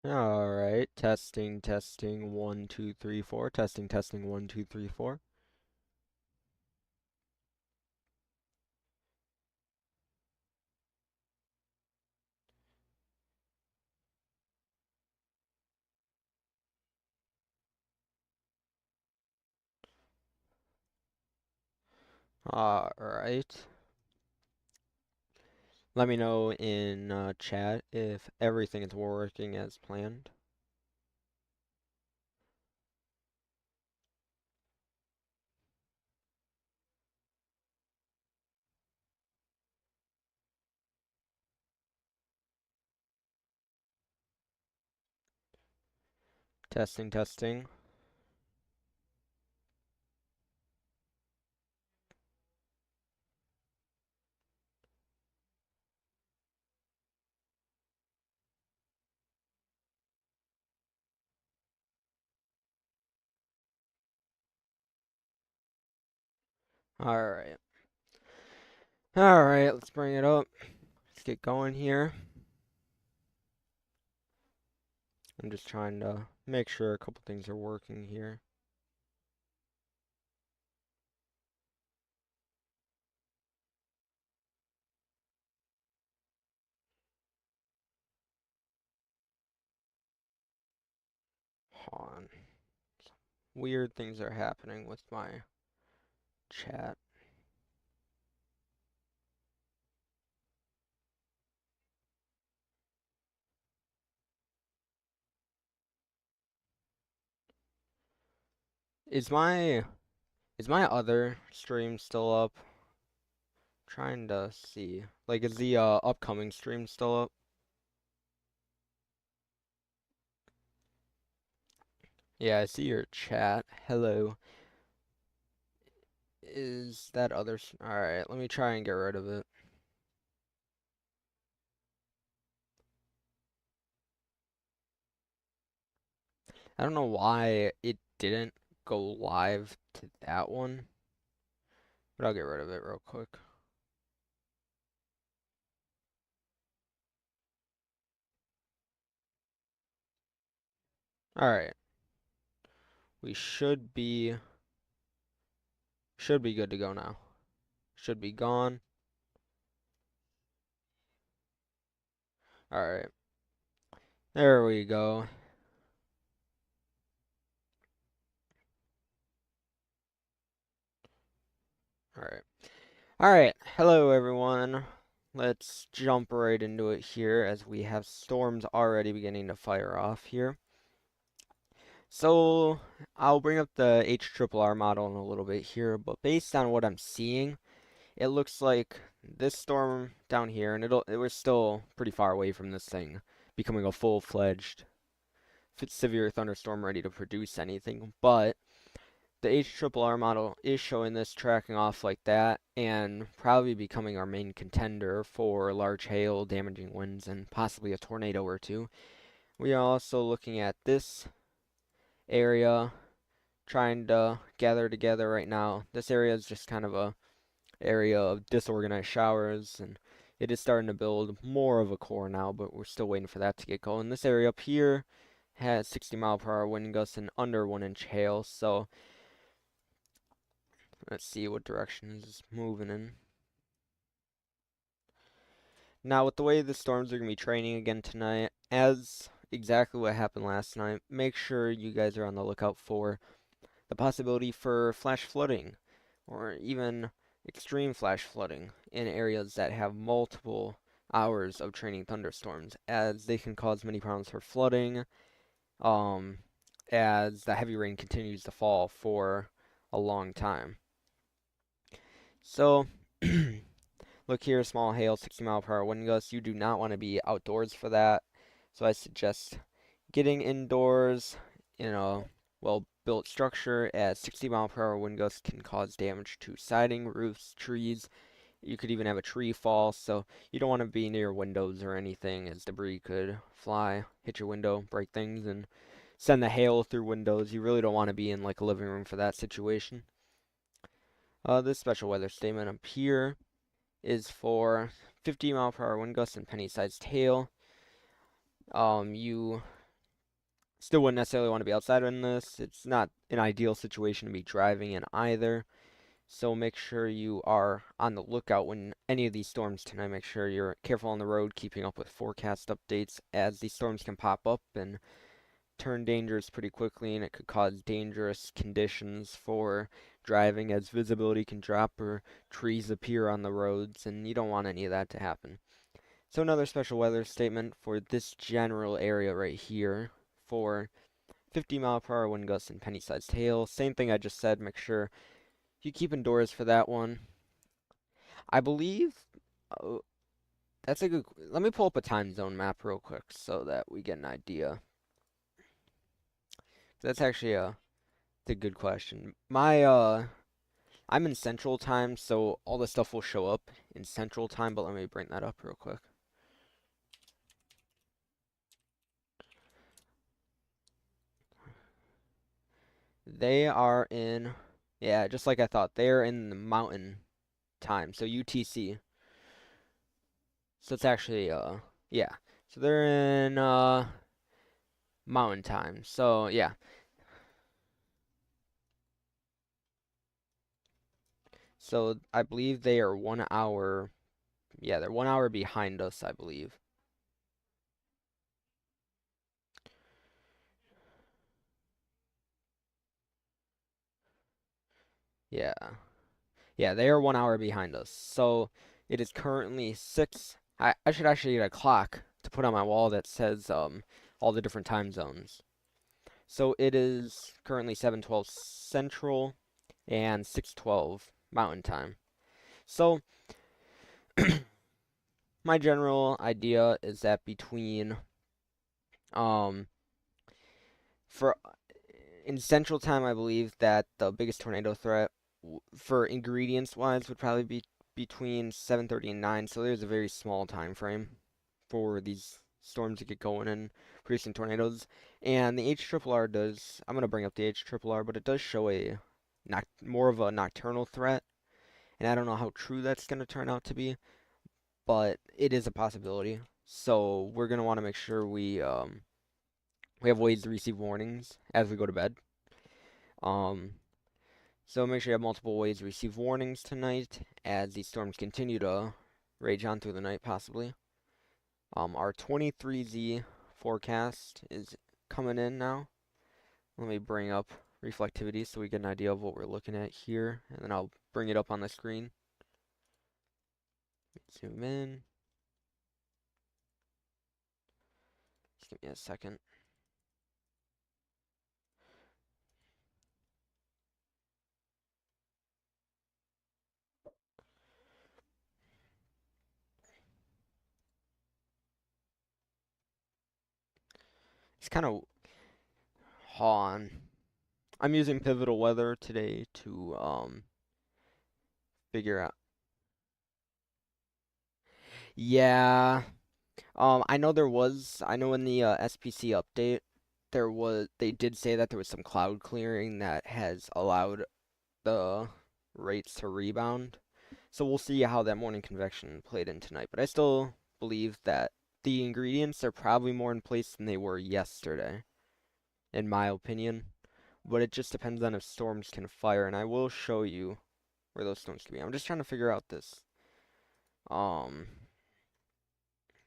All right, testing, testing, 1, 2, 3, 4. Testing, testing, 1, 2, 3, 4. All right. Let me know in chat if everything is working as planned. Testing, testing. All right. All right, let's bring it up. Let's get going here. I'm just trying to make sure a couple things are working here. Hold on. Weird things are happening with my chat. Is my other stream still up? Trying to see. Like, is the upcoming stream still up? Yeah, I see your chat. Hello. Is that other... Alright, let me try and get rid of it. I don't know why it didn't go live to that one, but I'll get rid of it real quick. Alright. We should be good to go now. Should be gone. Alright. There we go. Alright. Alright. Hello, everyone. Let's jump right into it here as we have storms already beginning to fire off here. So, I'll bring up the HRRR model in a little bit here, but based on what I'm seeing, it looks like this storm down here, and we're still pretty far away from this thing becoming a full-fledged severe thunderstorm ready to produce anything, but the HRRR model is showing this tracking off like that and probably becoming our main contender for large hail, damaging winds, and possibly a tornado or two. We are also looking at this area, trying to gather together right now. This area is just kind of a area of disorganized showers, and it is starting to build more of a core now, but we're still waiting for that to get going. This area up here has 60-mile-per-hour wind gusts and under 1-inch hail, so let's see what direction is moving in. Now, with the way the storms are going to be training again tonight, as exactly what happened last night, make sure you guys are on the lookout for the possibility for flash flooding, or even extreme flash flooding in areas that have multiple hours of training thunderstorms, as they can cause many problems for flooding, um, as the heavy rain continues to fall for a long time. So, look here, small hail, 60-mile-per-hour wind gusts. You do not want to be outdoors for that, so I suggest getting indoors in a well-built structure, as 60-mile-per-hour wind gusts can cause damage to siding, roofs, trees. You could even have a tree fall, so you don't want to be near windows or anything, as debris could fly, hit your window, break things, and send the hail through windows. You really don't want to be in like a living room for that situation. This special weather statement up here is for 50-mile-per-hour wind gusts and penny-sized hail. You Still wouldn't necessarily want to be outside in this. It's not an ideal situation to be driving in either. So make sure you are on the lookout when any of these storms tonight. Make sure you're careful on the road, keeping up with forecast updates, as these storms can pop up and turn dangerous pretty quickly, and it could cause dangerous conditions for driving, as visibility can drop or trees appear on the roads, and you don't want any of that to happen. So another special weather statement for this general area right here for 50-mile-per-hour wind gusts and penny-sized hail. Same thing I just said. Make sure you keep indoors for that one. I believe uh, that's a good. Let me pull up a time zone map real quick so that we get an idea. That's actually a good question. I'm in Central Time, so all the stuff will show up in Central Time. But let me bring that up real quick. They are in, yeah, just like I thought. They're in the Mountain Time, so UTC. So it's actually yeah. So they're in Mountain Time. So yeah. So I believe they are 1 hour. Yeah, they're 1 hour behind us, I believe. Yeah. Yeah, they are 1 hour behind us. So it is currently six. I should actually get a clock to put on my wall that says all the different time zones. So it is currently 7:12 Central and 6:12 Mountain Time. So my general idea is that between um for in Central Time, I believe that the biggest tornado threat for ingredients wise would probably be between 7:30 and 9. So there's a very small time frame for these storms to get going and producing tornadoes. And the HRRR does. I'm gonna bring up the HRRR, but it does show a not more of a nocturnal threat. And I don't know how true that's gonna turn out to be, but it is a possibility. So we're gonna want to make sure we have ways to receive warnings as we go to bed. Um, so make sure you have multiple ways to receive warnings tonight as these storms continue to rage on through the night, possibly. Our 23Z forecast is coming in now. Let me bring up reflectivity so we get an idea of what we're looking at here, and then I'll bring it up on the screen. Zoom in. Just give me a second. It's kind of on. I'm using pivotal weather today to figure out. Yeah. I know in the SPC update, they did say that there was some cloud clearing that has allowed the rates to rebound. So we'll see how that morning convection played in tonight. But I still believe that the ingredients are probably more in place than they were yesterday, in my opinion. But it just depends on if storms can fire, and I will show you where those storms can be. I'm just trying to figure out this um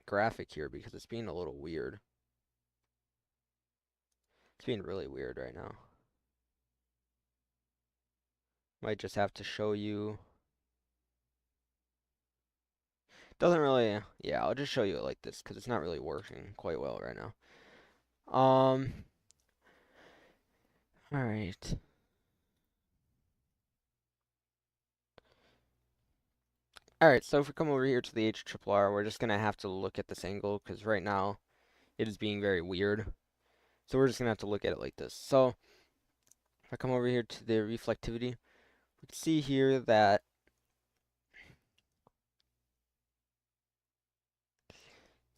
graphic here because it's being a little weird. It's being really weird right now. Might just have to show you. Doesn't really, yeah, I'll just show you it like this because it's not really working quite well right now. All right. All right, so if we come over here to the HRRR, we're just gonna have to look at this angle because right now it is being very weird. So we're just gonna have to look at it like this. So if I come over here to the reflectivity, we can see here that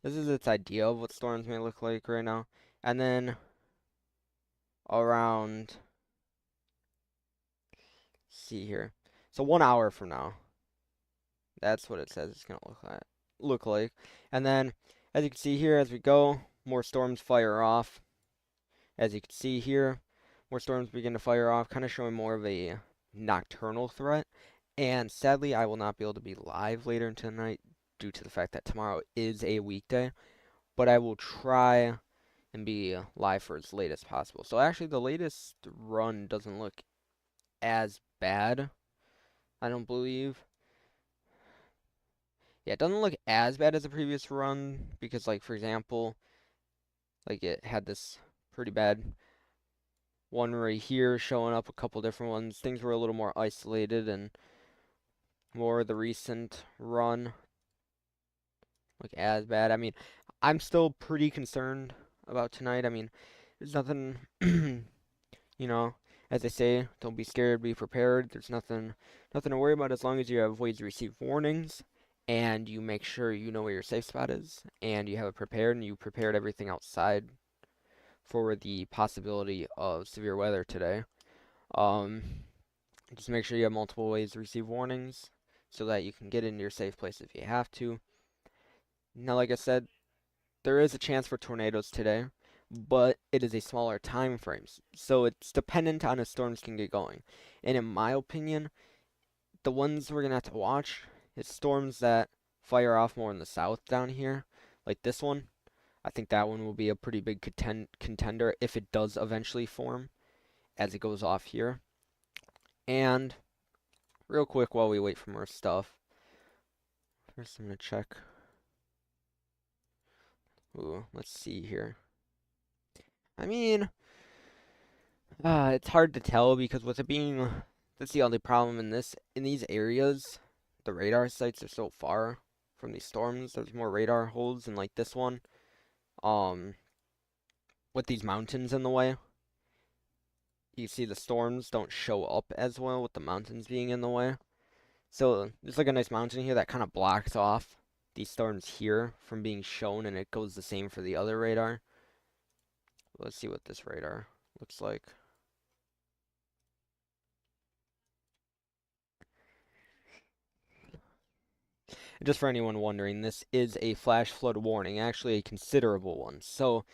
this is its idea of what storms may look like right now. And then around, see here. So 1 hour from now, that's what it says it's gonna look like. And then as you can see here, as we go, more storms fire off. As you can see here, more storms begin to fire off, kind of showing more of a nocturnal threat. And sadly, I will not be able to be live later into the night due to the fact that tomorrow is a weekday. But I will try and be live for as late as possible. So actually, the latest run doesn't look as bad, I don't believe. Yeah, it doesn't look as bad as the previous run because, like, for example, like it had this pretty bad one right here showing up, a couple different ones. Things were a little more isolated and more the recent run look as bad. I mean, I'm still pretty concerned about tonight. I mean, there's nothing, you know, as they say, don't be scared, be prepared. There's nothing to worry about as long as you have ways to receive warnings and you make sure you know where your safe spot is and you have it prepared and you prepared everything outside for the possibility of severe weather today. Um, just make sure you have multiple ways to receive warnings so that you can get into your safe place if you have to. Now, like I said, there is a chance for tornadoes today, but it is a smaller time frame, so it's dependent on if storms can get going. And in my opinion, the ones we're gonna have to watch is storms that fire off more in the south down here, like this one. I think that one will be a pretty big contender if it does eventually form as it goes off here. And real quick while we wait for more stuff, first I'm gonna check. Ooh, let's see here. I mean, it's hard to tell because with it being, that's the only problem in these areas, the radar sites are so far from these storms. There's more radar holes than like this one. Um, with these mountains in the way, you see the storms don't show up as well with the mountains being in the way. So there's like a nice mountain here that kind of blocks off these storms here from being shown, and it goes the same for the other radar. Let's see what this radar looks like. Just for anyone wondering, this is a flash flood warning, actually a considerable one. So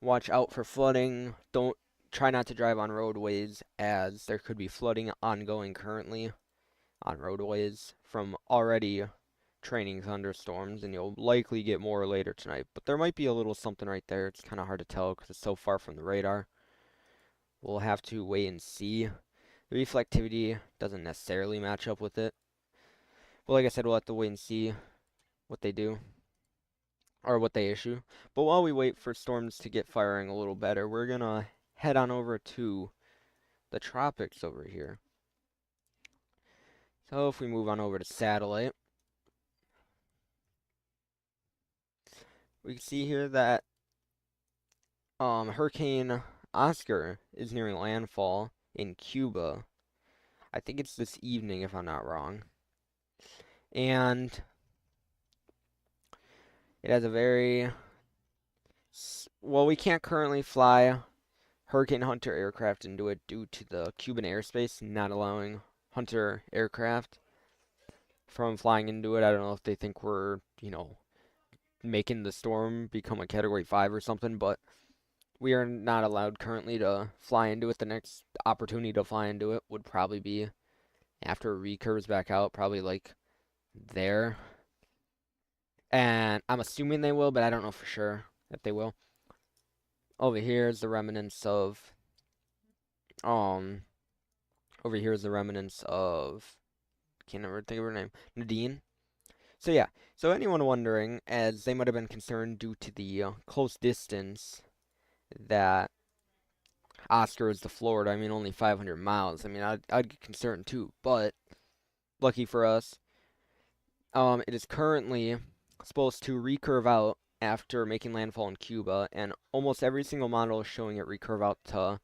watch out for flooding. Don't try not to drive on roadways as there could be flooding ongoing currently on roadways from already training thunderstorms, and you'll likely get more later tonight. But there might be a little something right there. It's kind of hard to tell because it's so far from the radar. We'll have to wait and see. The reflectivity doesn't necessarily match up with it. But like I said, we'll have to wait and see what they do or what they issue. But while we wait for storms to get firing a little better, we're gonna head on over to the tropics over here. So if we move on over to satellite, we can see here that Hurricane Oscar is nearing landfall in Cuba. I think it's this evening if I'm not wrong. And it has a very well, we can't currently fly Hurricane Hunter aircraft into it due to the Cuban airspace not allowing Hunter aircraft from flying into it. I don't know if they think we're, making the storm become a Category 5 or something, but we are not allowed currently to fly into it. The next opportunity to fly into it would probably be after it recurves back out, probably like there. And I'm assuming they will, but I don't know for sure if they will. Over here is the remnants of, um, over here is the remnants of, can't ever think of her name, Nadine. So yeah, so anyone wondering, as they might have been concerned due to the close distance that Oscar is to Florida, I mean only 500 miles. I mean I'd get concerned too, but lucky for us, it is currently supposed to recurve out after making landfall in Cuba, and almost every single model is showing it recurve out to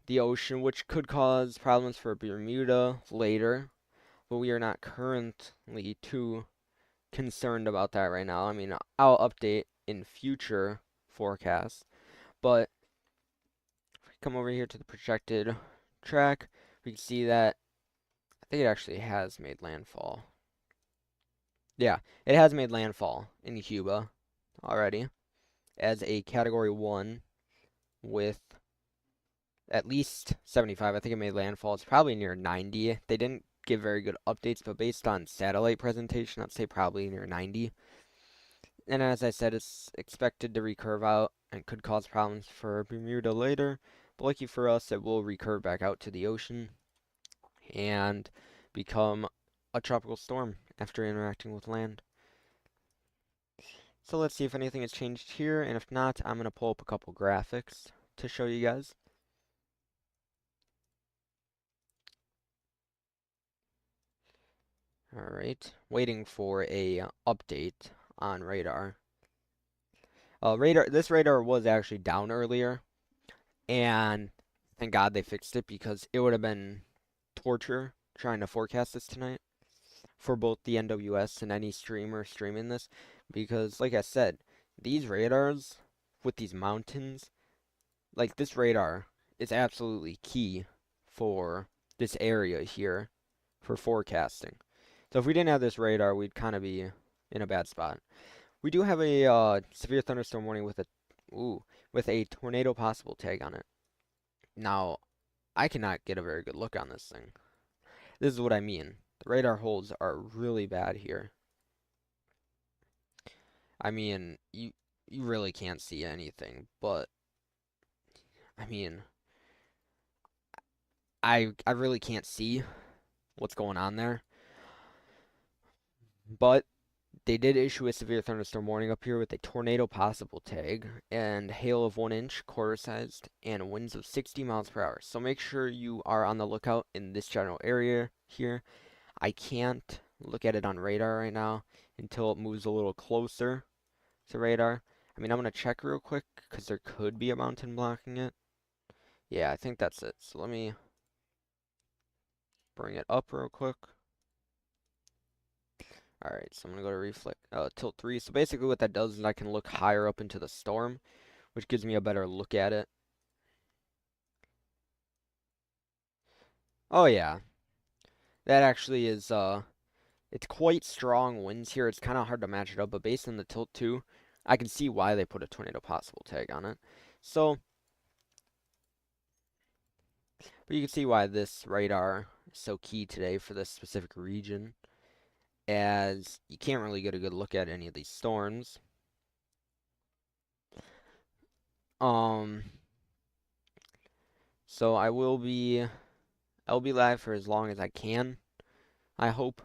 the ocean, which could cause problems for Bermuda later, but we are not currently too concerned about that right now. I mean, I'll update in future forecasts, but if we come over here to the projected track, we can see that I think it actually has made landfall. Yeah, it has made landfall in Cuba already as a Category 1. with at least 75. I think it made landfall. It's probably near 90. They didn't give very good updates, but based on satellite presentation, I'd say probably near 90. And as I said, it's expected to recurve out and could cause problems for Bermuda later. But lucky for us, it will recurve back out to the ocean and become a tropical storm after interacting with land. So let's see if anything has changed here, and if not, I'm going to pull up a couple graphics to show you guys. Alright, waiting for a update on radar. This radar was actually down earlier, and thank God they fixed it because it would have been torture trying to forecast this tonight for both the NWS and any streamer streaming this, because like I said, these radars with these mountains, like this radar is absolutely key for this area here for forecasting. So if we didn't have this radar, we'd kind of be in a bad spot. We do have a severe thunderstorm warning with a tornado possible tag on it. Now, I cannot get a very good look on this thing. This is what I mean. The radar holes are really bad here. I mean, you really can't see anything, but I mean, I really can't see what's going on there. But they did issue a severe thunderstorm warning up here with a tornado possible tag and hail of 1 inch quarter sized and winds of 60 miles per hour. So make sure you are on the lookout in this general area here. I can't look at it on radar right now until it moves a little closer to radar. I mean, I'm going to check real quick because there could be a mountain blocking it. Yeah, I think that's it. So let me bring it up real quick. Alright, so I'm going to go to tilt 3. So basically what that does is I can look higher up into the storm, which gives me a better look at it. Oh yeah, that actually is, it's quite strong winds here. It's kind of hard to match it up, but based on the tilt 2, I can see why they put a tornado possible tag on it. So, but you can see why this radar is so key today for this specific region, as you can't really get a good look at any of these storms. So I'll be live for as long as I can, I hope.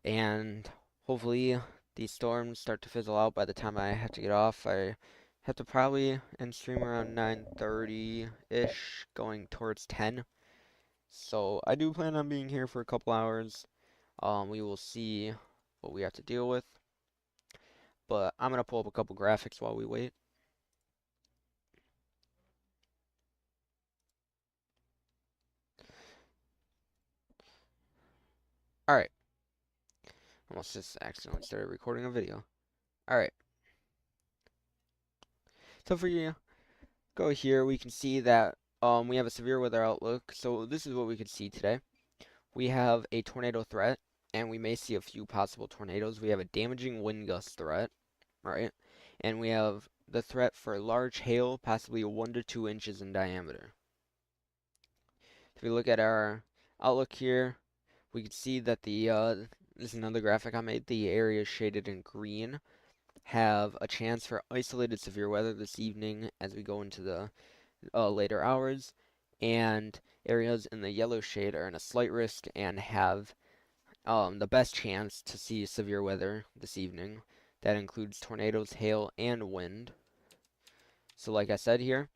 And hopefully these storms start to fizzle out by the time I have to get off. I have to probably end stream around 9:30-ish, going towards 10. So I do plan on being here for a couple hours. We will see what we have to deal with. But I'm going to pull up a couple graphics while we wait. Alright. Almost just accidentally started recording a video. Alright. So for you, go here, we can see that we have a severe weather outlook. So this is what we could see today. We have a tornado threat, and we may see a few possible tornadoes. We have a damaging wind gust threat, right? And we have the threat for large hail, possibly 1 to 2 inches in diameter. If we look at our outlook here, we can see that this is another graphic I made. The areas shaded in green have a chance for isolated severe weather this evening as we go into the later hours, and areas in the yellow shade are in a slight risk and have the best chance to see severe weather this evening. That includes tornadoes, hail, and wind. So like I said here,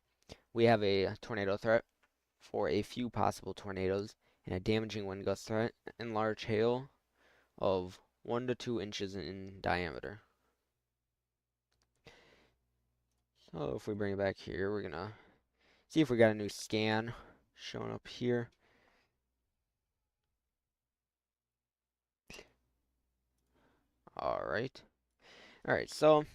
we have a tornado threat for a few possible tornadoes and a damaging wind gust threat and large hail of 1 to 2 inches in diameter. So if we bring it back here, we're gonna see if we got a new scan showing up here. Alright. Alright, so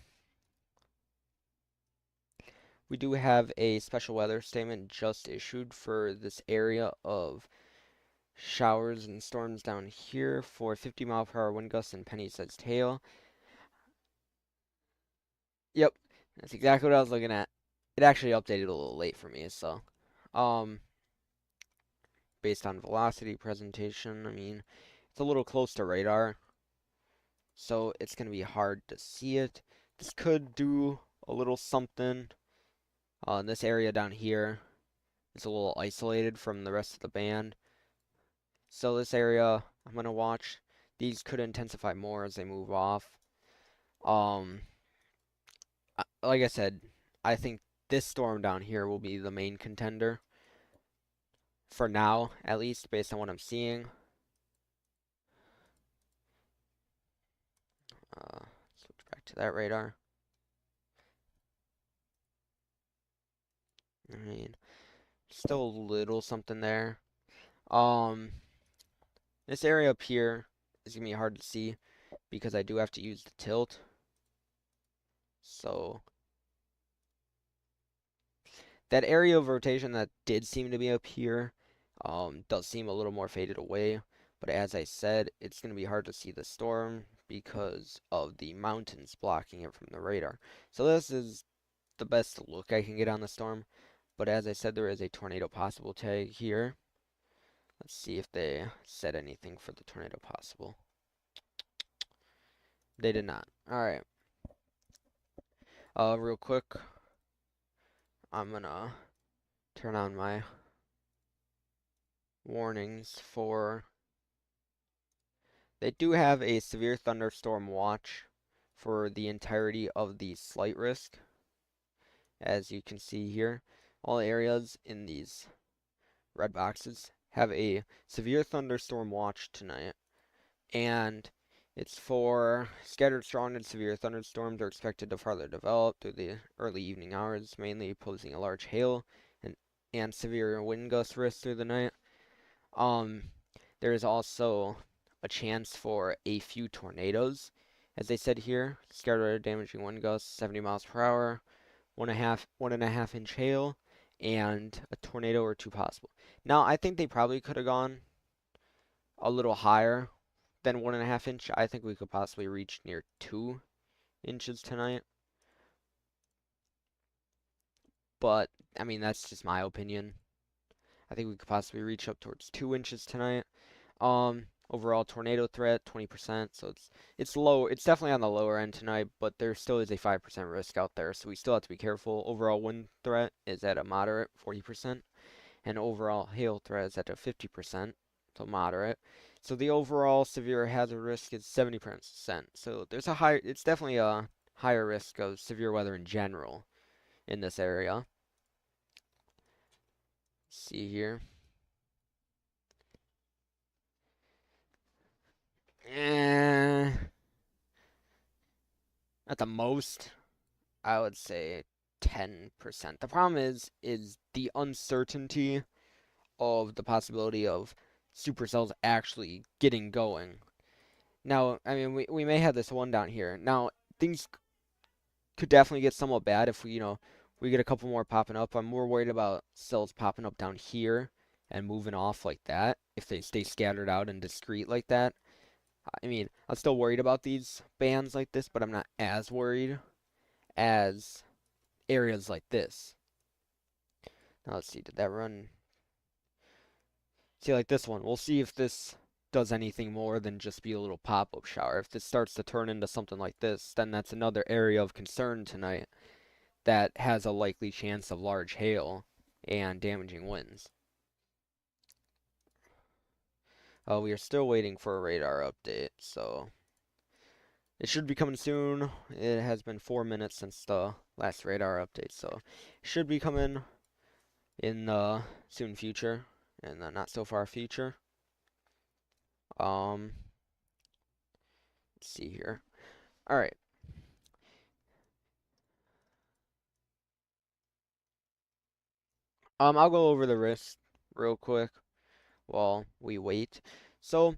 we do have a special weather statement just issued for this area of showers and storms down here for 50-mile-per-hour wind gusts and penny-sized hail. Yep, that's exactly what I was looking at. it actually updated a little late for me, so um based on velocity presentation, I mean, it's a little close to radar, so it's going to be hard to see it. This could do a little something. This area down here is a little isolated from the rest of the band. So this area, I'm going to watch. These could intensify more as they move off. Um, like I said, I think this storm down here will be the main contender. For now, at least, based on what I'm seeing. Switch back to that radar. I mean, still a little something there. Um, this area up here is gonna be hard to see because I do have to use the tilt. So that area of rotation that did seem to be up here, does seem a little more faded away. But as I said, it's gonna be hard to see the storm because of the mountains blocking it from the radar. So this is the best look I can get on the storm. But as I said, there is a tornado possible tag here. Let's see if they said anything for the tornado possible. They did not. Alright. Real quick, I'm gonna turn on my warnings for... They do have a severe thunderstorm watch for the entirety of the slight risk. As you can see here, all areas in these red boxes have a severe thunderstorm watch tonight. And it's for scattered strong and severe thunderstorms are expected to further develop through the early evening hours, mainly posing a large hail and severe wind gust risk through the night. There is also a chance for a few tornadoes, as they said here. Scattered damaging wind gusts, 70 miles per hour, 1.5 inch hail, and a tornado or two possible. Now, I think they probably could have gone a little higher than 1.5 inch. I think we could possibly reach near 2 inches tonight. But, I mean, that's just my opinion. I think we could possibly reach up towards 2 inches tonight. Overall tornado threat, 20%. So it's low. It's definitely on the lower end tonight, but there still is a 5% risk out there. So we still have to be careful. Overall wind threat is at a moderate 40%. And overall hail threat is at a 50%. So moderate. So the overall severe hazard risk is 70%. So there's a high, it's definitely a higher risk of severe weather in general in this area. See here. Eh, at the most, I would say 10%. The problem is the uncertainty of the possibility of supercells actually getting going. Now, I mean, we may have this one down here. Now, things could definitely get somewhat bad if we get a couple more popping up. I'm more worried about cells popping up down here and moving off like that if they stay scattered out and discrete like that. I mean, I'm still worried about these bands like this, but I'm not as worried as areas like this. Now let's see, did that run? See, like this one. We'll see if this does anything more than just be a little pop-up shower. If this starts to turn into something like this, then that's another area of concern tonight that has a likely chance of large hail and damaging winds. We are still waiting for a radar update, so it should be coming soon. It has been 4 minutes since the last radar update, so it should be coming in the soon future, in the not so far future. Let's see here. All right. I'll go over the risk real quick while we wait. So,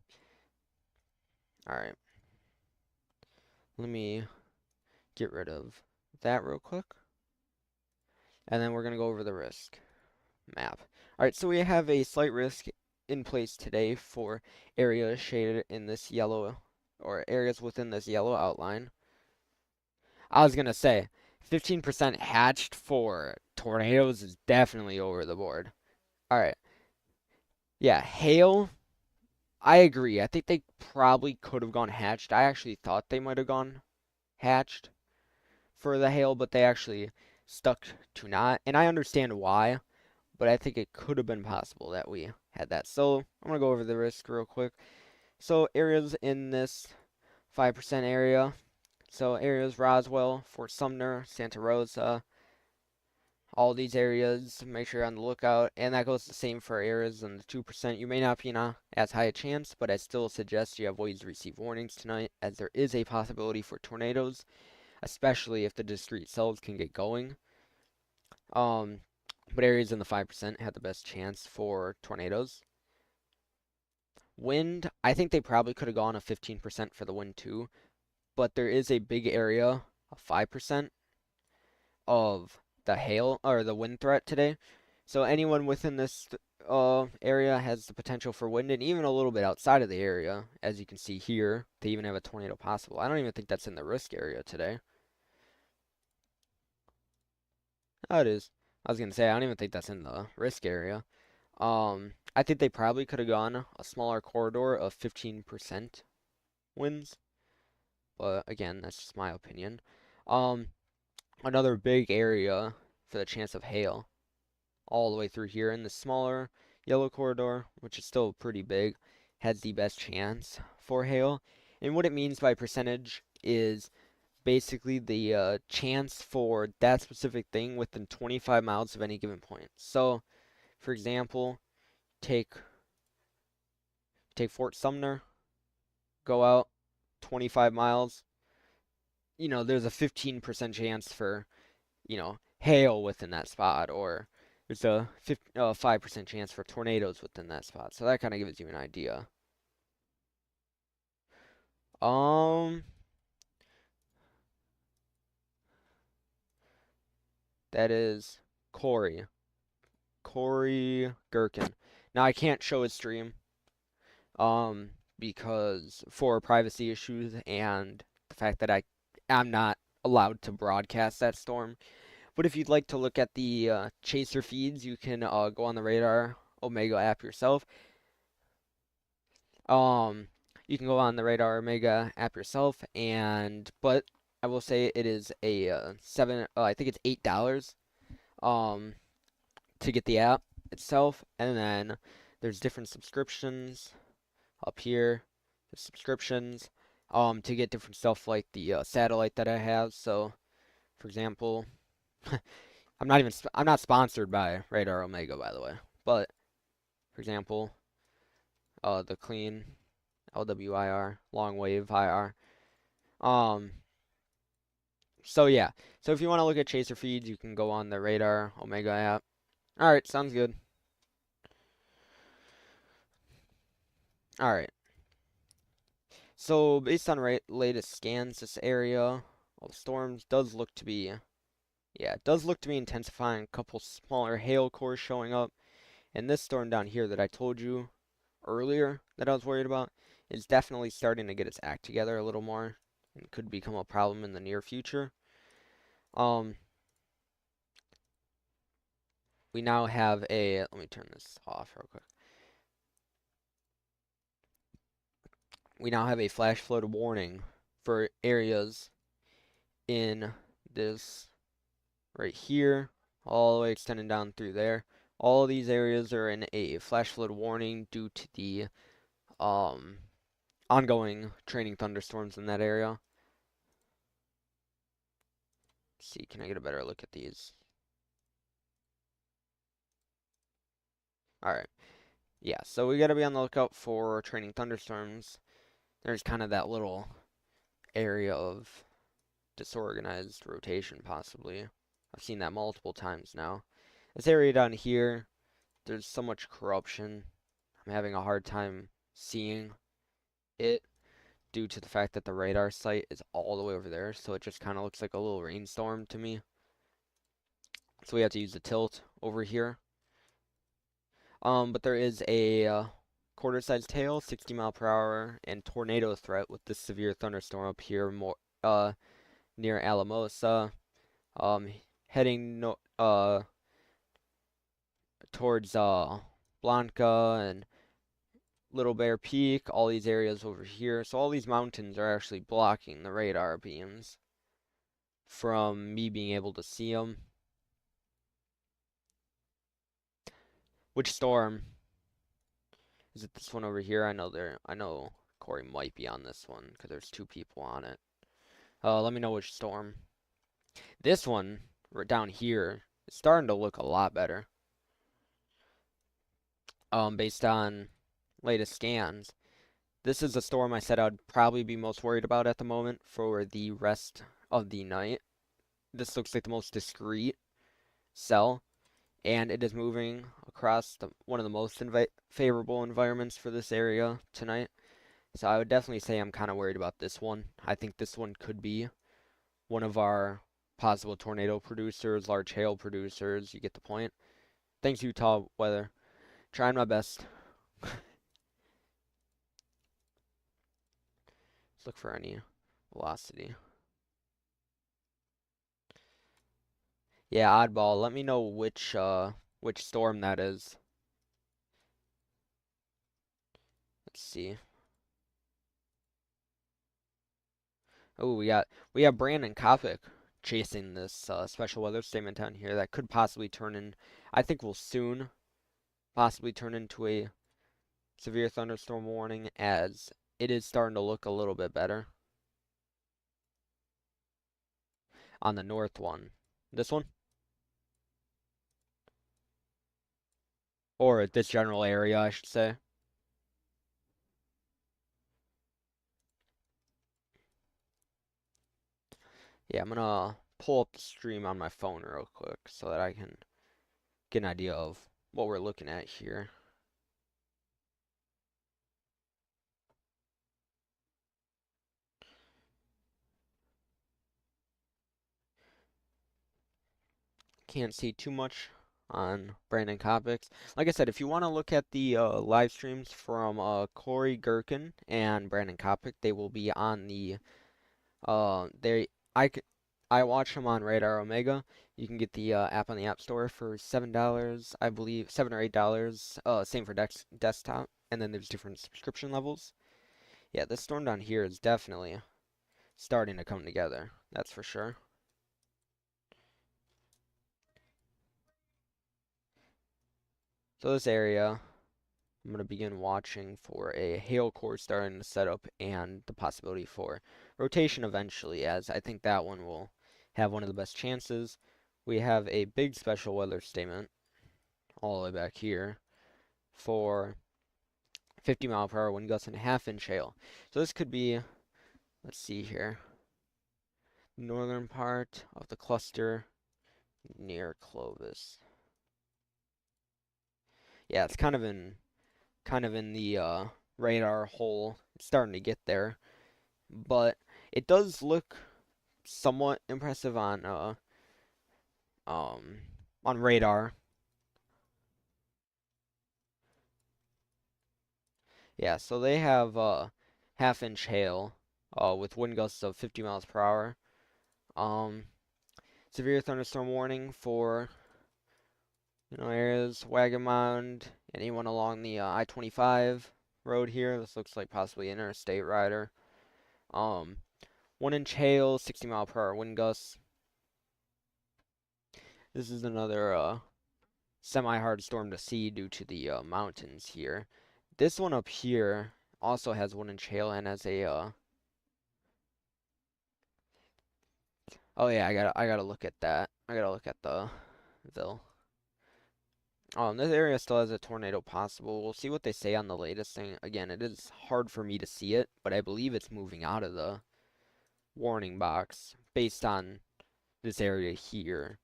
all right. Let me get rid of that real quick. And then we're going to go over the risk map. All right, so we have a slight risk in place today for areas shaded in this yellow, or areas within this yellow outline. I was going to say 15% hatched for tornadoes is definitely over the board. All right. Yeah, hail. I agree. I think they probably could have gone hatched. I actually thought they might have gone hatched for the hail, but they actually stuck to not. And I understand why, but I think it could have been possible that we had that. So I'm going to go over the risk real quick. So areas in this 5% area. So areas Roswell, Fort Sumner, Santa Rosa, all these areas, make sure you're on the lookout. And that goes the same for areas in the 2%. You may not be in as high a chance, but I still suggest you have ways to receive warnings tonight, as there is a possibility for tornadoes, especially if the discrete cells can get going. Um, but areas in the 5% have the best chance for tornadoes. Wind, I think they probably could have gone a 15% for the wind too, but there is a big area, a 5%, of the hail or the wind threat today. So anyone within this area has the potential for wind, and even a little bit outside of the area, as you can see here, they even have a tornado possible. I don't even think that's in the risk area today. Oh, it is. I was gonna say I don't even think that's in the risk area. I think they probably could have gone a smaller corridor of 15% winds, but again, that's just my opinion. Um, Another big area for the chance of hail all the way through here in the smaller yellow corridor, which is still pretty big, has the best chance for hail. And what it means by percentage is basically the chance for that specific thing within 25 miles of any given point. So, for example, take Fort Sumner, go out 25 miles. There's a 15% chance for hail within that spot, or there's a 5% chance for tornadoes within that spot. So that kind of gives you an idea. Um, that is Corey. Corey Gherkin. Now I can't show his stream, because for privacy issues and the fact that am not allowed to broadcast that storm. But if you'd like to look at the chaser feeds, you can go on the Radar Omega app yourself. Um, you can go on the Radar Omega app yourself, but I will say it is a I think it's $8 um to get the app itself, and then there's different subscriptions up here. The subscriptions to get different stuff like the satellite that I have. So, for example, I'm not sponsored by Radar Omega, by the way, but for example, the clean LWIR, long wave IR. Um, so yeah. So if you want to look at chaser feeds, you can go on the Radar Omega app. All right, sounds good. All right. So based on latest scans, this area, all the storms does look to be, yeah, it does look to be intensifying. A couple smaller hail cores showing up, and this storm down here that I told you earlier that I was worried about is definitely starting to get its act together a little more, and could become a problem in the near future. Um, we now have a, let me turn this off real quick. We now have a flash flood warning for areas in this right here, all the way extending down through there. All of these areas are in a flash flood warning due to the um, ongoing training thunderstorms in that area. Let's see, can I get a better look at these? Alright. Yeah, so we gotta be on the lookout for training thunderstorms. There's kind of that little area of disorganized rotation, possibly. I've seen that multiple times now. This area down here, there's so much corruption. I'm having a hard time seeing it due to the fact that the radar site is all the way over there, so it just kind of looks like a little rainstorm to me. So we have to use the tilt over here. But there is a quarter-sized tail, 60 mile per hour, and tornado threat with this severe thunderstorm up here, near Alamosa. Heading towards Blanca and Little Bear Peak, all these areas over here. So all these mountains are actually blocking the radar beams from me being able to see them. Which storm? Is it this one over here? I know Corey might be on this one because there's two people on it. Let me know which storm. This one, right down here, is starting to look a lot better. Based on latest scans. This is a storm I said I'd probably be most worried about at the moment for the rest of the night. This looks like the most discreet cell, and it is moving across one of the most favorable environments for this area tonight. So I would definitely say I'm kind of worried about this one. I think this one could be one of our possible tornado producers, large hail producers. You get the point. Thanks, Utah weather. Trying my best. Let's look for any velocity. Yeah, oddball. Let me know which storm that is. Let's see. Oh, we have Brandon Kopic chasing this special weather statement down here that could possibly turn in. I think will soon possibly turn into a severe thunderstorm warning as it is starting to look a little bit better on the north one. This one? Or this general area, I should say. Yeah, I'm gonna pull up the stream on my phone real quick so that I can get an idea of what we're looking at here. Can't see too much on Brandon Kopic's. Like I said, if you want to look at the live streams from Corey Gherkin and Brandon Kopic, they will be on the they I c- I watch them on Radar Omega. You can get the app on the App Store for $7, I believe, $7 or $8. Same for desktop, and then there's different subscription levels. Yeah, this storm down here is definitely starting to come together. That's for sure. So this area, I'm going to begin watching for a hail core starting to set up and the possibility for rotation eventually, as I think that one will have one of the best chances. We have a big special weather statement all the way back here for 50-mile-per-hour wind gusts and half-inch hail. So this could be, let's see here, northern part of the cluster near Clovis. Yeah, it's kind of in the radar hole. It's starting to get there, but it does look somewhat impressive um on radar. Yeah, so they have half-inch hail with wind gusts of 50 miles per hour. Um, severe thunderstorm warning for areas Wagon Mound, anyone along the I-25 road here. This looks like possibly an interstate rider. Um, 1-inch hail, 60-mile-per-hour wind gusts. This is another semi-hard storm to see due to the mountains here. This one up here also has 1-inch hail and has a oh yeah, I gotta look at that. I gotta look at the Ville. This area still has a tornado possible. We'll see what they say on the latest thing. Again, it is hard for me to see it, but I believe it's moving out of the warning box based on this area here.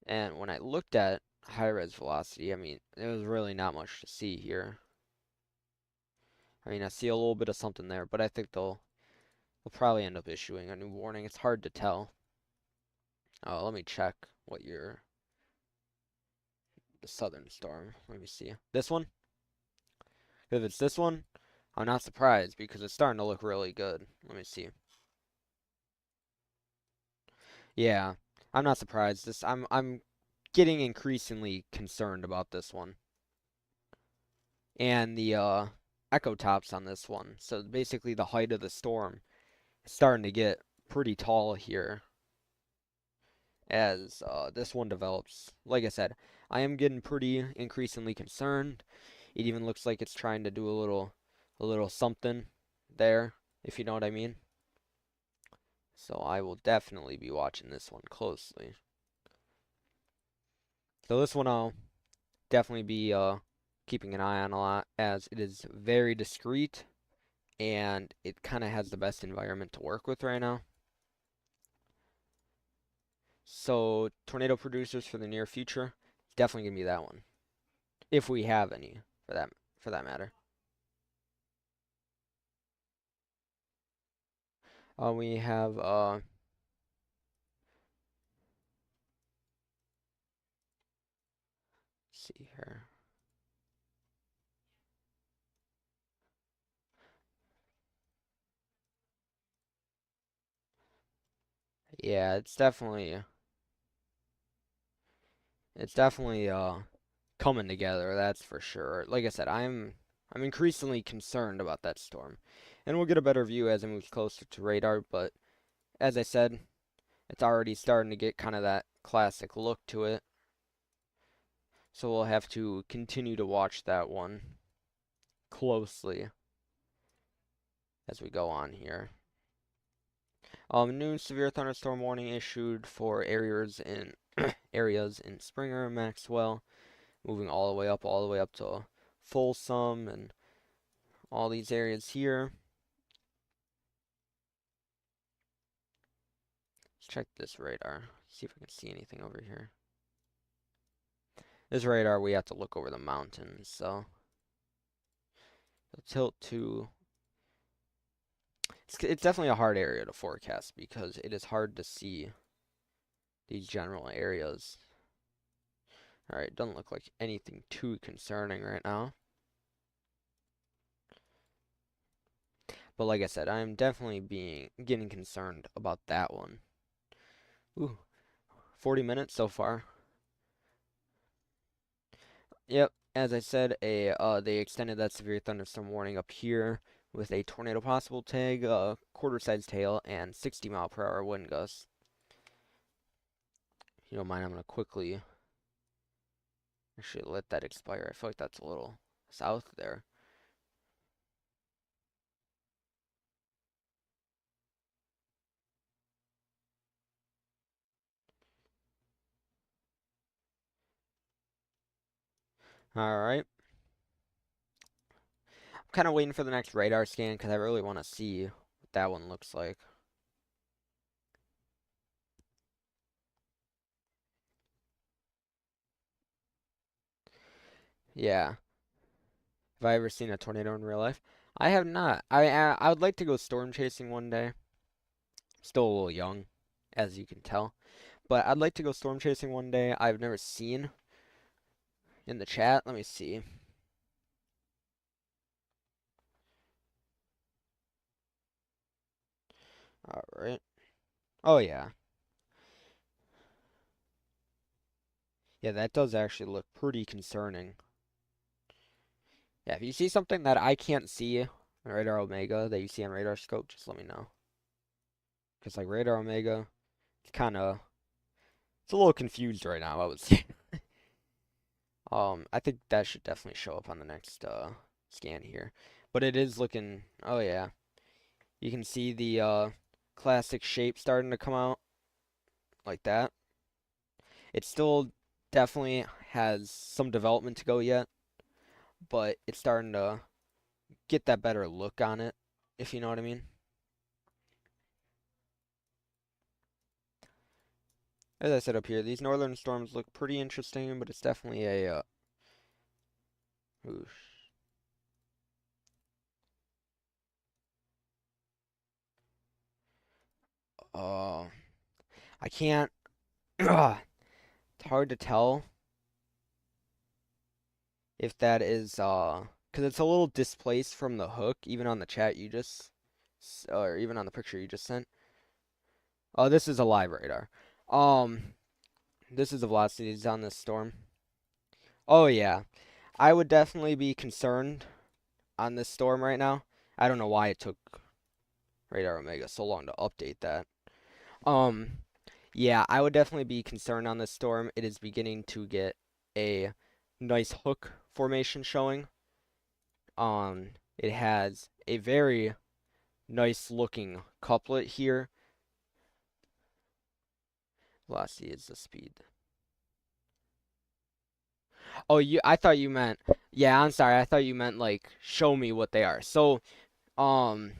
And when I looked at high-res velocity, I mean, there was really not much to see here. I mean, I see a little bit of something there, but I think they'll probably end up issuing a new warning. It's hard to tell. Let me check what the southern storm. Let me see. This one? If it's this one, I'm not surprised because it's starting to look really good. Let me see. Yeah, I'm not surprised. I'm getting increasingly concerned about this one. And the echo tops on this one. So basically the height of the storm is starting to get pretty tall here as this one develops. Like I said, I am getting pretty increasingly concerned. It even looks like it's trying to do a little something there, if you know what I mean. So I will definitely be watching this one closely. So this one I'll definitely be keeping an eye on a lot as it is very discreet and it kind of has the best environment to work with right now. So tornado producers for the near future, definitely gonna be that one, if we have any for that matter. We have let's see here. Yeah, it's definitely coming together, that's for sure. Like I said, I'm increasingly concerned about that storm. And we'll get a better view as it moves closer to radar, but as I said, it's already starting to get kind of that classic look to it. So we'll have to continue to watch that one closely as we go on here. New severe thunderstorm warning issued for areas in Springer, Maxwell, moving all the way up to Folsom and all these areas here. Let's check this radar. See if I can see anything over here. This radar, we have to look over the mountains, so tilt to. It's definitely a hard area to forecast because it is hard to see these general areas. Alright, doesn't look like anything too concerning right now. But like I said, I'm definitely getting concerned about that one. Ooh, 40 minutes so far. Yep, as I said, they extended that severe thunderstorm warning up here with a tornado possible tag, quarter size tail, and 60-mile-per-hour wind gusts. If you don't mind, I'm gonna quickly actually let that expire. I feel like that's a little south there. Alright. I'm kind of waiting for the next radar scan because I really want to see what that one looks like. Yeah. Have I ever seen a tornado in real life? I have not. I would like to go storm chasing one day. Still a little young, as you can tell. But I'd like to go storm chasing one day. I've never seen in the chat. Let me see. All right. Oh yeah. Yeah, that does actually look pretty concerning. Yeah, if you see something that I can't see on Radar Omega that you see on Radar Scope, just let me know. Because like Radar Omega, it's kind of it's a little confused right now, I would say. I think that should definitely show up on the next scan here. But it is looking, oh yeah. You can see the classic shape starting to come out like that. It still definitely has some development to go yet, but it's starting to get that better look on it, if you know what I mean. As I said up here, these northern storms look pretty interesting, but it's definitely a oosh. Uh, I can't. It's hard to tell if that is because it's a little displaced from the hook, even on the chat you just, or even on the picture you just sent. Oh, this is a live radar. Um, This is the velocities on this storm. Oh yeah, I would definitely be concerned on this storm right now. I don't know why it took Radar Omega so long to update that. Um, yeah, I would definitely be concerned on this storm. It is beginning to get a nice hook formation showing. It has a very nice looking couplet here. Velocity is the speed. Oh, I thought you meant, yeah, I'm sorry. I thought you meant like show me what they are. So, um,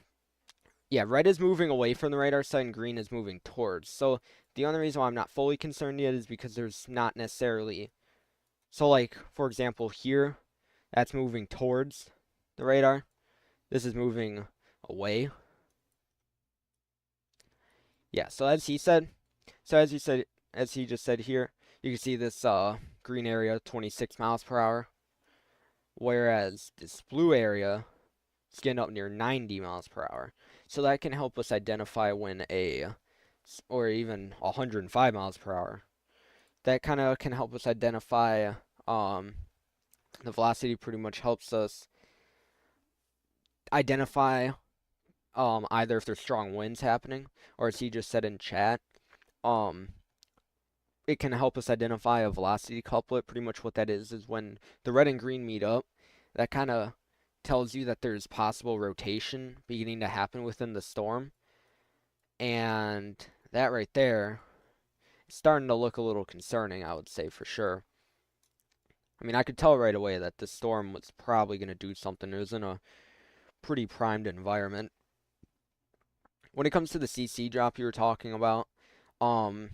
yeah, red is moving away from the radar side and green is moving towards. So, the only reason why I'm not fully concerned yet is because there's not necessarily, so like, for example, here, that's moving towards the radar. This is moving away. Yeah, so as he said, so as you said, as he just said here, you can see this green area 26 miles per hour, whereas this blue area is getting up near 90 miles per hour. So that can help us identify when or even 105 miles per hour. That kind of can help us identify um, the velocity pretty much helps us identify either if there's strong winds happening, or as he just said in chat, um, it can help us identify a velocity couplet. Pretty much what that is when the red and green meet up, that kind of tells you that there's possible rotation beginning to happen within the storm. And that right there is starting to look a little concerning, I would say for sure. I mean, I could tell right away that the storm was probably going to do something. It was in a pretty primed environment. When it comes to the CC drop you were talking about, um,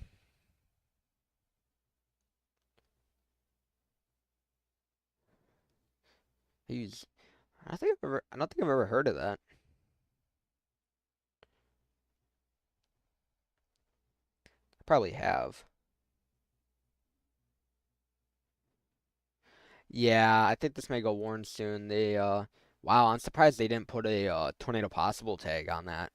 he's I don't think I've ever heard of that. I probably have. Yeah, I think this may go worn soon. Wow, I'm surprised they didn't put a tornado possible tag on that.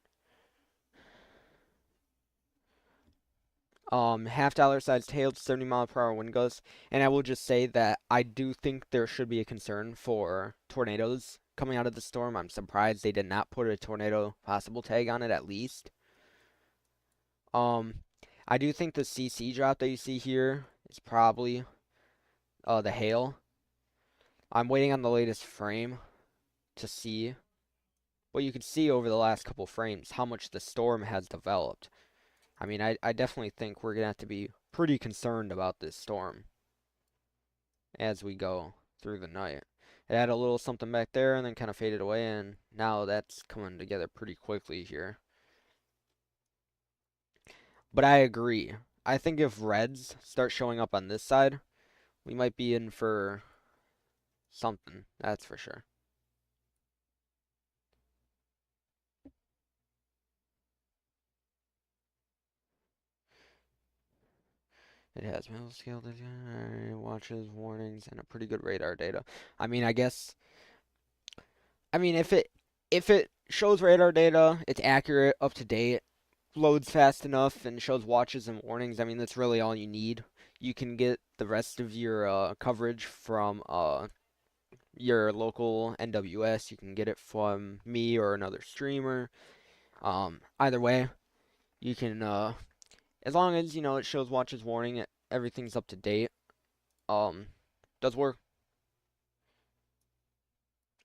Half dollar size tailed 70-mile-per-hour wind gusts, and I will just say that I do think there should be a concern for tornadoes coming out of the storm. I'm surprised they did not put a tornado possible tag on it at least. Um, I do think the CC drop that you see here is probably the hail. I'm waiting on the latest frame to see. But you can see over the last couple frames how much the storm has developed. I mean, I definitely think we're going to have to be pretty concerned about this storm as we go through the night. It had a little something back there and then kind of faded away, and now that's coming together pretty quickly here. But I agree. I think if reds start showing up on this side, we might be in for something, that's for sure. It has middle scale watches, warnings, and a pretty good radar data. I mean, if it shows radar data, it's accurate, up to date, loads fast enough, and shows watches and warnings, I mean that's really all you need. You can get the rest of your coverage from your local NWS. You can get it from me or another streamer. Either way, you can as long as it shows watches warning, everything's up to date. Um, does work.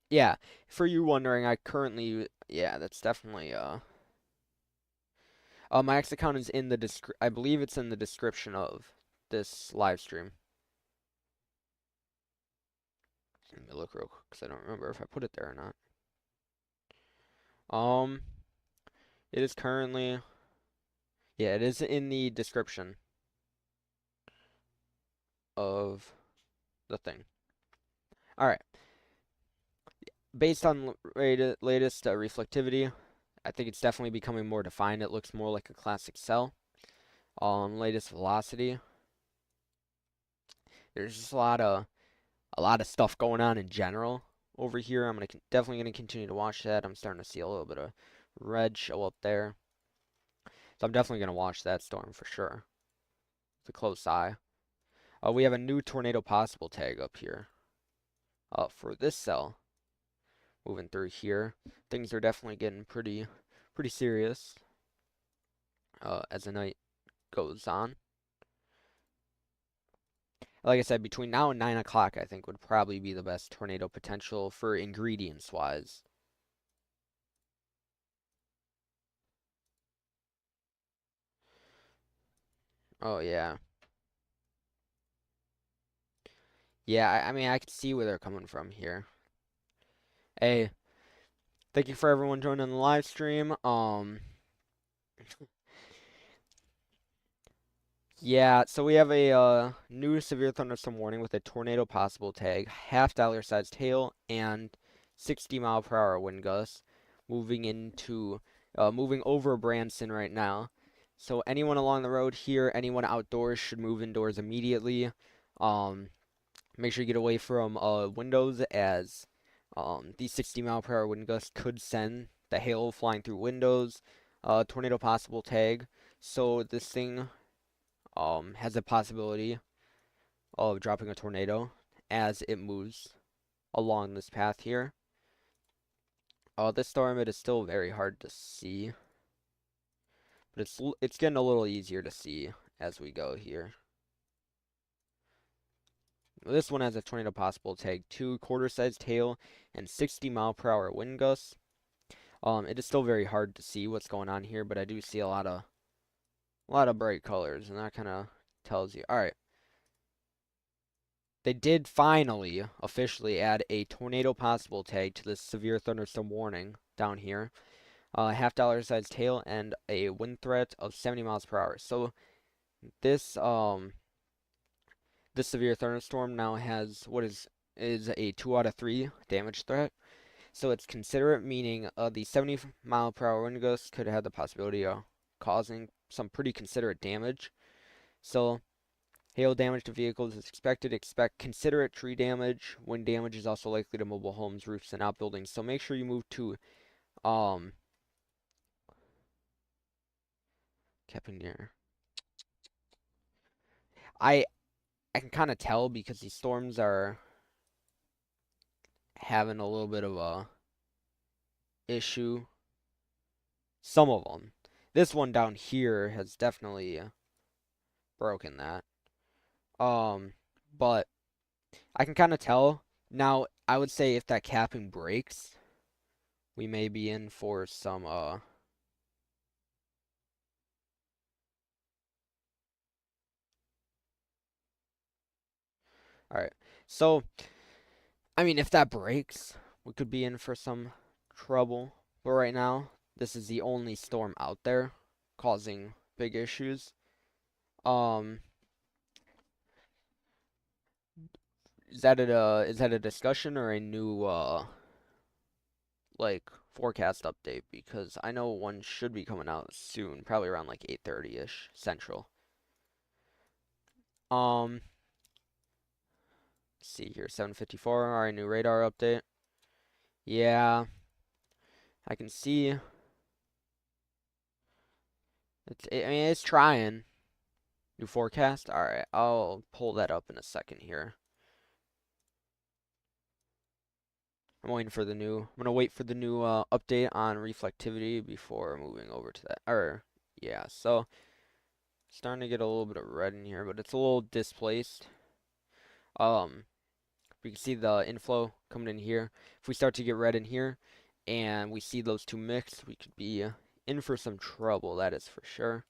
Yeah, for you wondering, I currently yeah, that's definitely my X account is in the I believe it's in the description of this live stream. Let me look real quick because I don't remember if I put it there or not. Um, it is currently, yeah, it is in the description of the thing. All right, based on latest reflectivity, I think it's definitely becoming more defined. It looks more like a classic cell. Latest velocity. There's just a lot of stuff going on in general over here. I'm definitely gonna continue to watch that. I'm starting to see a little bit of red show up there, so I'm definitely gonna watch that storm for sure. It's a close eye. We have a new tornado possible tag up here. For this cell, moving through here, things are definitely getting pretty serious. As the night goes on. Like I said, between now and 9 o'clock, I think would probably be the best tornado potential for ingredients wise. Oh yeah, yeah. I mean, I can see where they're coming from here. Hey, thank you for everyone joining the live stream. Yeah, so we have a new severe thunderstorm warning with a tornado possible tag, half dollar sized hail, and 60-mile-per-hour wind gusts, moving over Branson right now. So anyone along the road here, anyone outdoors should move indoors immediately. Um, Make sure you get away from windows as these 60-mile-per-hour wind gusts could send the hail flying through windows. Tornado possible tag. So this thing has a possibility of dropping a tornado as it moves along this path here. This storm, it is still very hard to see, but it's getting a little easier to see as we go here. This one has a tornado possible tag 2, quarter-sized hail, and 60-mile-per-hour wind gusts. It is still very hard to see what's going on here, but I do see a lot of bright colors, and that kind of tells you. All right. They did finally officially add a tornado possible tag to this severe thunderstorm warning down here. Half dollar sized hail and a wind threat of 70 miles per hour. So this this severe thunderstorm now has what is a 2 out of 3 damage threat. So it's considerate, meaning the 70-mile-per-hour wind gusts could have the possibility of causing some pretty considerate damage. So hail damage to vehicles is expected. Expect considerate tree damage. Wind damage is also likely to mobile homes, roofs, and outbuildings. So make sure you move to Caponier. I I can kind of tell because these storms are having a little bit of a issue. Some of them. This one down here has definitely broken that. Um, but I can kind of tell. Now, I would say if that capping breaks, we may be in for some all right. So, I mean, if that breaks, we could be in for some trouble. But right now, this is the only storm out there causing big issues. Um, is that a discussion or a new like forecast update? Because I know one should be coming out soon, probably around like 8:30-ish Central. Um, let's see here, 7:54. Our new radar update. Yeah, I can see. I mean, it's trying. New forecast. All right, I'll pull that up in a second here. I'm waiting for the new. I'm gonna wait for the new update on reflectivity before moving over to that. Or yeah, so starting to get a little bit of red in here, but it's a little displaced. Um, we can see the inflow coming in here. If we start to get red in here, and we see those two mixed, we could be in for some trouble. That is for sure.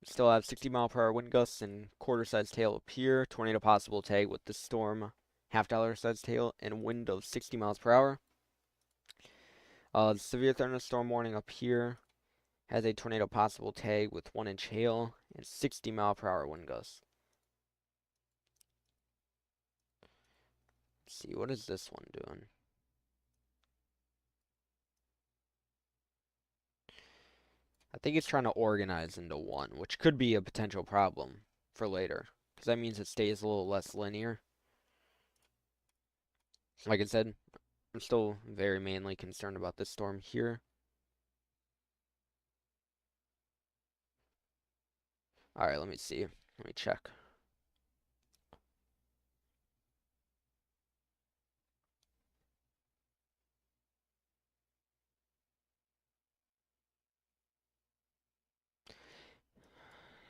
Still have 60-mile-per-hour wind gusts and quarter-sized hail up here. Tornado possible tag with the storm, half-dollar sized hail, and wind of 60 miles per hour. The severe thunderstorm warning up here has a tornado possible tag with 1-inch hail and 60-mile-per-hour wind gusts. Let's see, what is this one doing? I think it's trying to organize into one, which could be a potential problem for later, because that means it stays a little less linear. Like I said, I'm still very mainly concerned about this storm here. Alright, let me see. Let me check.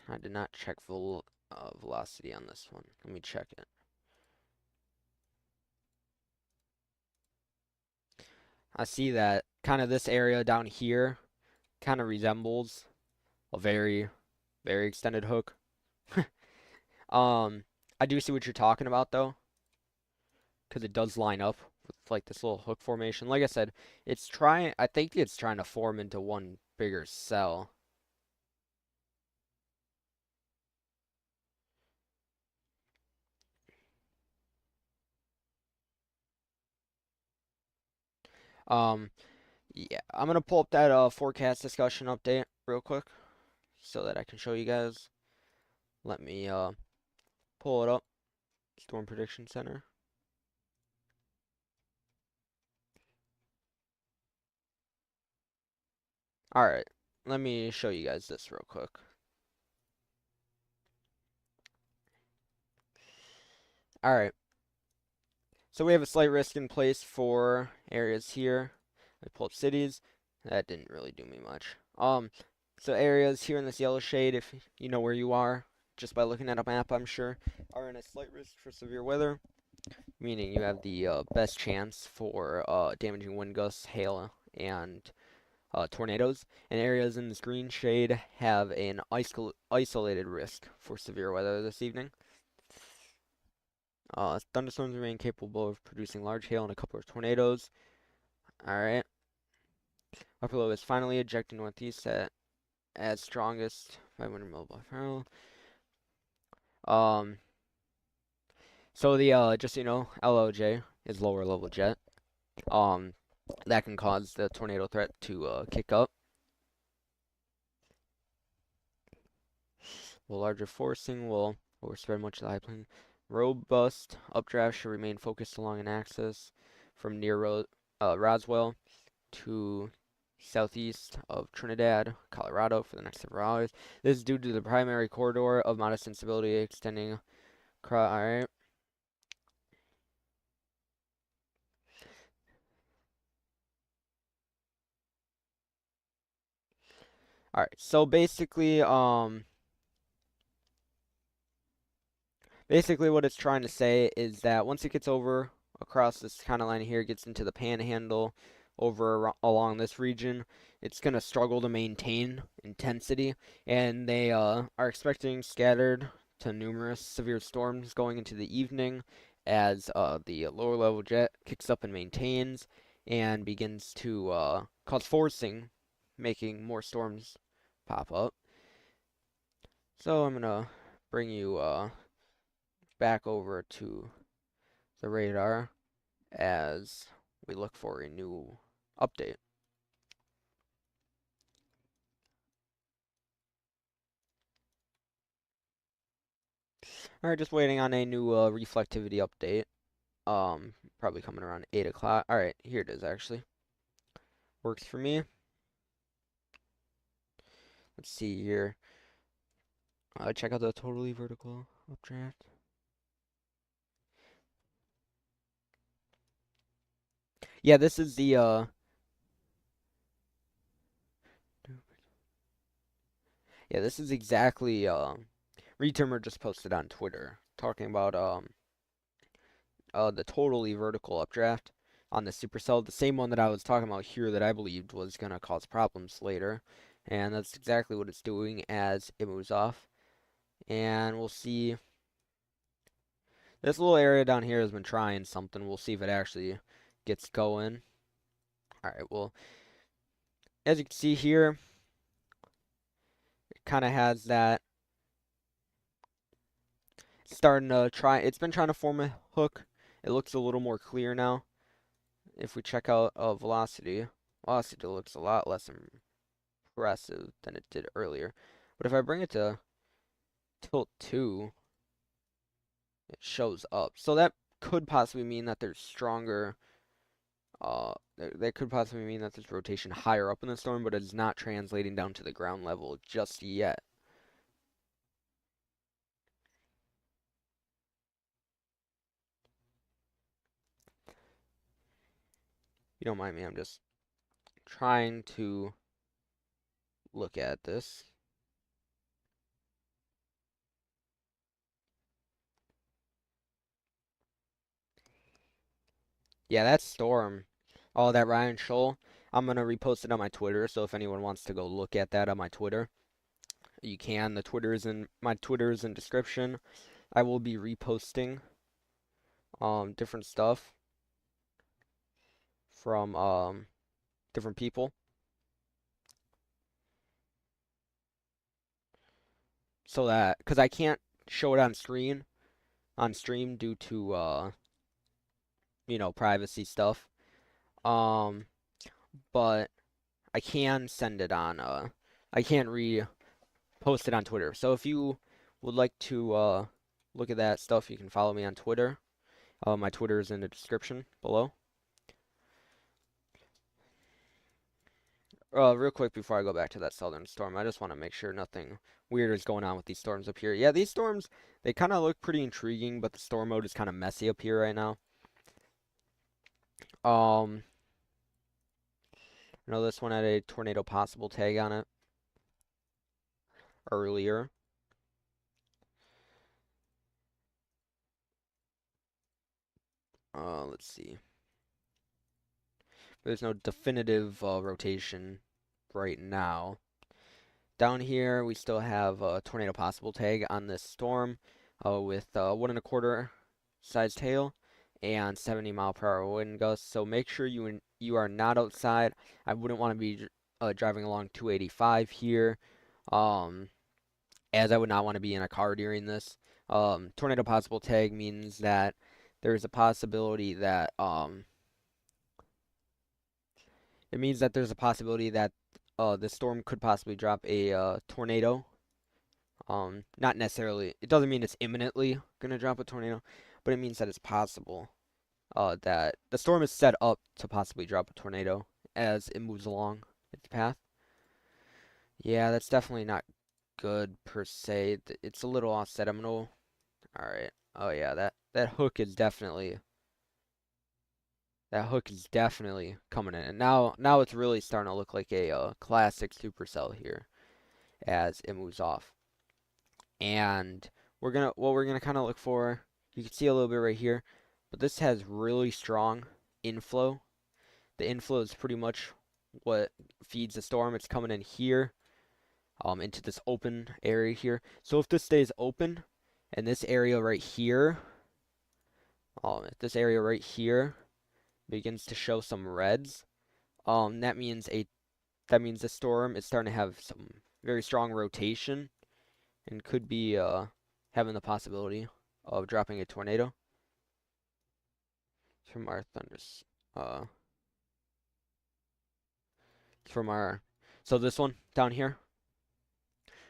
I did not check velocity on this one. Let me check it. I see that kind of this area down here kind of resembles a very, very extended hook. Um, I do see what you're talking about though, because it does line up with like this little hook formation. Like I said, I think it's trying to form into one bigger cell. Um, yeah, I'm gonna pull up that forecast discussion update real quick so that I can show you guys. Let me pull it up. Storm Prediction Center. All right, let me show you guys this real quick. All right, so we have a slight risk in place for areas here. I pull up cities. That didn't really do me much. So areas here in this yellow shade, if you know where you are, just by looking at a map, I'm sure, are in a slight risk for severe weather, meaning you have the best chance for damaging wind gusts, hail, and tornadoes. And areas in this green shade have an isolated risk for severe weather this evening. Thunderstorms remain capable of producing large hail and a couple of tornadoes. Alright. Upper low is finally ejecting northeast at strongest 500 mil/hour. Um, so the just so you know, LOJ is lower level jet. Um, that can cause the tornado threat to kick up. The larger forcing will overspread much of the high plain. Robust updraft should remain focused along an axis from near Roswell to southeast of Trinidad, Colorado for the next several hours. This is due to the primary corridor of modest instability extending across. Alright. Alright, so basically what it's trying to say is that once it gets over across this kind of line here, it gets into the panhandle along this region, it's going to struggle to maintain intensity, and they are expecting scattered to numerous severe storms going into the evening as the lower level jet kicks up and maintains and begins to cause forcing, making more storms pop up. So I'm going to bring you back over to the radar as we look for a new update. Alright, just waiting on a new reflectivity update. Probably coming around 8 o'clock. Alright, here it is actually. Works for me. Let's see here. Check out the totally vertical updraft. Yeah, this is the yeah, this is exactly Retermer just posted on Twitter talking about the totally vertical updraft on the supercell, the same one that I was talking about here that I believed was gonna cause problems later, and that's exactly what it's doing as it moves off. And we'll see. This little area down here has been trying something. We'll see if it actually gets going. All right. Well, as you can see here, it kind of has that starting to try. It's been trying to form a hook. It looks a little more clear now. If we check out velocity, velocity looks a lot less impressive than it did earlier. But if I bring it to tilt 2, it shows up. So that could possibly mean that there's stronger, that could possibly mean that there's rotation higher up in the storm, but it's not translating down to the ground level just yet. you don't mind me, I'm just trying to look at this. Yeah, that storm. Oh, that Ryan Shoal. I'm gonna repost it on my Twitter, so if anyone wants to go look at that on my Twitter, you can. My Twitter is in description. I will be reposting different stuff from different people. So that because I can't show it on stream due to privacy stuff. Um but I can send it on I can't repost it on Twitter. So if you would like to look at that stuff, you can follow me on Twitter. My Twitter is in the description below. Real quick before I go back to that southern storm, I just want to make sure nothing weird is going on with these storms up here. Yeah, these storms, they kind of look pretty intriguing, but the storm mode is kind of messy up here right now. I know this one had a tornado possible tag on it earlier. Let's see. There's no definitive rotation right now. Down here, we still have a tornado possible tag on this storm with 1 1/4 size tail and 70-mile-per-hour wind gusts. So make sure you are not outside. I wouldn't want to be driving along 285 here, as I would not want to be in a car during this. Tornado possible tag means that there's a possibility that the storm could possibly drop a tornado. Not necessarily. It doesn't mean it's imminently gonna drop a tornado, but it means that it's possible. That the storm is set up to possibly drop a tornado as it moves along its path. Yeah, that's definitely not good per se. It's a little offset. I'm gonna. All right. Oh yeah, that hook is definitely coming in, and now it's really starting to look like a classic supercell here as it moves off. And what we're gonna kind of look for. You can see a little bit right here, but this has really strong inflow. The inflow is pretty much what feeds the storm. It's coming in here, into this open area here. So if this stays open, and this area right here, if this area right here begins to show some reds, that means the storm is starting to have some very strong rotation and could be having the possibility of dropping a tornado from our thunders from our so this one down here,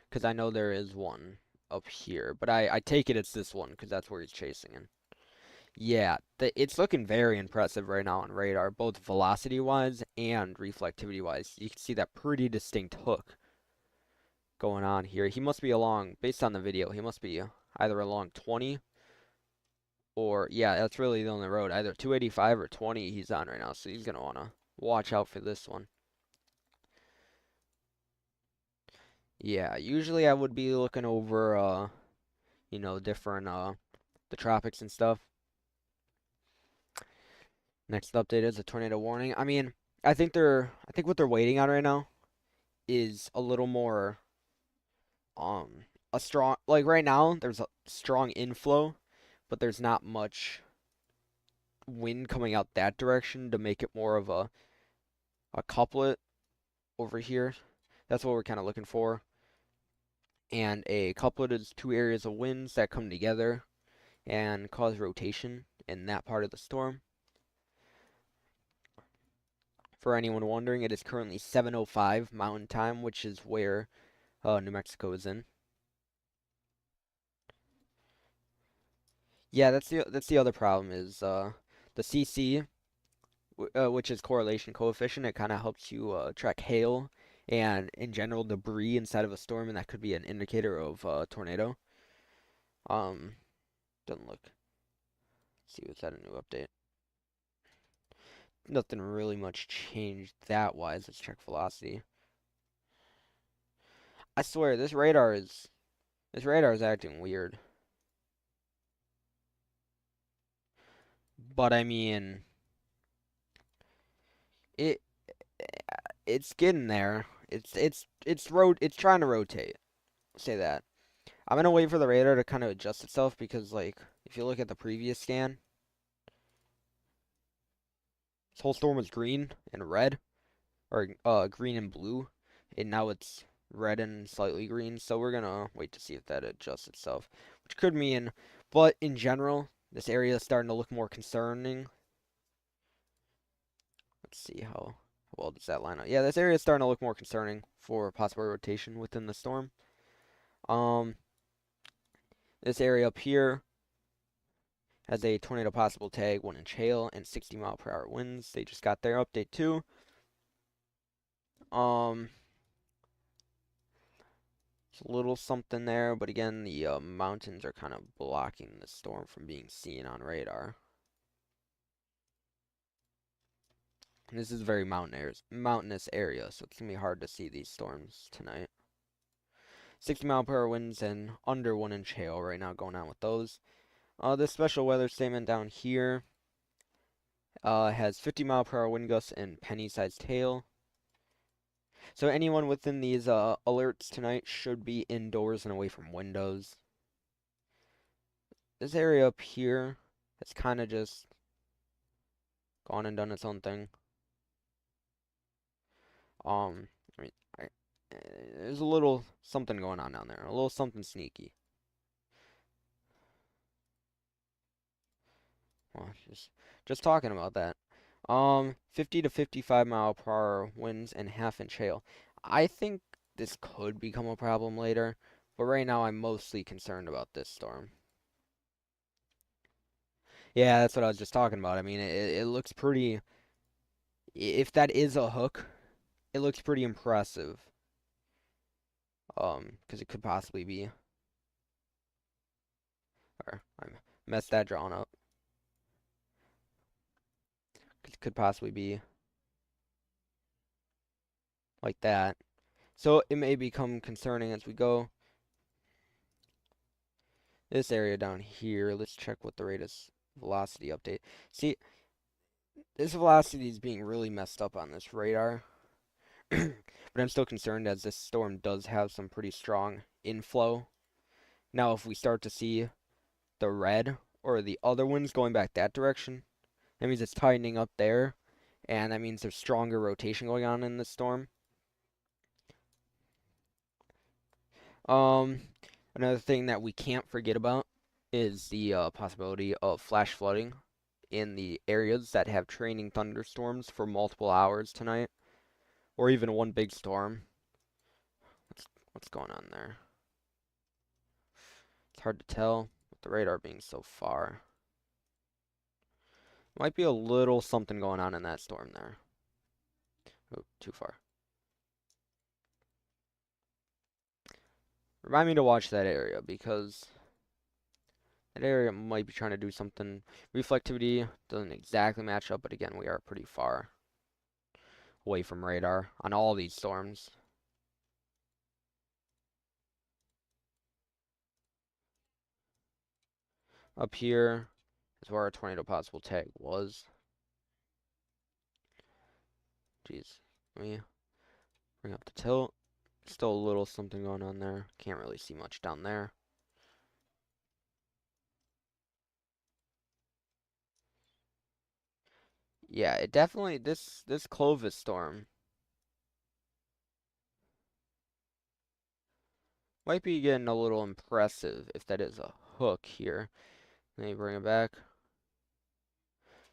because I know there is one up here, but I take it it's this one because that's where he's chasing in. Yeah, it's looking very impressive right now on radar, both velocity wise and reflectivity wise. You can see that pretty distinct hook going on here. He must be along, based on the video, he must be either along 20 or, yeah, that's really the only road. Either 285 or 20 he's on right now, so he's going to want to watch out for this one. Yeah, usually I would be looking over, different, the tropics and stuff. Next update is a tornado warning. I mean, I think what they're waiting on right now is a little more, a strong, like right now, there's a strong inflow, but there's not much wind coming out that direction to make it more of a couplet over here. That's what we're kind of looking for. And a couplet is two areas of winds that come together and cause rotation in that part of the storm. For anyone wondering, it is currently 7:05 Mountain Time, which is where New Mexico is in. Yeah, that's the other problem is the CC, which is correlation coefficient. It kind of helps you track hail and in general debris inside of a storm, and that could be an indicator of a tornado. Doesn't look. Let's see, was that a new update? nothing really much changed that wise. Let's check velocity. I swear this radar is acting weird. But I mean, it it's getting there. It's trying to rotate. Say that. I'm gonna wait for the radar to kind of adjust itself because like if you look at the previous scan, this whole storm was green and red or green and blue, and now it's red and slightly green. So we're gonna wait to see if that adjusts itself, which could mean, but in general, this area is starting to look more concerning. Let's see how well does that line up. Yeah, this area is starting to look more concerning for possible rotation within the storm. Um, this area up here has a tornado possible tag, 1-inch hail, and 60-mile-per-hour winds. They just got their update too. Um, It's a little something there, but again, the mountains are kind of blocking the storm from being seen on radar. And this is a very mountainous area, so it's gonna be hard to see these storms tonight. 60-mile-per-hour winds and under 1-inch hail right now going on with those. This special weather statement down here has 50-mile-per-hour wind gusts and penny-sized hail. So anyone within these alerts tonight should be indoors and away from windows. This area up here has kind of just gone and done its own thing. I mean, there's a little something going on down there, a little something sneaky. Well, just talking about that. 50 to 55-mile-per-hour winds and half-inch hail. I think this could become a problem later, but right now I'm mostly concerned about this storm. Yeah, that's what I was just talking about. I mean, it looks pretty. If that is a hook, it looks pretty impressive. Because it could possibly be. Or I messed that drawing up. It could possibly be like that. So it may become concerning as we go. This area down here, let's check what the rate is velocity update. See, this velocity is being really messed up on this radar. But I'm still concerned as this storm does have some pretty strong inflow. Now, if we start to see the red or the other winds going back that direction, that means it's tightening up there, and that means there's stronger rotation going on in the storm. Another thing that we can't forget about is the possibility of flash flooding in the areas that have training thunderstorms for multiple hours tonight, or even one big storm. What's going on there? It's hard to tell with the radar being so far. Might be a little something going on in that storm there. Oh, too far. Remind me to watch that area because that area might be trying to do something. Reflectivity doesn't exactly match up, but again, we are pretty far away from radar on all these storms. Up here is where our tornado possible tag was. Jeez, let me bring up the tilt. Still a little something going on there. Can't really see much down there. Yeah, it definitely this Clovis storm might be getting a little impressive if that is a hook here. Let me bring it back.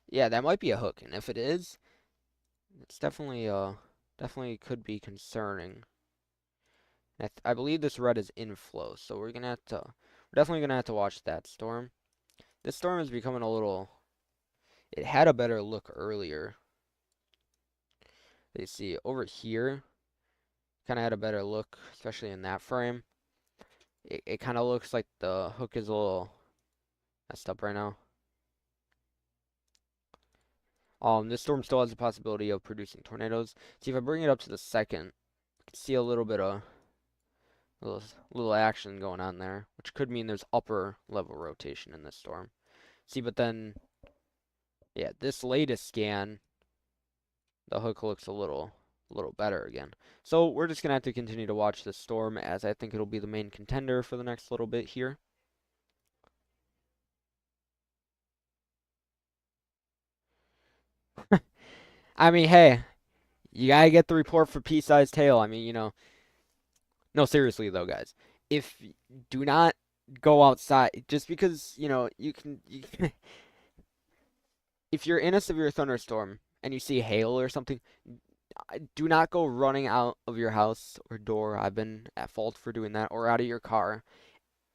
Yeah, that might be a hook, and if it is, it's definitely could be concerning. I believe this red is inflow, so we're definitely gonna have to watch that storm. This storm is becoming a little. It had a better look earlier. You see over here, kind of had a better look, especially in that frame. It kind of looks like the hook is a little messed up right now. This storm still has the possibility of producing tornadoes. See, if I bring it up to the second, you can see a little bit of little, little action going on there, which could mean there's upper level rotation in this storm. See, but then, yeah, this latest scan, the hook looks a little better again. So we're just gonna have to continue to watch this storm, as I think it'll be the main contender for the next little bit here. I mean, hey, you gotta get the report for pea-sized tail. I mean, no, seriously though, guys. If do not go outside just because, if you're in a severe thunderstorm and you see hail or something, do not go running out of your house or door. I've been at fault for doing that, or out of your car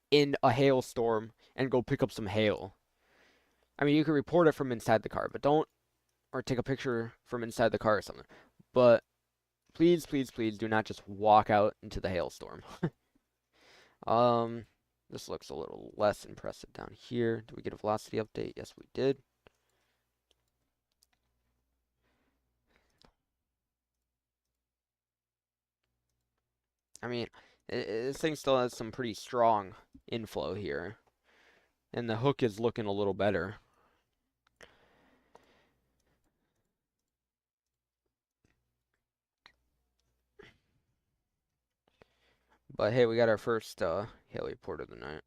in a hailstorm and go pick up some hail. I mean, you can report it from inside the car, but don't, or take a picture from inside the car or something. But please, please, please do not just walk out into the hailstorm. Um, this looks a little less impressive down here. Did we get a velocity update? Yes, we did. I mean, this thing still has some pretty strong inflow here, and the hook is looking a little better. But hey, we got our first hail report of the night.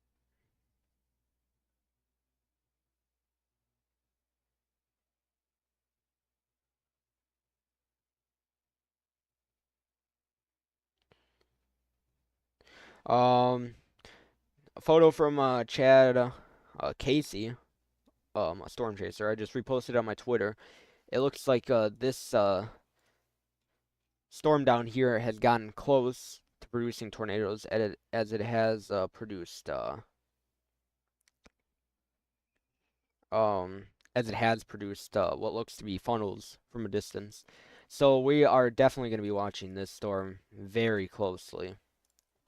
Um, a photo from Chad Casey, a storm chaser. I just reposted on my Twitter. It looks like this storm down here has gotten close to producing tornadoes as it has produced um as it has produced what looks to be funnels from a distance. So we are definitely going to be watching this storm very closely,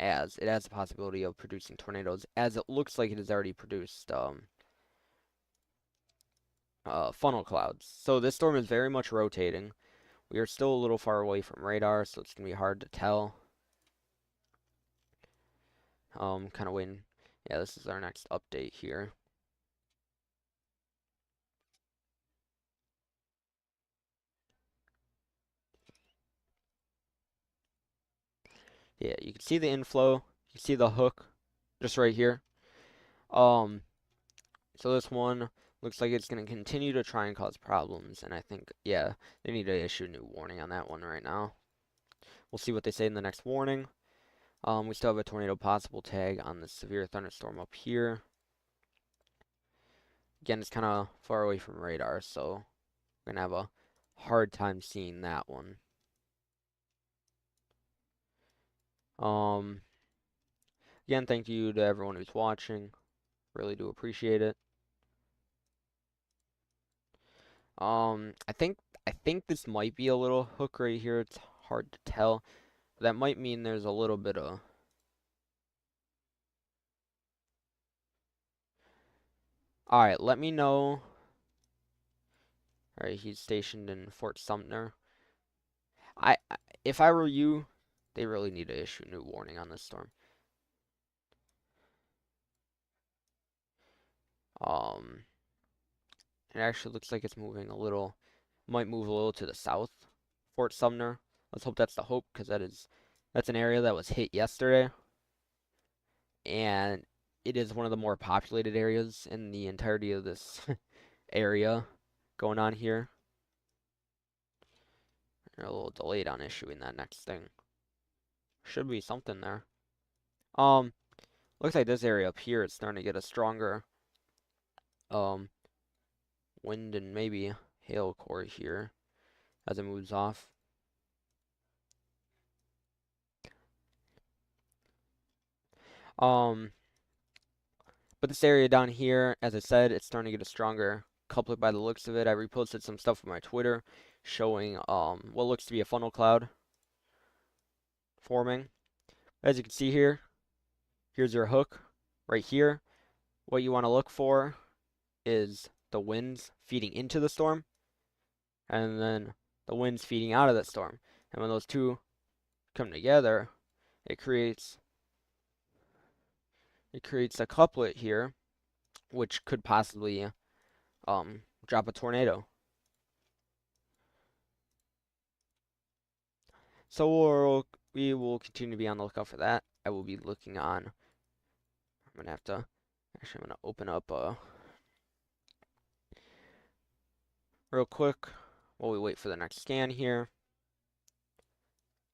as it has the possibility of producing tornadoes, as it looks like it has already produced funnel clouds. So this storm is very much rotating. We are still a little far away from radar, so it's going to be hard to tell. Kind of waiting. Yeah, this is our next update here. Yeah, you can see the inflow. You can see the hook just right here. Um, so this one looks like it's going to continue to try and cause problems, and I think, yeah, they need to issue a new warning on that one right now. We'll see what they say in the next warning. We still have a tornado possible tag on the severe thunderstorm up here. Again, it's kind of far away from radar, so we're going to have a hard time seeing that one. Um, Again, thank you to everyone who's watching. Really do appreciate it. I think this might be a little hook right here. It's hard to tell. That might mean there's a little bit of. All right, let me know. All right, he's stationed in Fort Sumter. If I were you, they really need to issue a new warning on this storm. Um, it actually looks like it's moving a little. Might move a little to the south, Fort Sumner. Let's hope that's the hope, because that's an area that was hit yesterday, and it is one of the more populated areas in the entirety of this area going on here. They're a little delayed on issuing that next thing. Should be something there. Um, Looks like this area up here is starting to get a stronger um wind and maybe hail core here as it moves off. Um, but this area down here, as I said, it's starting to get a stronger couplet by the looks of it. I reposted some stuff on my Twitter showing what looks to be a funnel cloud forming. As you can see here, here's your hook right here. What you want to look for is the winds feeding into the storm. and then the wind's feeding out of that storm. And when those two come together, it creates a couplet here, which could possibly drop a tornado. So we will continue to be on the lookout for that. I will be looking on. I'm gonna open up real quick while we wait for the next scan here.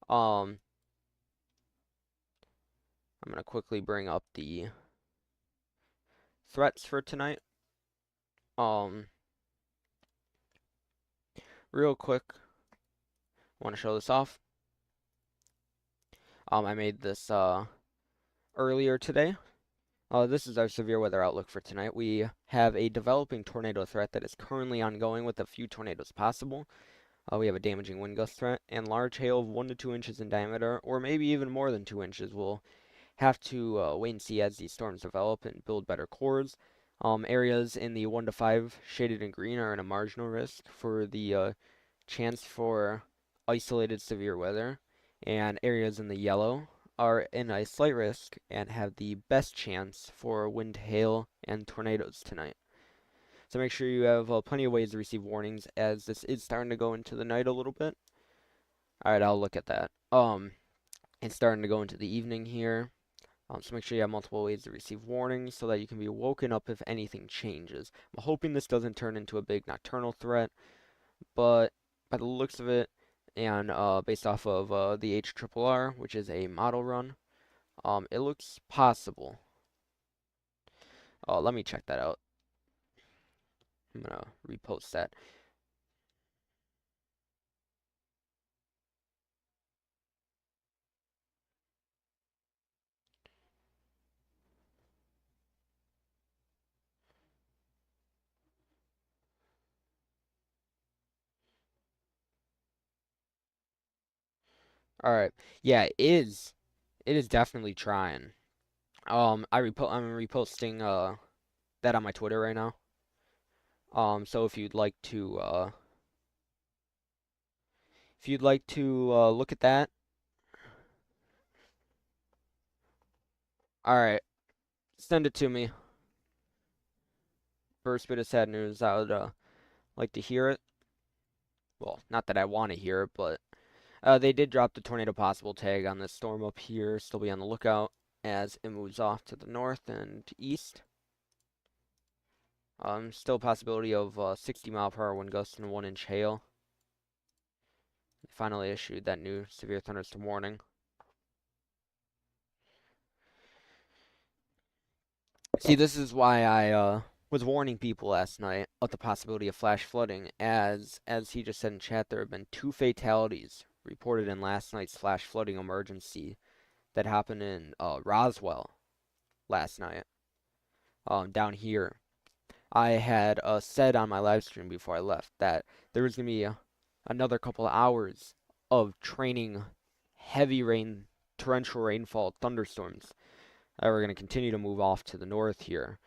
I'm gonna quickly bring up the threats for tonight. Real quick, want to show this off. I made this earlier today. This is our severe weather outlook for tonight. We have a developing tornado threat that is currently ongoing with a few tornadoes possible. We have a damaging wind gust threat and large hail of 1 to 2 inches in diameter, or maybe even more than 2 inches. We'll have to wait and see as these storms develop and build better cores. Areas in the 1 to 5 shaded in green are in a marginal risk for the chance for isolated severe weather, and areas in the yellow are in a slight risk and have the best chance for wind, hail, and tornadoes tonight. So make sure you have plenty of ways to receive warnings as this is starting to go into the night a little bit. Alright, I'll look at that. It's starting to go into the evening here. So make sure you have multiple ways to receive warnings so that you can be woken up if anything changes. I'm hoping this doesn't turn into a big nocturnal threat, but by the looks of it, and based off of the HRRR, which is a model run, it looks possible. Let me check that out. I'm gonna repost that. All right, yeah, it is. It is definitely trying. I'm reposting that on my Twitter right now. So if you'd like to look at that, all right, send it to me. First bit of sad news. I would like to hear it. Well, not that I want to hear it, but they did drop the tornado possible tag on this storm up here. Still be on the lookout as it moves off to the north and east. Still a possibility of 60-mile-per-hour wind gusts and 1-inch hail. They finally issued that new severe thunderstorm warning. See, this is why I was warning people last night of the possibility of flash flooding. As he just said in chat, there have been 2 fatalities reported in last night's flash flooding emergency that happened in Roswell last night. Down here, I had said on my live stream before I left that there was gonna be another couple of hours of training heavy rain, torrential rainfall, thunderstorms that were gonna continue to move off to the north here.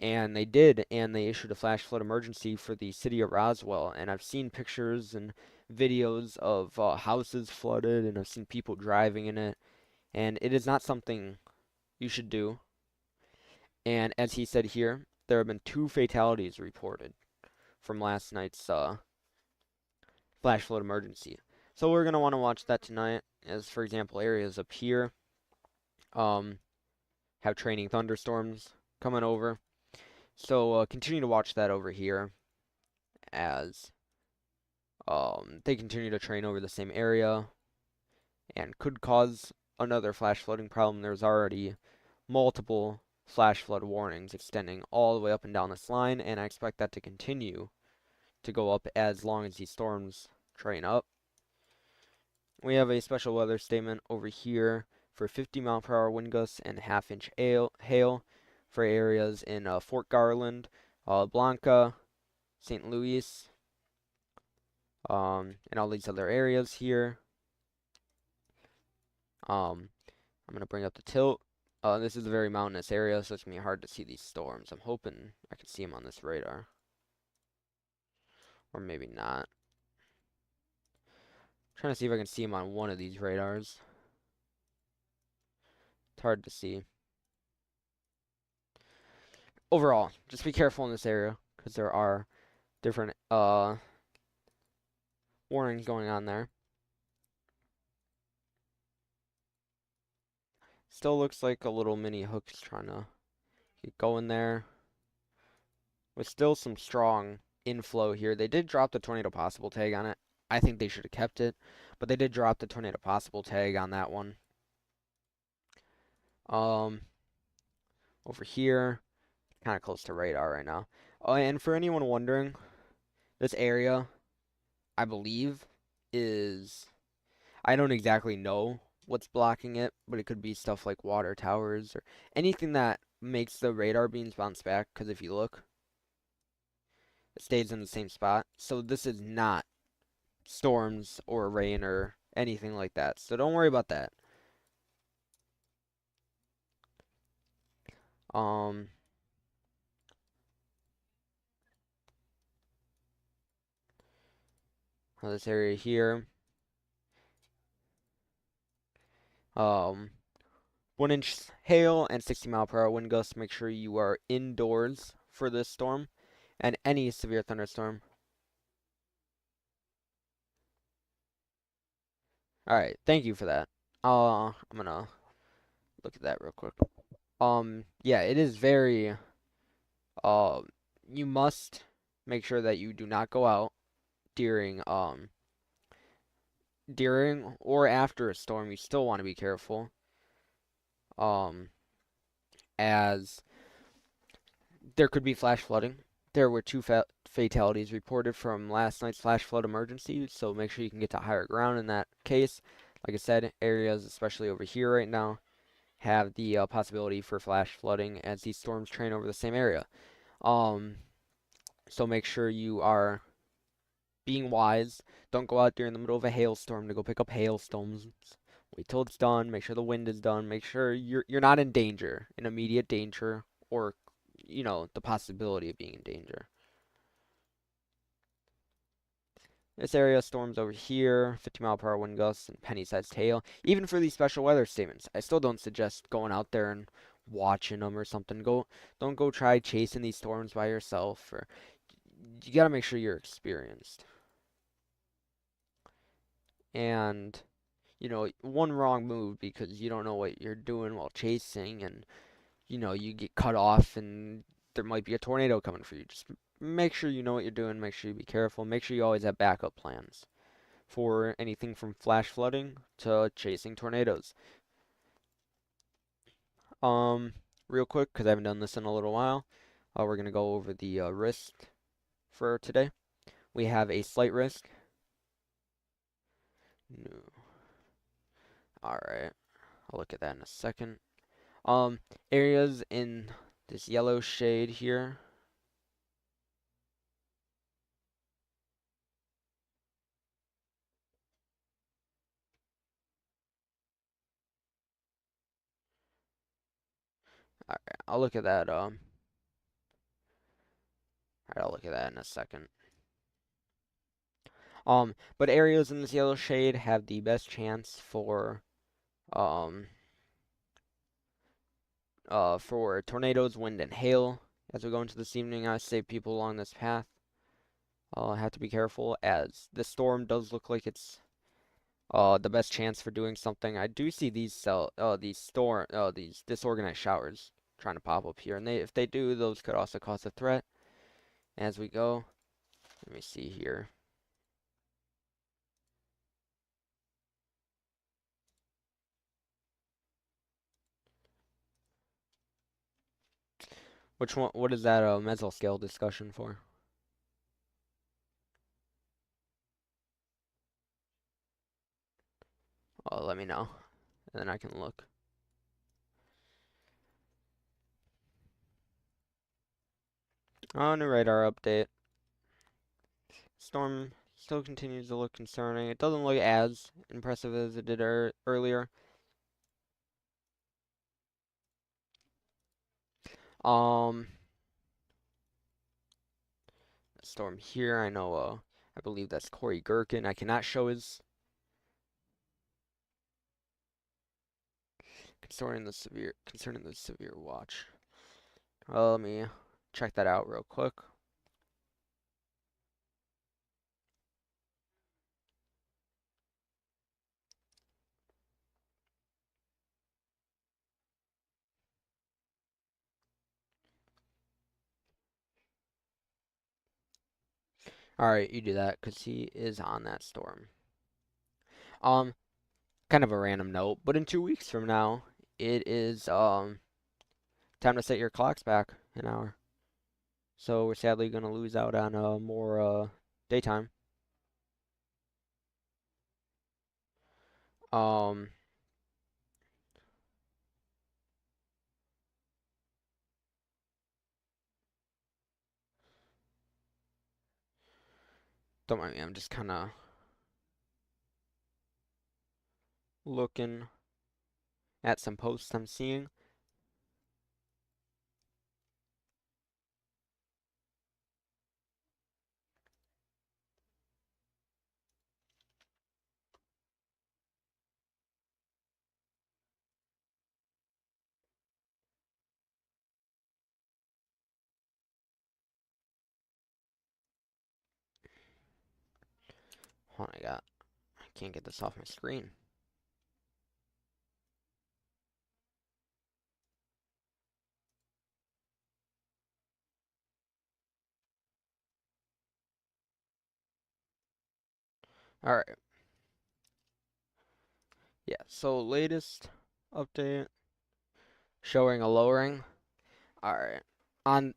And they did, and they issued a flash flood emergency for the city of Roswell. And I've seen pictures and videos of houses flooded, and I've seen people driving in it. And it is not something you should do. And as he said here, there have been 2 fatalities reported from last night's flash flood emergency. So we're going to want to watch that tonight, as for example, areas up here have training thunderstorms coming over. So continue to watch that over here as they continue to train over the same area and could cause another flash flooding problem. There's already multiple flash flood warnings extending all the way up and down this line, and I expect that to continue to go up as long as these storms train up. We have a special weather statement over here for 50-mile-per-hour wind gusts and half-inch hail for areas in Fort Garland, Blanca, St. Louis, and all these other areas here. I'm going to bring up the tilt. This is a very mountainous area, so it's going to be hard to see these storms. I'm hoping I can see them on this radar. Or maybe not. Trying to see if I can see him on one of these radars. It's hard to see. Overall, just be careful in this area because there are different warnings going on there. Still looks like a little mini hook's trying to get going there. With still some strong inflow here. They did drop the tornado possible tag on it. I think they should have kept it, but they did drop the tornado possible tag on that one. Um, over here, kind of close to radar right now. Oh, and for anyone wondering, this area, I believe, is I don't exactly know what's blocking it, but it could be stuff like water towers or anything that makes the radar beams bounce back. Because if you look, it stays in the same spot. So this is not storms or rain or anything like that. So don't worry about that. Um, this area here, um, 1 inch hail and 60-mile-per-hour wind gusts. Make sure you are indoors for this storm and any severe thunderstorm. All right, thank you for that. I'm gonna look at that real quick. Yeah, it is very, uh, you must make sure that you do not go out during, during or after a storm. You still want to be careful. Um, as there could be flash flooding. There were two fatalities reported from last night's flash flood emergency, so make sure you can get to higher ground in that case. Like I said, areas, especially over here right now, have the possibility for flash flooding as these storms train over the same area. Um, so make sure you are being wise. Don't go out during the middle of a hailstorm to go pick up hailstones. Wait till it's done. Make sure the wind is done. Make sure you're not in danger, in immediate danger, or the possibility of being in danger. This area, storms over here, 50-mile-per-hour wind gusts and penny-sized hail. Even for these special weather statements, I still don't suggest going out there and watching them or something. Don't go try chasing these storms by yourself. Or you gotta make sure you're experienced. And one wrong move because you don't know what you're doing while chasing, and you get cut off, and there might be a tornado coming for you. Just make sure you know what you're doing. Make sure you be careful. Make sure you always have backup plans for anything from flash flooding to chasing tornadoes. Um, Real quick, because I haven't done this in a little while, we're gonna go over the risk for today. We have a slight risk. No. All right, I'll look at that in a second. Um, Areas in this yellow shade here. All right, I'll look at that. All right, I'll look at that in a second. But areas in this yellow shade have the best chance um for tornadoes, wind, and hail. As we go into this evening, I say people along this path have to be careful as the storm does look like it's the best chance for doing something. I do see these disorganized showers trying to pop up here, and if they do, those could also cause a threat as we go. Let me see here. Which one? What is that mesoscale discussion for? Let me know, and then I can look. On a radar update. Storm still continues to look concerning. It doesn't look as impressive as it did earlier. Um, Storm here. I know. I believe that's Corey Gherkin. I cannot show his concerning the severe watch. Let me check that out real quick. All right, you do that because he is on that storm. Um, Kind of a random note, but in 2 weeks from now, it is time to set your clocks back an hour. So we're sadly gonna lose out on more daytime. Um, don't mind me, I'm just kind of looking at some posts I'm seeing. Hold on, I can't get this off my screen. All right, yeah. So latest update showing a lowering. All right, on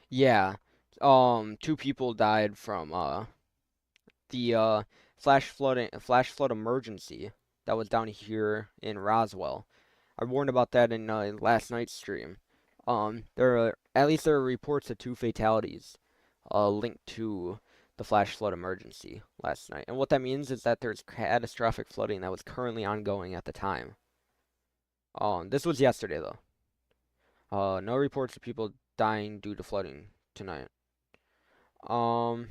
yeah, two people died from the flash flood emergency that was down here in Roswell. I warned about that in last night's stream. There are reports of two fatalities linked to the flash flood emergency last night. And what that means is that there's catastrophic flooding that was currently ongoing at the time. This was yesterday though. No reports of people dying due to flooding tonight. Um,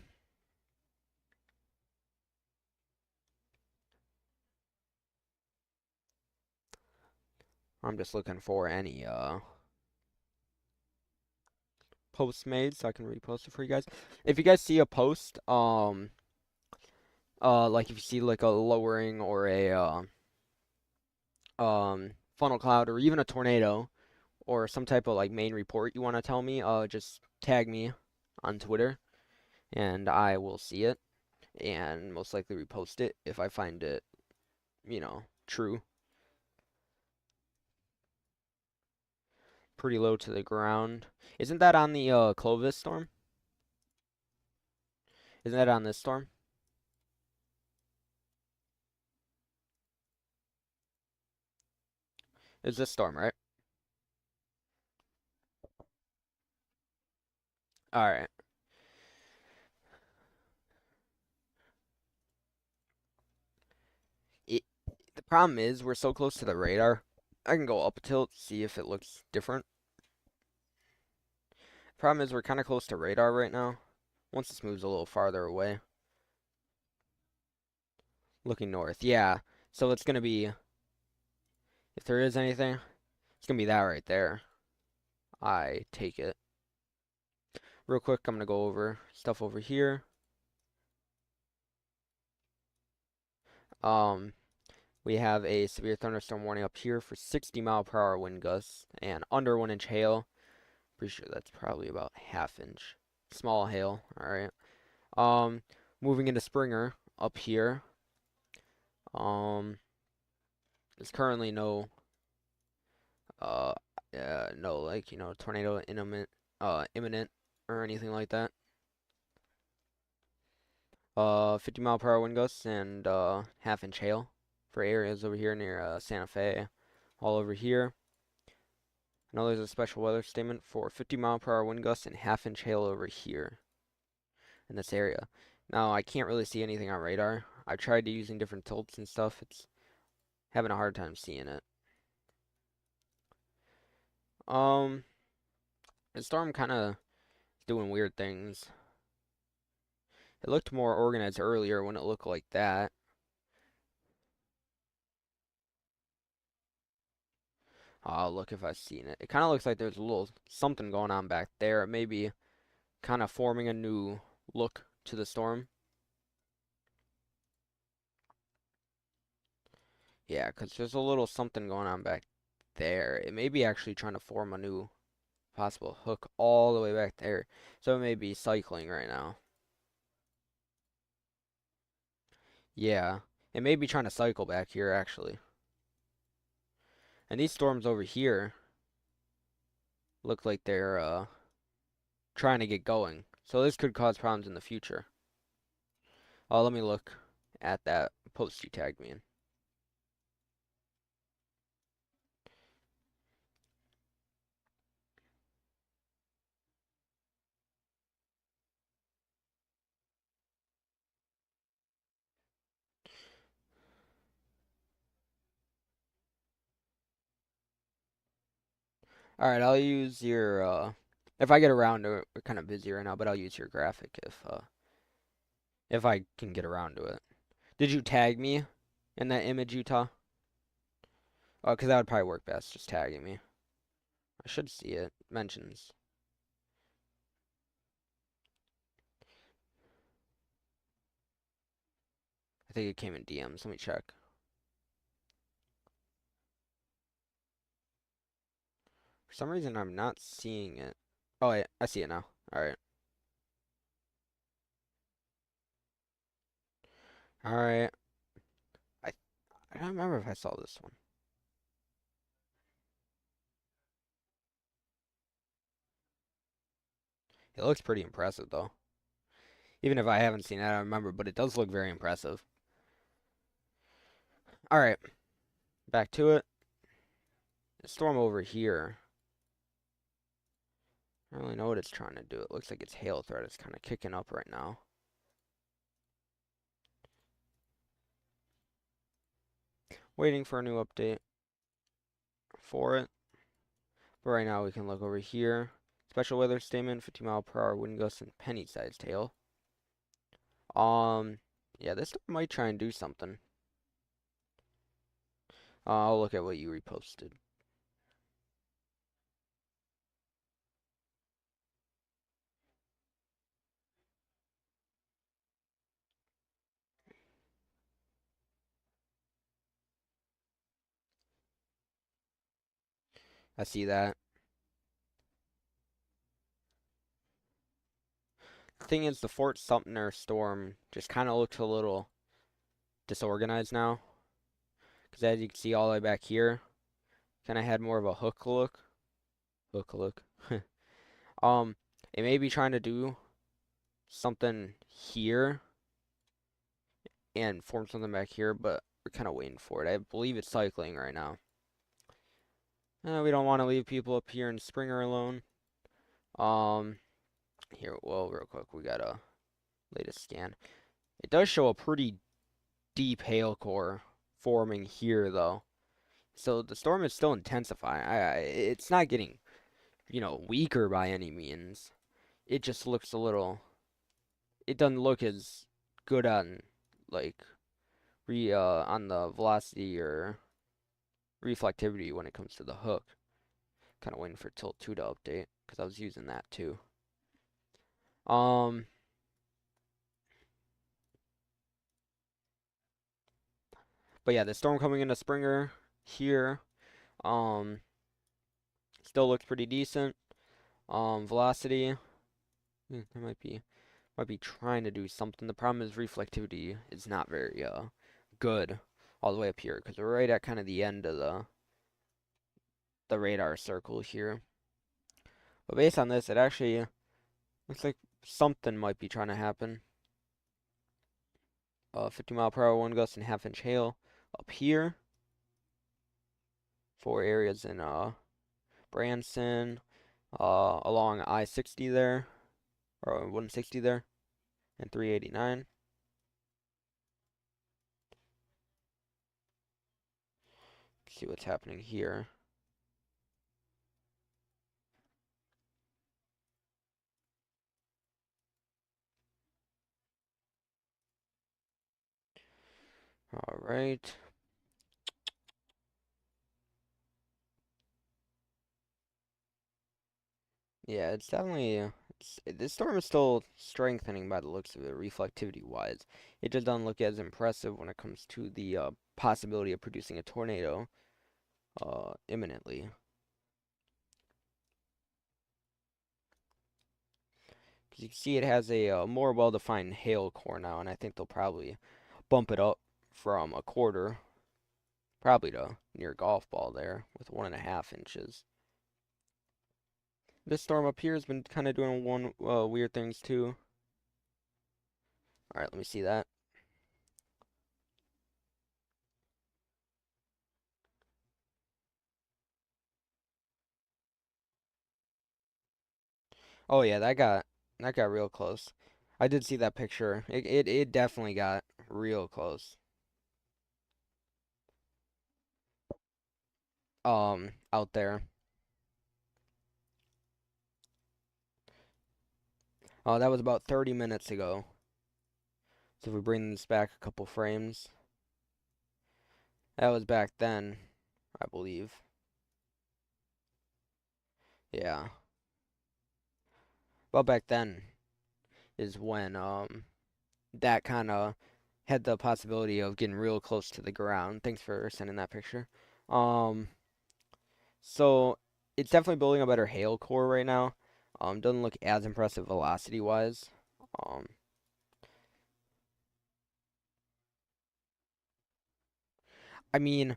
I'm just looking for any posts made so I can repost it for you guys. If you guys see a post, like if you see like a lowering or a funnel cloud or even a tornado or some type of like main report you want to tell me, just tag me on Twitter and I will see it and most likely repost it if I find it, true. Pretty low to the ground. Isn't that on the Clovis storm? Isn't that on this storm? It's this storm, right? All right. It, the problem is we're so close to the radar. I can go up a tilt, see if it looks different. Problem is we're kind of close to radar right now. Once this moves a little farther away. Looking north, yeah. So it's gonna be, if there is anything, it's gonna be that right there. I take it. Real quick, I'm gonna go over stuff over here. Um, we have a severe thunderstorm warning up here for 60-mile-per-hour wind gusts and under 1 inch hail. Pretty sure that's probably about half-inch. Small hail, alright. Um, Moving into Springer up here. Um, there's currently uh, no like tornado imminent or anything like that. 50-mile-per-hour wind gusts and half-inch hail for areas over here near Santa Fe, all over here. I know there's a special weather statement for 50-mile-per-hour wind gusts and half-inch hail over here in this area. Now I can't really see anything on radar. I tried using different tilts and stuff. It's having a hard time seeing it. Um, the storm kind of doing weird things. It looked more organized earlier when it looked like that. I'll look if I've seen it. It kind of looks like there's a little something going on back there. It may be kind of forming a new look to the storm. Yeah, because there's a little something going on back there. It may be actually trying to form a new possible hook all the way back there. So it may be cycling right now. Yeah, it may be trying to cycle back here actually. And these storms over here look like they're trying to get going. So this could cause problems in the future. Oh, let me look at that post you tagged me in. All right, I'll use your if I get around to it, we're kind of busy right now, but I'll use your graphic if I can get around to it. Did you tag me in that image, Utah? Oh, because that would probably work best, just tagging me. I should see it. Mentions. I think it came in DMs. Let me check. For some reason, I'm not seeing it. Oh, yeah, I see it now. All right. All right. I I don't remember if I saw this one. It looks pretty impressive though. Even if I haven't seen it, I don't remember, but it does look very impressive. All right, back to it. The storm over here. I don't really know what it's trying to do. It looks like its hail threat is kind of kicking up right now. Waiting for a new update for it. But right now we can look over here. Special weather statement, 50-mile-per-hour wind gusts and penny-sized hail. Yeah, this storm might try and do something. I'll look at what you reposted. I see that. The thing is, the Fort Sumter storm just kind of looks a little disorganized now. Because as you can see all the way back here, kind of had more of a hook look. Hook look. Um, it may be trying to do something here and form something back here, but we're kind of waiting for it. I believe it's cycling right now. We don't want to leave people up here in Springer alone. Um, Here, well, real quick, we got a latest scan. It does show a pretty deep hail core forming here, though. So the storm is still intensifying. It's not getting, weaker by any means. It just looks a little. It doesn't look as good on, like, on the velocity or reflectivity when it comes to the hook. Kind of waiting for Tilt 2 to update because I was using that too. Um, but yeah, the storm coming into Springer here. Um, Still looks pretty decent. Velocity, there might be trying to do something. The problem is reflectivity is not very good all the way up here because we're right at kind of the end of the radar circle here. But based on this, it actually looks like something might be trying to happen. 50-mile-per-hour wind gusts and half-inch hail up here. 4 areas in Branson, along I-60 there, or 160 there, and 389. See what's happening here. All right. Yeah, it's definitely this storm is still strengthening by the looks of it, reflectivity wise. It just doesn't look as impressive when it comes to the possibility of producing a tornado imminently. Because you can see it has a more well-defined hail core now, and I think they'll probably bump it up from a quarter, probably to near golf ball there, with 1.5 inches. This storm up here has been kind of doing one weird things too. All right, let me see that. Oh yeah, that got real close. I did see that picture. It definitely got real close. Out there. Oh, that was about 30 minutes ago. So if we bring this back a couple frames, that was back then, I believe. Yeah. Well, back then is when that kind of had the possibility of getting real close to the ground. Thanks for sending that picture. Um, so it's definitely building a better hail core right now. Doesn't look as impressive velocity wise. Um, I mean,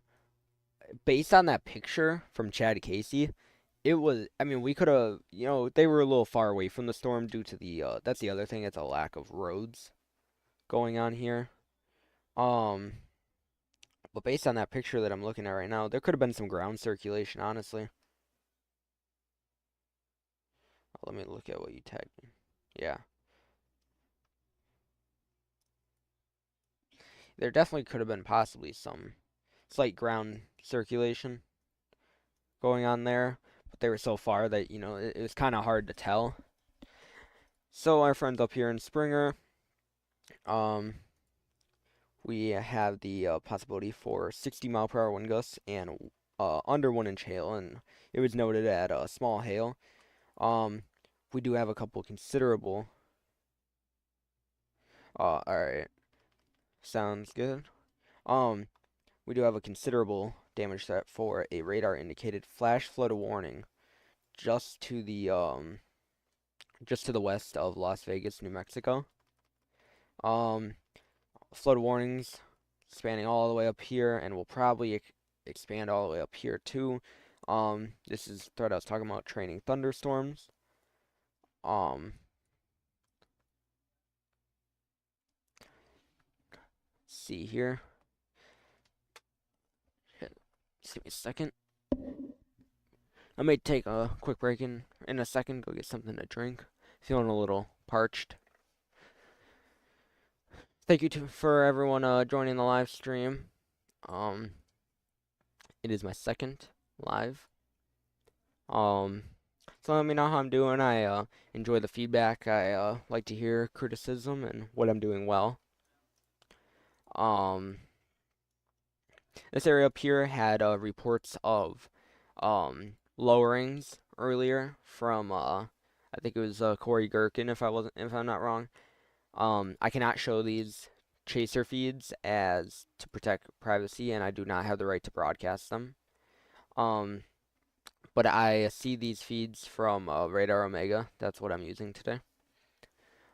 based on that picture from Chad Casey, it was. I mean, we could have. They were a little far away from the storm due to the. That's the other thing. It's a lack of roads going on here. Um, but based on that picture that I'm looking at right now, there could have been some ground circulation, honestly. Let me look at what you tagged me. Yeah, there definitely could have been possibly some slight ground circulation going on there, but they were so far that, it was kind of hard to tell. So our friends up here in Springer, um, we have the possibility for 60 mile per hour wind gusts and under 1 inch hail, and it was noted at small hail. Um, we do have a couple considerable. All right, sounds good. Um, we do have a considerable damage threat for a radar indicated flash flood warning just to the west of Las Vegas, New Mexico. Um, flood warnings spanning all the way up here, and will probably expand all the way up here too. This is the threat I was talking about, training thunderstorms. Um, see here. Just give me a second. I may take a quick break in a second, go get something to drink. Feeling a little parched. Thank you for everyone joining the live stream. Um, it is my second live. Um, so let me know how I'm doing. I enjoy the feedback. I like to hear criticism and what I'm doing well. Um, this area up here had reports of lowerings earlier from I think it was Corey Gherkin if I'm not wrong. I cannot show these chaser feeds as to protect privacy, and I do not have the right to broadcast them. Um, but I see these feeds from Radar Omega. That's what I'm using today.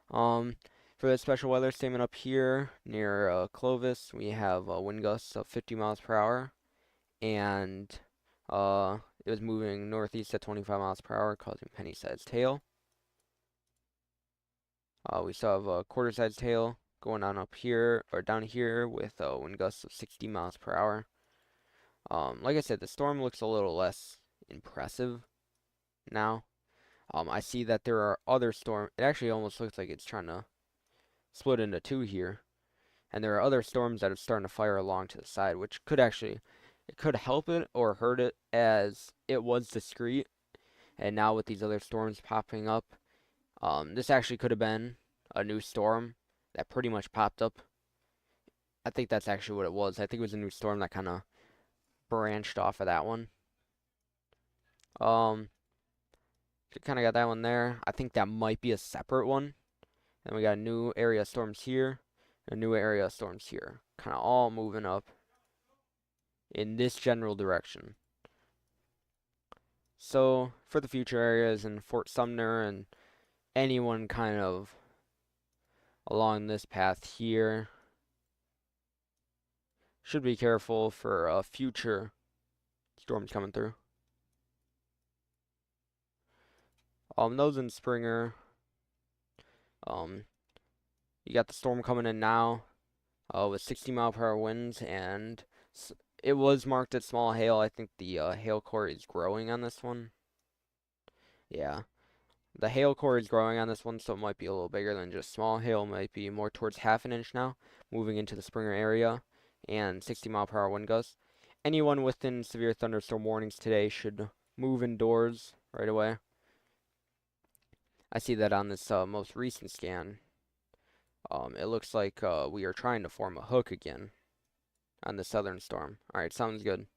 Um, for the special weather statement up here near Clovis, we have wind gusts of 50 miles per hour, and it was moving northeast at 25 miles per hour, causing penny-sized hail. We still have a quarter-sized hail going on up here or down here with wind gusts of 60 miles per hour. Like I said, the storm looks a little less impressive now. I see that there are other storms. It actually almost looks like it's trying to split into two here. And there are other storms that are starting to fire along to the side, which it could help it or hurt it as it was discreet. And now with these other storms popping up, this actually could have been a new storm that pretty much popped up. I think that's actually what it was. I think it was a new storm that kind of branched off of that one. Um, So kind of got that one there. I think that might be a separate one. And we got a new area of storms here, a new area of storms here. Kind of all moving up in this general direction. So for the future areas in Fort Sumner and anyone kind of along this path here, should be careful for future storms coming through. Those in Springer, um, you got the storm coming in now, with 60-mile-per-hour winds, and it was marked as small hail. I think the hail core is growing on this one. Yeah, the hail core is growing on this one, so it might be a little bigger than just small hail. It might be more towards half an inch now, moving into the Springer area, and 60-mile-per-hour wind gusts. Anyone within severe thunderstorm warnings today should move indoors right away. I see that on this most recent scan. It looks like we are trying to form a hook again on the southern storm. Alright, sounds good.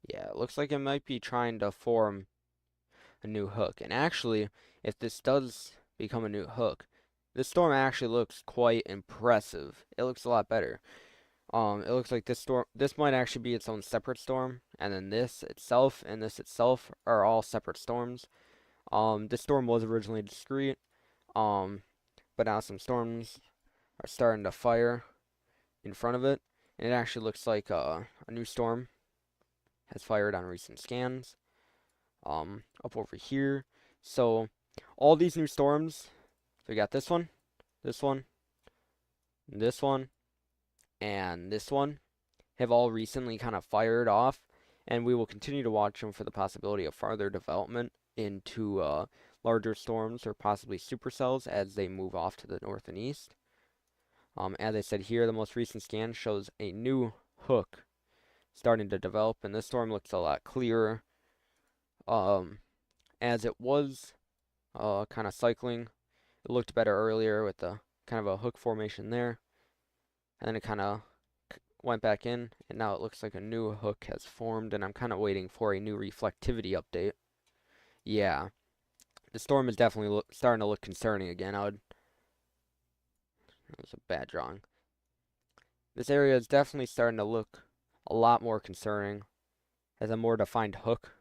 Yeah, it looks like it might be trying to form a new hook. And actually, if this does become a new hook, this storm actually looks quite impressive. It looks a lot better. It looks like this might actually be its own separate storm, and then this itself and this itself are all separate storms. This storm was originally discrete, but now some storms are starting to fire in front of it, and it actually looks like a new storm has fired on recent scans, up over here. So all these new storms, so we got this one, this one, this one, and this one, have all recently kind of fired off, and we will continue to watch them for the possibility of farther development into larger storms or possibly supercells as they move off to the north and east. As I said here, the most recent scan shows a new hook starting to develop, and this storm looks a lot clearer. As it was kind of cycling, it looked better earlier with the kind of a hook formation there, and then it kind of went back in, and now it looks like a new hook has formed, and I'm kind of waiting for a new reflectivity update. Yeah, the storm is definitely starting to look concerning again. That was a bad drawing. This area is definitely starting to look a lot more concerning as a more defined hook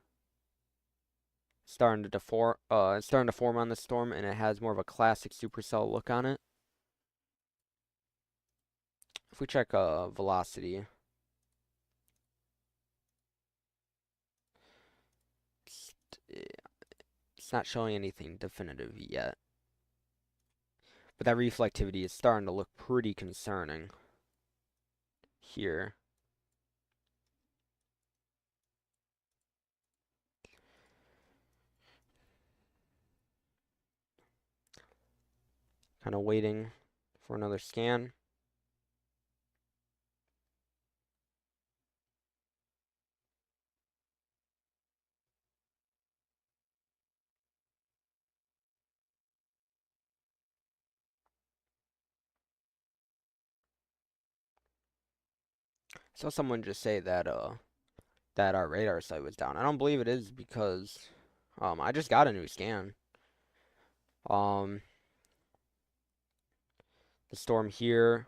starting to form on the storm, and it has more of a classic supercell look on it. If we check velocity, it's not showing anything definitive yet, but that reflectivity is starting to look pretty concerning here. Kind of waiting for another scan. Saw someone just say that that our radar site was down. I don't believe it is because I just got a new scan. Um the storm here,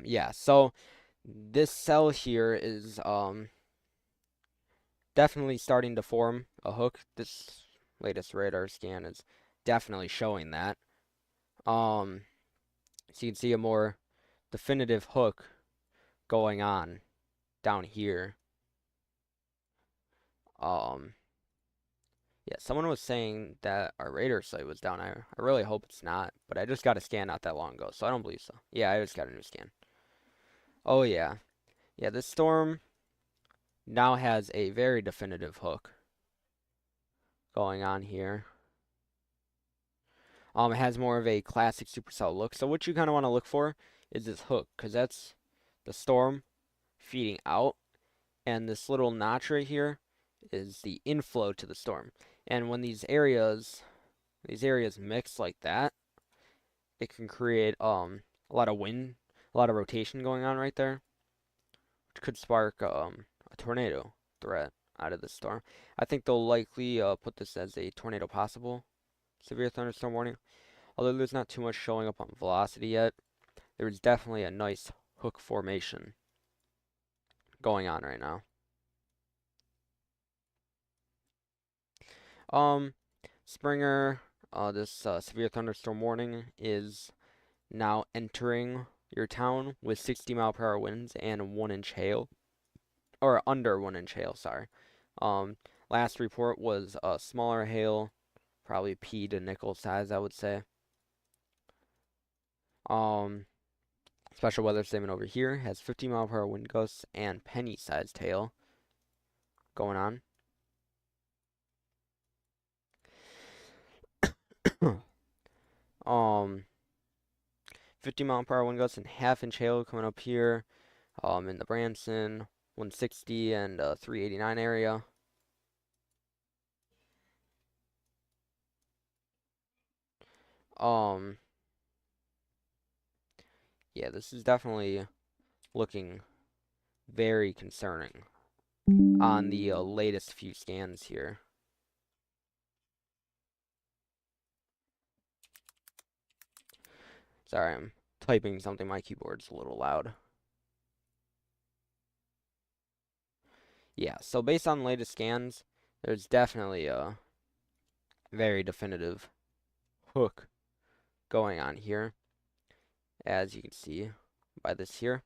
yeah, so this cell here is definitely starting to form a hook. This latest radar scan is definitely showing that. So you can see a more definitive hook going on down here. Um, yeah, someone was saying that our radar site was down. I really hope it's not, but I just got a scan not that long ago, so I don't believe so. Yeah, I just got a new scan. Oh yeah. Yeah, this storm now has a very definitive hook going on here. It has more of a classic supercell look. So what you kind of want to look for is this hook, because that's the storm feeding out, and this little notch right here is the inflow to the storm. And when these areas mix like that, it can create a lot of wind, a lot of rotation going on right there, which could spark a tornado threat out of the storm. I think they'll likely put this as a tornado possible severe thunderstorm warning. Although there's not too much showing up on velocity yet, there is definitely a nice hook formation going on right now. Um, Springer, this severe thunderstorm warning is now entering your town with 60-mile-per-hour winds and 1-inch hail, or under 1-inch hail, sorry. Um, Last report was smaller hail, probably pea to nickel size, I would say. Um, Special weather statement over here has 50-mile-per-hour wind gusts and penny-sized hail going on. um, 50-mile-per-hour wind gusts and half-inch hail coming up here. In the Branson, 160 and 389 area. Um, yeah, this is definitely looking very concerning on the latest few scans here. Sorry, I'm typing something. My keyboard's a little loud. Yeah, so based on the latest scans, there's definitely a very definitive hook going on here, as you can see by this here.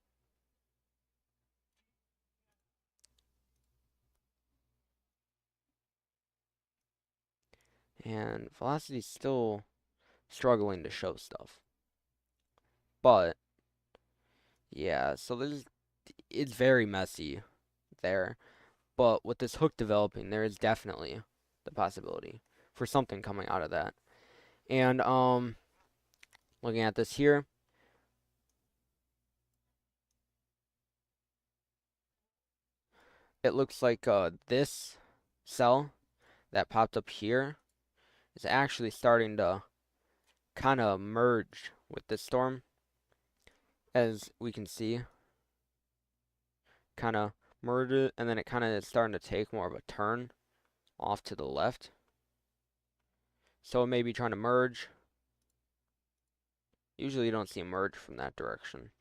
And velocity's still struggling to show stuff. But yeah, so it's very messy there. But with this hook developing, there is definitely the possibility for something coming out of that. And looking at this here, it looks like this cell that popped up here is actually starting to kind of merge with this storm, as we can see. Kind of merge it, and then it kind of is starting to take more of a turn off to the left. So it may be trying to merge. Usually you don't see a merge from that direction.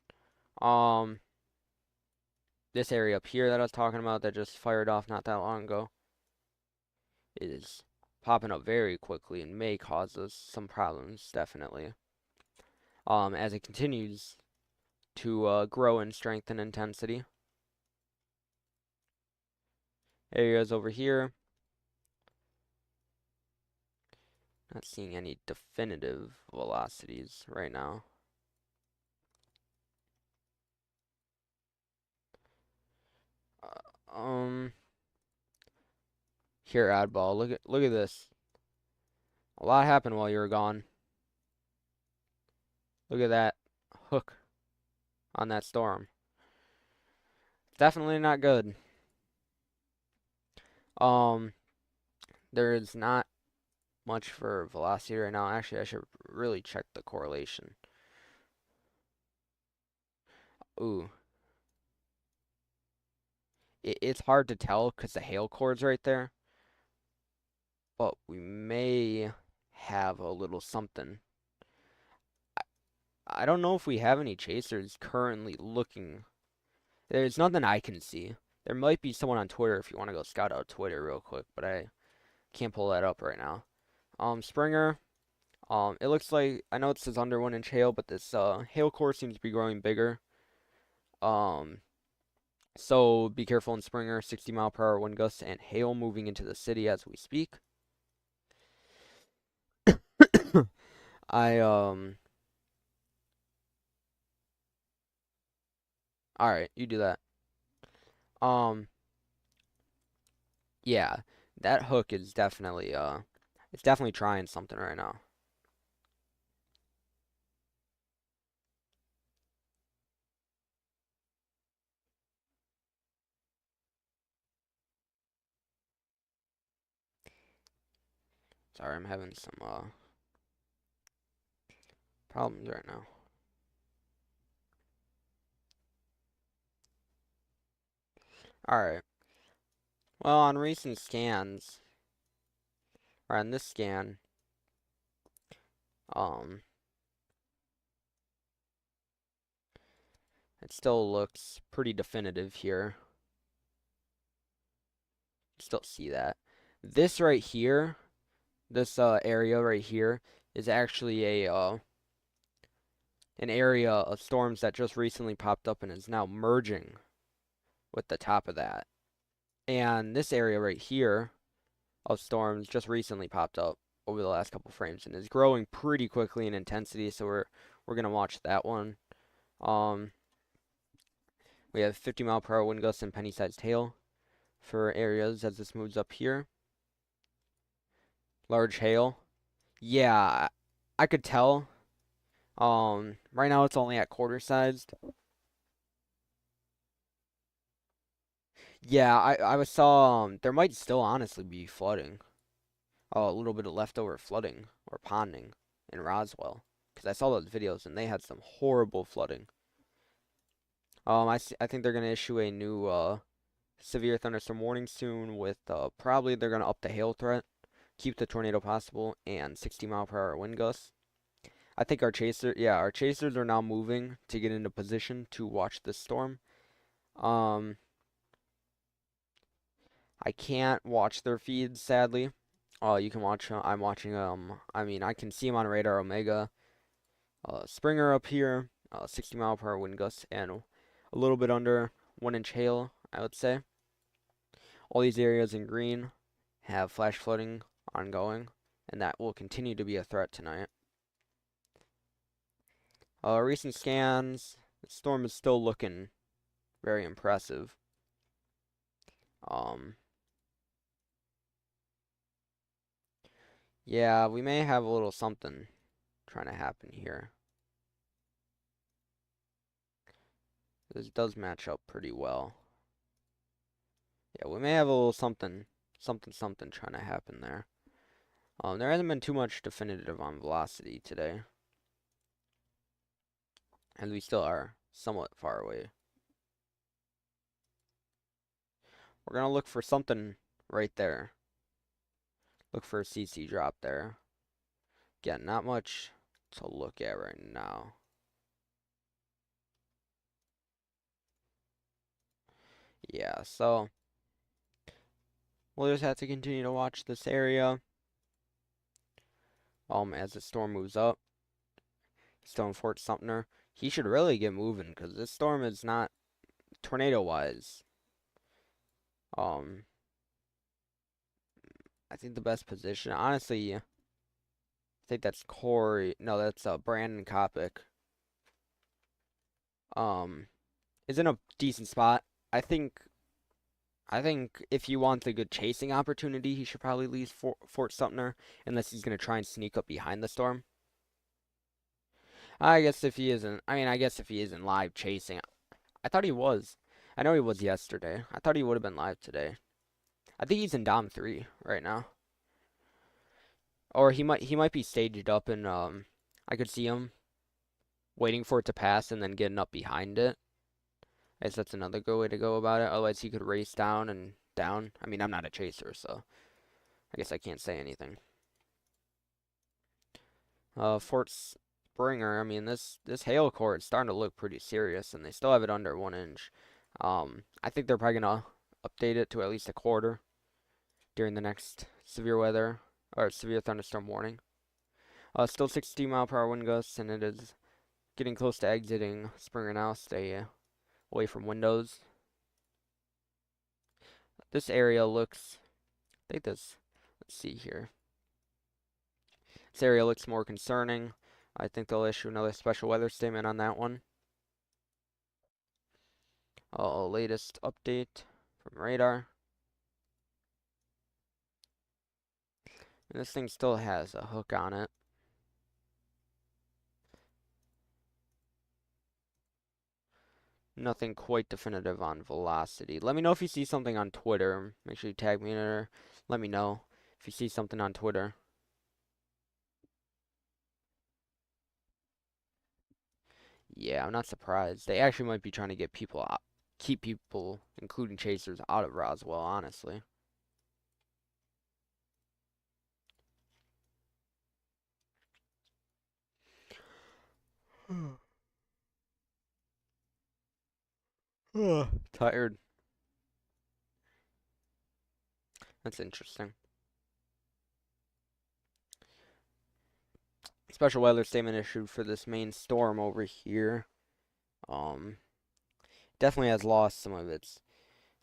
This area up here that I was talking about that just fired off not that long ago is popping up very quickly and may cause us some problems, definitely. As it continues to grow in strength and intensity. Areas over here, not seeing any definitive velocities right now. Here, Oddball, look at this. A lot happened while you were gone. Look at that hook on that storm. Definitely not good. There is not much for velocity right now. Actually, I should really check the correlation. Ooh. It's hard to tell because the hail core's right there. But we may have a little something. I don't know if we have any chasers currently looking. There's nothing I can see. There might be someone on Twitter if you want to go scout out Twitter real quick, but I can't pull that up right now. Springer. It looks like, I know it says under 1-inch hail, but this hail core seems to be growing bigger. So be careful in Springer. 60-mile-per-hour wind gusts and hail moving into the city as we speak. Alright, you do that. Yeah, that hook is definitely, it's definitely trying something right now. Sorry, I'm having some problems right now. Alright. Well, on recent scans, or on this scan, um, it still looks pretty definitive here. Still see that. This right here, this area right here, is actually a an area of storms that just recently popped up and is now merging with the top of that. And this area right here of storms just recently popped up over the last couple frames and is growing pretty quickly in intensity, so we're gonna watch that one. Um, we have 50-mile-per-hour wind gusts and penny-sized hail for areas as this moves up here. Large hail. Yeah, I could tell. Right now it's only at quarter sized. Yeah, I saw there might still honestly be flooding. A little bit of leftover flooding or ponding in Roswell because I saw those videos and they had some horrible flooding. I think they're gonna issue a new severe thunderstorm warning soon with probably they're gonna up the hail threat, keep the tornado possible, and 60-mile-per-hour wind gusts. I think our chasers are now moving to get into position to watch this storm. Um, I can't watch their feeds, sadly. You can watch. I'm watching. I mean, I can see them on radar Omega. Springer up here. 60-mile-per-hour wind gusts and a little bit under 1 inch hail, I would say. All these areas in green have flash flooding ongoing, and that will continue to be a threat tonight. Recent scans. The storm is still looking very impressive. Um, yeah, we may have a little something trying to happen here. This does match up pretty well. Yeah, we may have a little something trying to happen there. There hasn't been too much definitive on velocity today, and we still are somewhat far away. We're gonna look for something right there. Look for a CC drop there. Again, not much to look at right now. Yeah, so we'll just have to continue to watch this area. As the storm moves up. Stone Fort Sumter. He should really get moving because this storm is not tornado wise. Um, I think the best position, honestly, I think that's Corey. No, that's Brandon Kopic. Um, is in a decent spot. I think. I think if you want a good chasing opportunity, he should probably leave Fort Sumter unless he's gonna try and sneak up behind the storm. I guess if he isn't, I mean, I guess if he isn't live chasing, I thought he was. I know he was yesterday. I thought he would have been live today. I think he's in Dom 3 right now. Or he might be staged up and I could see him waiting for it to pass and then getting up behind it. I guess that's another good way to go about it. Otherwise he could race down and down. I mean, I'm not a chaser, so I guess I can't say anything. Fort Springer, I mean this hail core is starting to look pretty serious and they still have it under 1 inch. I think they're probably gonna update it to at least a quarter during the next severe weather or severe thunderstorm warning. Still 60-mile-per-hour wind gusts, and it is getting close to exiting Springer now. Stay away from windows. This area looks, I think this, let's see here. This area looks more concerning. I think they'll issue another special weather statement on that one. Latest update from radar. And this thing still has a hook on it. Nothing quite definitive on velocity. Let me know if you see something on Twitter. Make sure you tag me in it or let me know if you see something on Twitter. Yeah, I'm not surprised. They actually might be trying to get people out, keep people, including chasers, out of Roswell, honestly. Tired. That's interesting. Special weather statement issued for this main storm over here. Um, Definitely has lost some of it's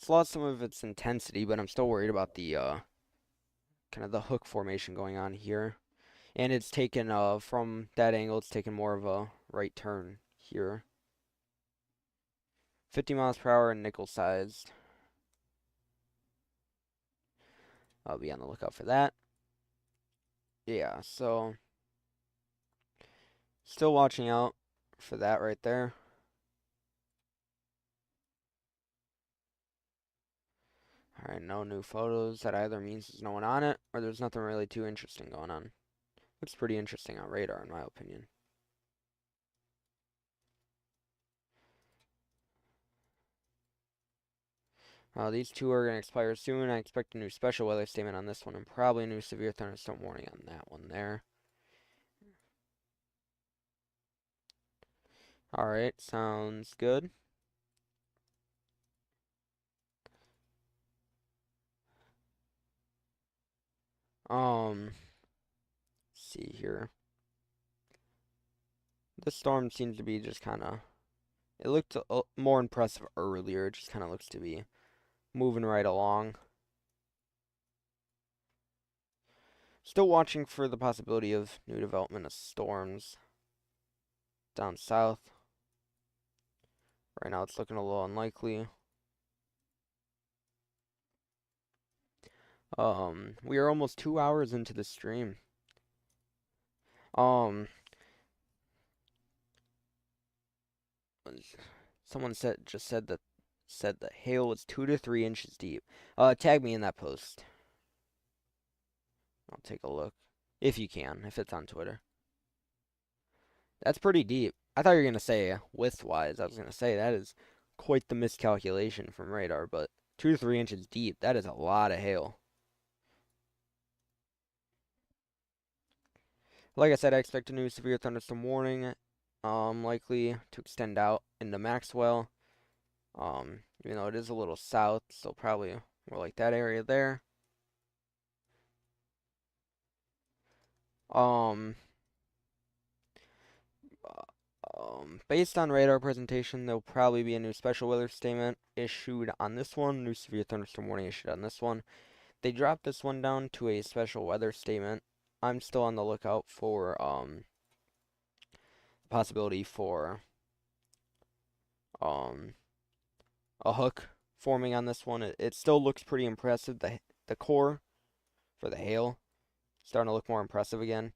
lost some of its intensity, but I'm still worried about the kind of the hook formation going on here. And it's taken from that angle, it's taken more of a right turn here. 50 miles per hour and nickel sized. I'll be on the lookout for that. Yeah, so still watching out for that right there. Alright, no new photos. That either means there's no one on it, or there's nothing really too interesting going on. Looks pretty interesting on radar, in my opinion. These two are going to expire soon. I expect a new special weather statement on this one, and probably a new severe thunderstorm warning on that one there. Alright, sounds good. See here. This storm seems to be just kind of. It looked more impressive earlier. It just kind of looks to be moving right along. Still watching for the possibility of new development of storms down south. Right now it's looking a little unlikely. We are almost 2 hours into the stream. Um, Someone said that hail was 2 to 3 inches deep. Tag me in that post. I'll take a look if you can, if it's on Twitter. That's pretty deep. I thought you were gonna say width-wise. I was gonna say that is quite the miscalculation from radar, but 2 to 3 inches deep. That is a lot of hail. Like I said, I expect a new severe thunderstorm warning, likely to extend out into Maxwell. Even though it is a little south, so probably more like that area there. Um, Based on radar presentation, there'll probably be a new special weather statement issued on this one, new severe thunderstorm warning issued on this one. They dropped this one down to a special weather statement. I'm still on the lookout for possibility for um a hook forming on this one. It still looks pretty impressive. The core for the hail starting to look more impressive again.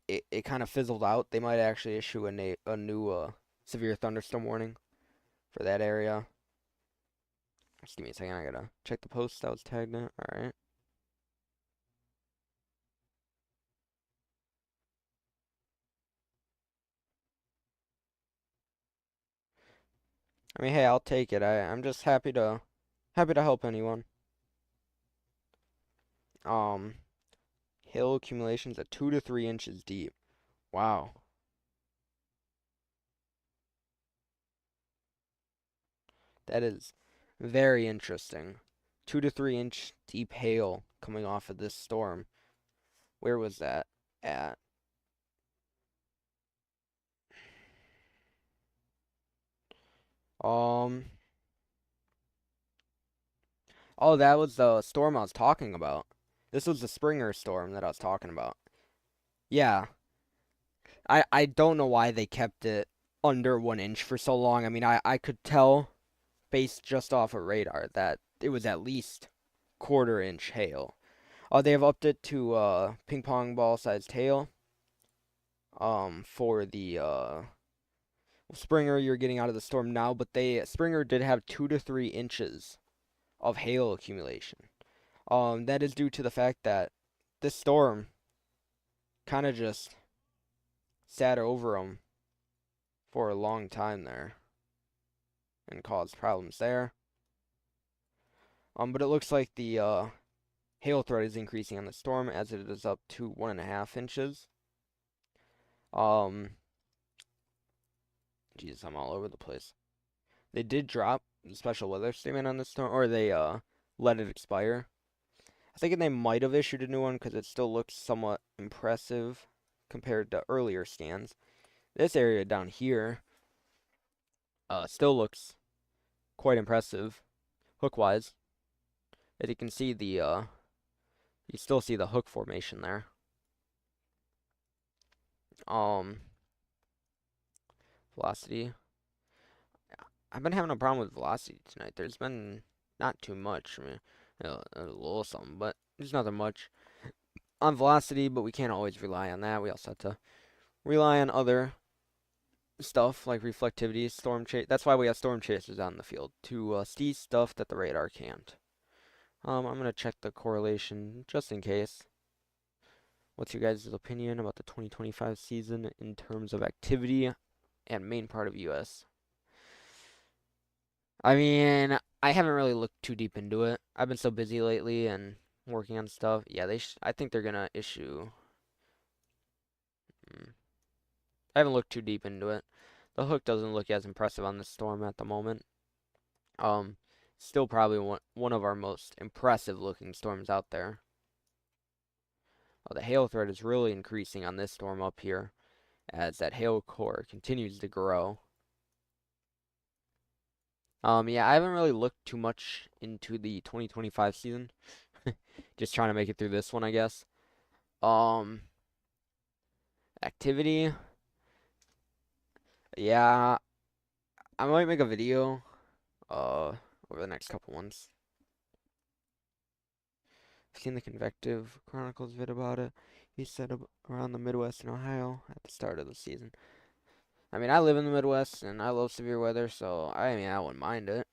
It kind of fizzled out. They might actually issue a new severe thunderstorm warning for that area. Just give me a second. I gotta check the post that was tagged in. All right. I mean, hey, I'll take it. I'm just happy to help anyone. Um, Hail accumulations at 2 to 3 inches deep. Wow, that is very interesting. 2 to 3 inch deep hail coming off of this storm. Where was that at? Um, oh, that was the storm I was talking about. This was the Springer storm that I was talking about. Yeah, I don't know why they kept it under 1 inch for so long. I mean, I could tell based just off of radar that it was at least quarter-inch hail. They have upped it to ping pong ball sized hail. For the Springer, you're getting out of the storm now, but Springer did have 2 to 3 inches of hail accumulation. That is due to the fact that this storm kind of just sat over them for a long time there and caused problems there. But it looks like the hail threat is increasing on the storm as it is up to 1.5 inches. Um, Jeez, I'm all over the place. They did drop the special weather statement on the storm, or they let it expire. I think they might have issued a new one because it still looks somewhat impressive compared to earlier scans. This area down here still looks quite impressive hook-wise. As you can see, you still see the hook formation there. Um, Velocity. I've been having a problem with velocity tonight. There's been not too much. I mean, a little something, but there's nothing much on velocity. But we can't always rely on that. We also have to rely on other stuff like reflectivity, storm chase. That's why we have storm chasers on the field to see stuff that the radar can't. I'm gonna check the correlation just in case. What's your guys' opinion about the 2025 season in terms of activity and main part of US? I mean, I haven't really looked too deep into it. I've been so busy lately and working on stuff. Yeah, I think they're gonna issue. Hmm, I haven't looked too deep into it. The hook doesn't look as impressive on the storm at the moment. Um, Still probably one of our most impressive looking storms out there. Oh, the hail threat is really increasing on this storm up here as that hail core continues to grow. Yeah, I haven't really looked too much into the 2025 season. Just trying to make it through this one, I guess. Um, Activity. Yeah, I might make a video uh over the next couple ones. I've seen the Convective Chronicles vid about it. He said around the Midwest and Ohio at the start of the season. I mean, I live in the Midwest and I love severe weather, so I mean, I wouldn't mind it.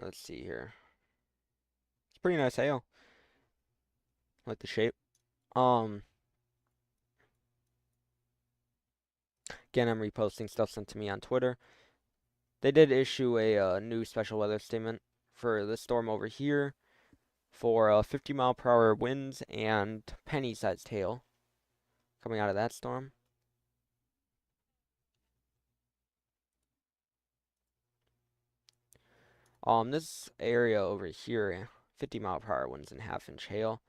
Let's see here. It's pretty nice hail. I like the shape. Um, Again, I'm reposting stuff sent to me on Twitter. They did issue a new special weather statement for the storm over here for 50-mile-per-hour winds and penny-sized hail coming out of that storm. This area over here, 50-mile-per-hour winds and half-inch hail.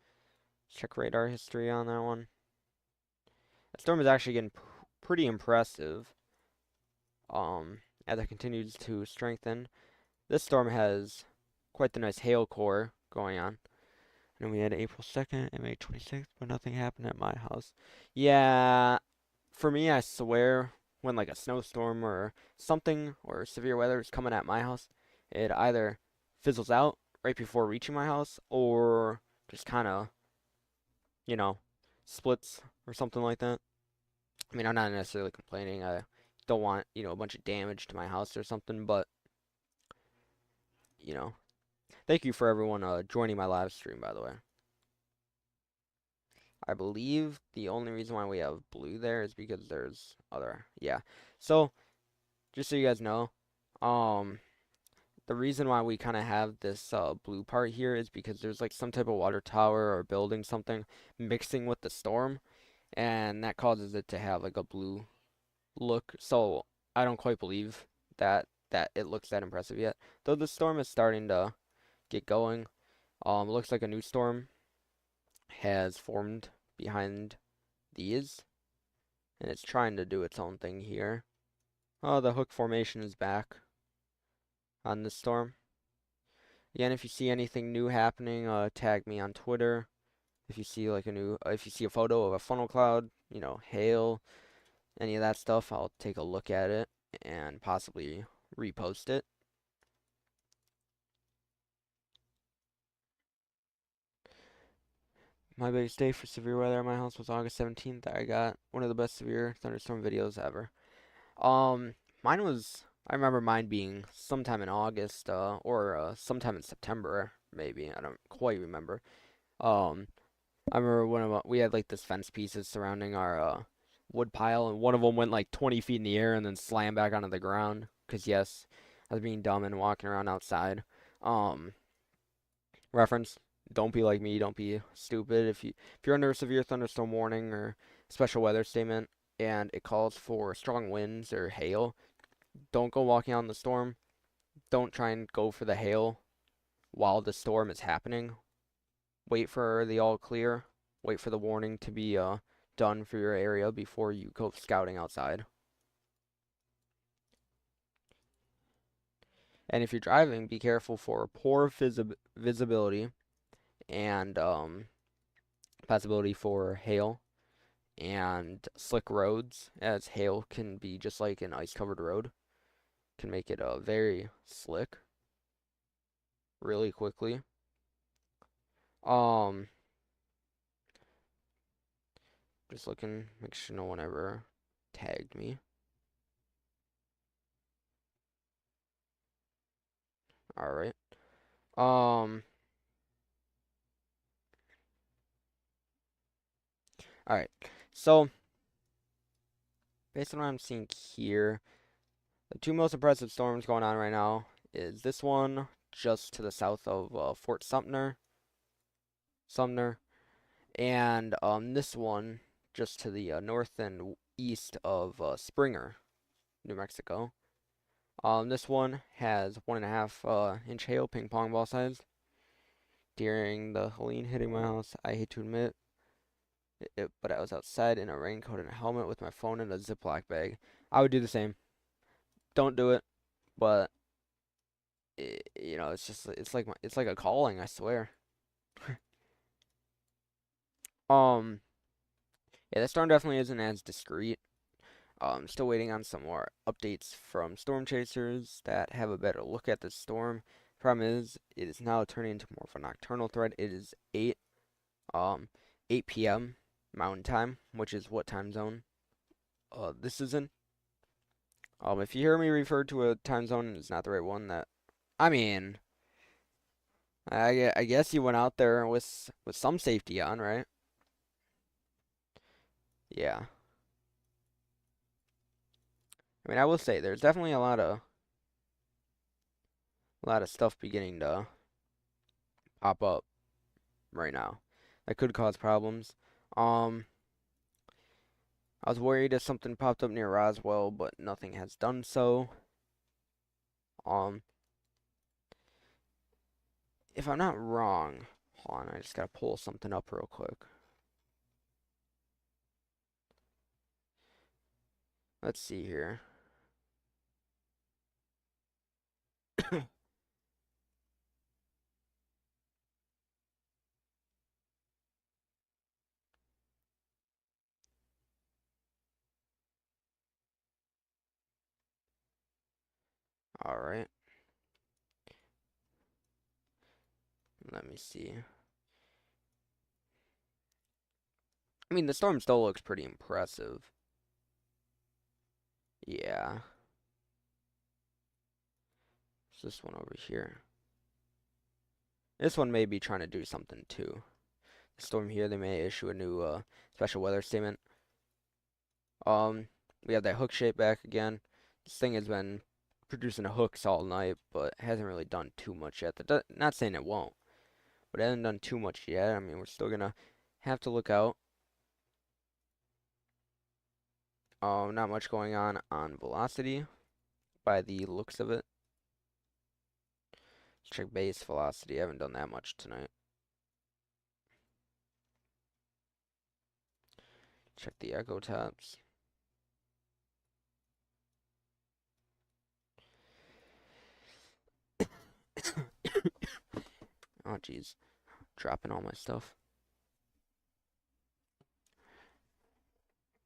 Check radar history on that one. That storm is actually getting pretty impressive. As it continues to strengthen. This storm has quite the nice hail core going on. And we had April 2nd and May 26th, but nothing happened at my house. Yeah, for me, I swear, when like a snowstorm or something or severe weather is coming at my house, it either fizzles out right before reaching my house or just kind of, you know, splits or something like that. I mean, I'm not necessarily complaining. I don't want, a bunch of damage to my house or something, but, you know, thank you for everyone joining my live stream, by the way. I believe the only reason why we have blue there is because there's other, yeah. So, just so you guys know, um, the reason why we kind of have this blue part here is because there's like some type of water tower or building something mixing with the storm, and that causes it to have like a blue look. So, I don't quite believe that it looks that impressive yet. Though the storm is starting to get going. It looks like a new storm has formed behind these, and it's trying to do its own thing here. Oh, the hook formation is back on this storm. Again, if you see anything new happening, tag me on Twitter. If you see like if you see a photo of a funnel cloud, hail, any of that stuff, I'll take a look at it and possibly repost it. My biggest day for severe weather at my house was August 17th. I got one of the best severe thunderstorm videos ever. Mine was I remember mine being sometime in August, or sometime in September, maybe. I don't quite remember. Um, I remember we had like this fence pieces surrounding our wood pile, and one of them went like 20 feet in the air and then slammed back onto the ground. Cause yes, I was being dumb and walking around outside. Um, reference: don't be like me. Don't be stupid. If you're under a severe thunderstorm warning or special weather statement, and it calls for strong winds or hail, don't go walking out in the storm. Don't try and go for the hail while the storm is happening. Wait for the all clear. Wait for the warning to be done for your area before you go scouting outside. And if you're driving, be careful for poor visibility and possibility for hail and slick roads, as hail can be just like an ice-covered road, can make it very slick really quickly. Um, just looking, make sure no one ever tagged me. All right. Um, all right. So, based on what I'm seeing here, the two most impressive storms going on right now is this one just to the south of Fort Sumner, and this one just to the north and east of Springer, New Mexico. This one has 1.5 inch hail, ping pong ball size. During the Helene hitting my house, I hate to admit it, but I was outside in a raincoat and a helmet with my phone in a Ziploc bag. I would do the same. Don't do it, but it's just it's like a calling, I swear. Um, yeah, the storm definitely isn't as discreet. Still waiting on some more updates from storm chasers that have a better look at the storm. Problem is, it is now turning into more of a nocturnal threat. It is um 8 p.m. Mountain Time, which is what time zone this is in. If you hear me refer to a time zone and it's not the right one, I mean, I guess you went out there with some safety on, right? Yeah. I mean, I will say there's definitely a lot of stuff beginning to pop up right now that could cause problems. Um, I was worried if something popped up near Roswell, but nothing has done so. Um, if I'm not wrong, hold on, I just gotta pull something up real quick. Let's see here. All right, let me see. I mean, the storm still looks pretty impressive. Yeah. It's this one over here. This one may be trying to do something too. The storm here, they may issue a new special weather statement. We have that hook shape back again. This thing has been producing hooks all night, but hasn't really done too much yet. Not saying it won't, but it hasn't done too much yet. I mean, we're still gonna have to look out. Not much going on velocity by the looks of it. Let's check base velocity. I haven't done that much tonight. Check the echo tops. Oh, jeez. Dropping all my stuff.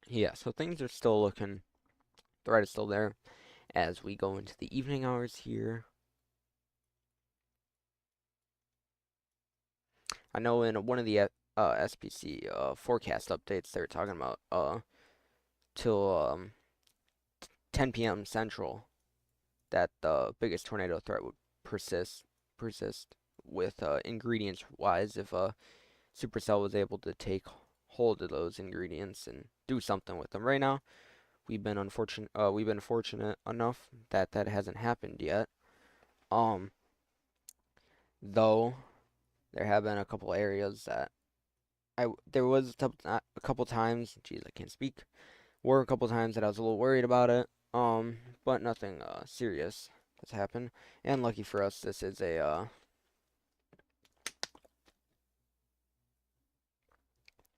Yeah, so things are still looking, the right is still there as we go into the evening hours here. I know in one of the SPC forecast updates they were talking about till 10 p.m. Central that the biggest tornado threat would persist with ingredients wise if Supercell was able to take hold of those ingredients and do something with them. Right now, we've been fortunate enough that that hasn't happened yet. Um, though there have been a couple areas that there was a couple times, geez, I can't speak. Were a couple times that I was a little worried about it. But nothing serious has happened. And lucky for us, this is a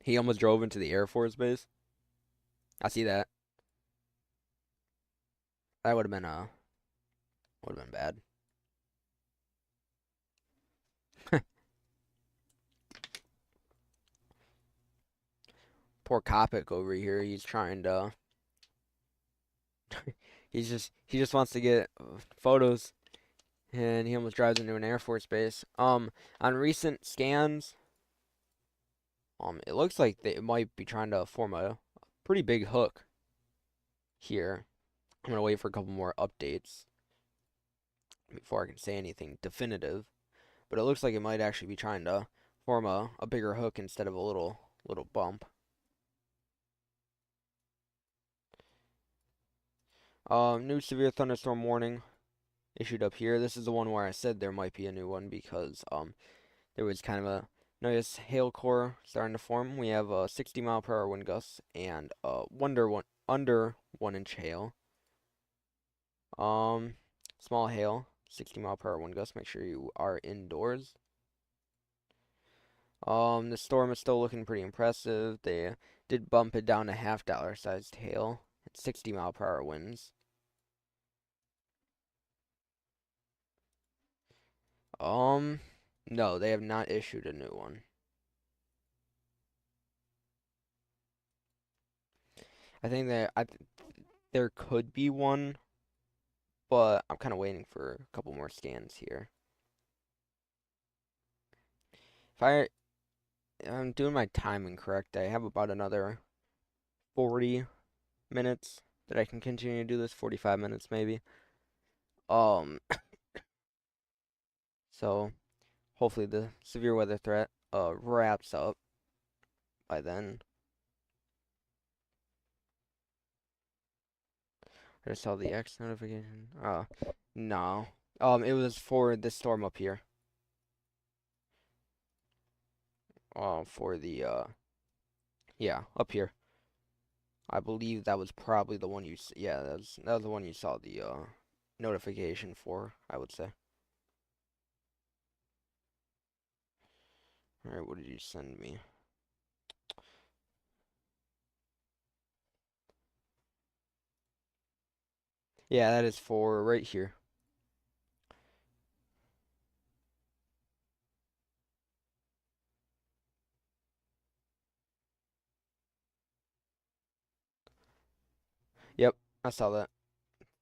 he almost drove into the Air Force base. I see that. That would have been bad. Poor Copic over here. He's trying to. He just wants to get photos, and he almost drives into an Air Force base. On recent scans, it looks like they might be trying to form a pretty big hook here. I'm gonna wait for a couple more updates before I can say anything definitive. But it looks like it might actually be trying to form a bigger hook instead of a little bump. New severe thunderstorm warning issued up here. This is the one where I said there might be a new one because there was kind of a nice hail core starting to form. We have 60-mile-per-hour wind gusts and under 1 inch hail. Small hail, 60-mile-per-hour wind gusts. Make sure you are indoors. The storm is still looking pretty impressive. They did bump it down to $half sized hail at 60-mile-per-hour winds. No, they have not issued a new one. I think there could be one, but I'm kind of waiting for a couple more scans here. If I'm doing my timing correct, I have about another 40 minutes that I can continue to do this, 45 minutes maybe. Um, so hopefully the severe weather threat wraps up by then. I just saw the X notification. No. It was for this storm up here. For the yeah, up here. I believe that was probably the one yeah, that was the one you saw the notification for, I would say. All right, what did you send me? Yeah, that is for right here. Yep, I saw that.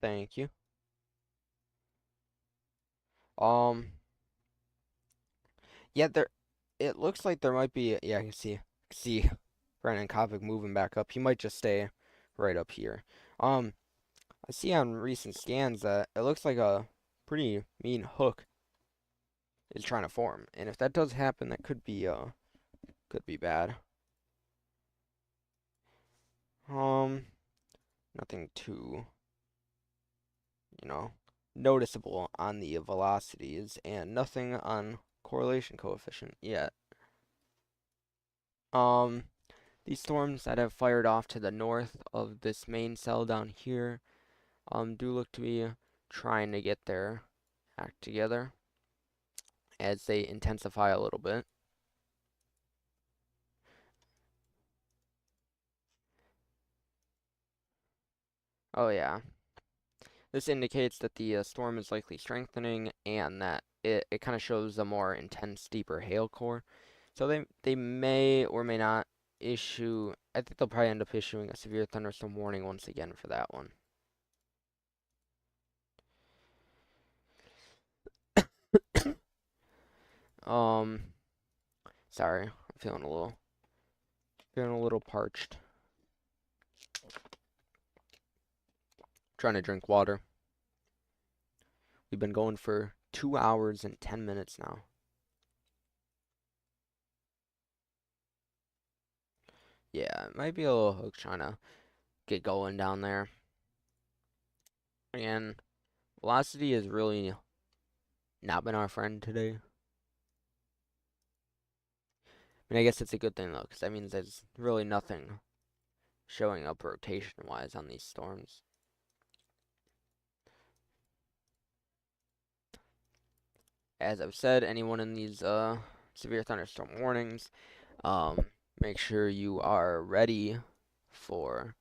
Thank you. Um, yeah, it looks like there might be, yeah, I can see Brandon Kovic moving back up. He might just stay right up here. Um, I see on recent scans that it looks like a pretty mean hook is trying to form. And if that does happen, that could be bad. Um, Nothing too, you know, noticeable on the velocities and nothing on correlation coefficient yet. Um, these storms that have fired off to the north of this main cell down here, do look to be trying to get their act together as they intensify a little bit. Oh yeah. This indicates that the storm is likely strengthening and that it kind of shows a more intense, deeper hail core. So they may or may not issue, I think they'll probably end up issuing a severe thunderstorm warning once again for that one. Um, Sorry, I'm feeling a little parched. Trying to drink water. We've been going for 2 hours and 10 minutes now. Yeah, it might be a little hook trying to get going down there. And velocity has really not been our friend today. I mean, I guess it's a good thing though, because that means there's really nothing showing up rotation-wise on these storms. As I've said, anyone in these severe thunderstorm warnings, um, make sure you are ready for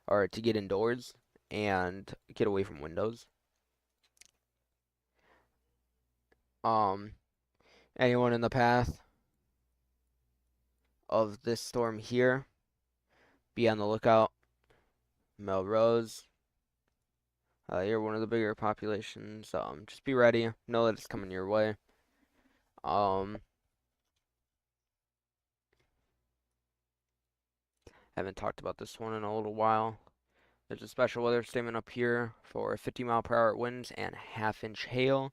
or to get indoors and get away from windows. Um, anyone in the path of this storm here, be on the lookout. Melrose, you're one of the bigger populations. Just be ready. Know that it's coming your way. Um, haven't talked about this one in a little while. There's a special weather statement up here for 50-mile-per-hour winds and half-inch hail.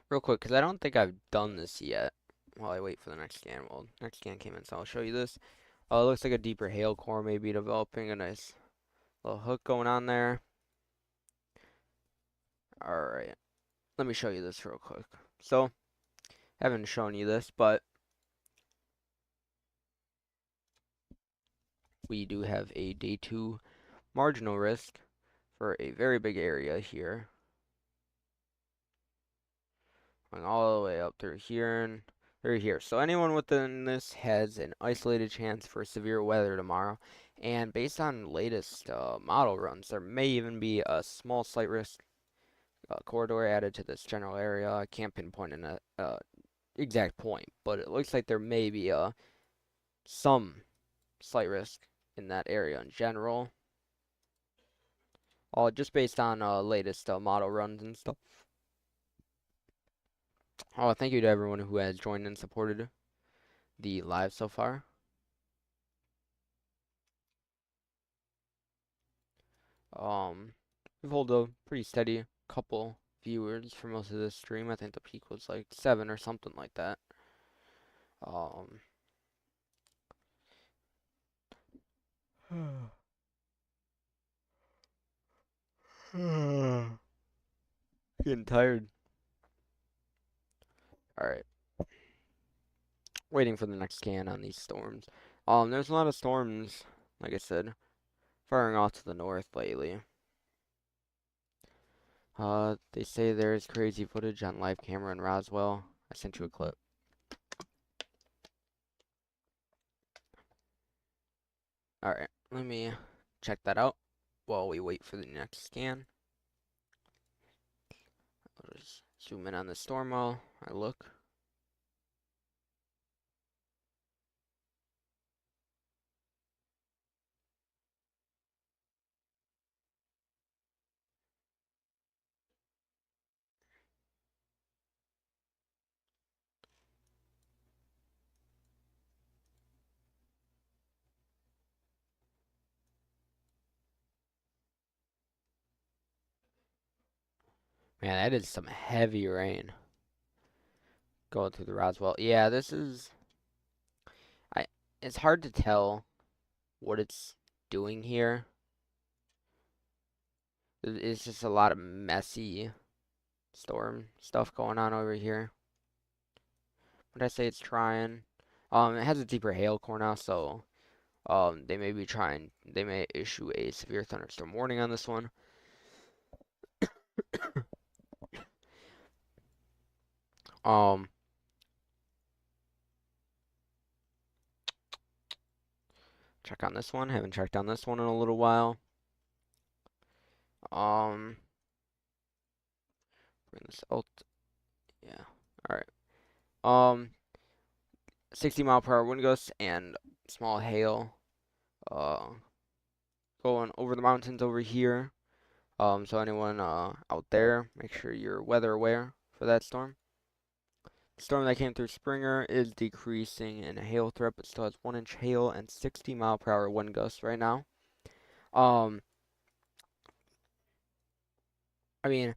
Real quick, because I don't think I've done this yet. While I wait for the next scan. Well, next scan came in, so I'll show you this. Oh, it looks like a deeper hail core may be developing. A nice little hook going on there. Alright, let me show you this real quick. So, haven't shown you this, but we do have a day 2 marginal risk for a very big area here. Going all the way up through here and through here. So anyone within this has an isolated chance for severe weather tomorrow. And based on latest model runs, there may even be a small slight risk corridor added to this general area. I can't pinpoint an exact point, but it looks like there may be some slight risk in that area in general. All just based on latest model runs and stuff. Oh, thank you to everyone who has joined and supported the live so far. We've held a pretty steady couple viewers for most of this stream. I think the peak was like 7 or something like that. Getting tired. Alright. Waiting for the next scan on these storms. There's a lot of storms, like I said, firing off to the north lately. They say there's crazy footage on live camera in Roswell. I sent you a clip. Alright, let me check that out while we wait for the next scan. I'll just zoom in on the storm while I look. Man, that is some heavy rain going through the Roswell. Yeah, this is it's hard to tell what it's doing here. It's just a lot of messy storm stuff going on over here. Would I say it's trying? It has a deeper hail core now, so they may issue a severe thunderstorm warning on this one. Check on this one. Haven't checked on this one in a little while. Bring this out. Yeah. All right. 60-mile-per-hour wind gusts and small hail. Going over the mountains over here. So anyone out there, make sure you're weather aware for that storm. The storm that came through Springer is decreasing in hail threat, but still has 1-inch hail and 60-mile-per-hour wind gusts right now. Um, I mean,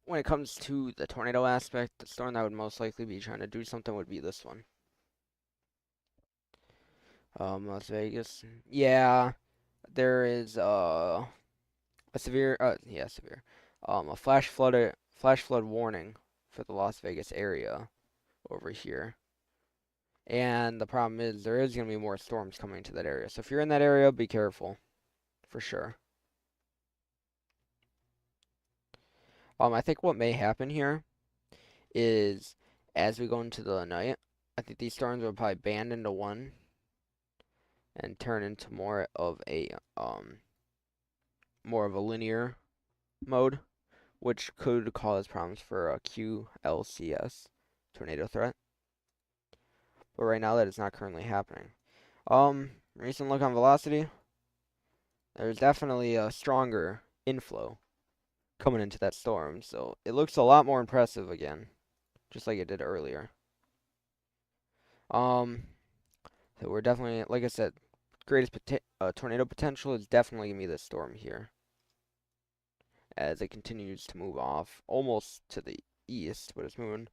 when it comes to the tornado aspect, the storm that would most likely be trying to do something would be this one. Las Vegas. Yeah, there is a severe yeah, severe. A flash flood warning for the Las Vegas area over here. And the problem is there is going to be more storms coming to that area. So if you're in that area, be careful for sure. I think what may happen here is as we go into the night, I think these storms will probably band into one and turn into more of a linear mode, which could cause problems for a QLCS tornado threat. But right now that is not currently happening. Recent look on velocity. There's definitely a stronger inflow coming into that storm, so it looks a lot more impressive again, just like it did earlier. Um, so we're definitely, like I said, tornado potential is definitely gonna be this storm here as it continues to move off almost to the east, but it's moving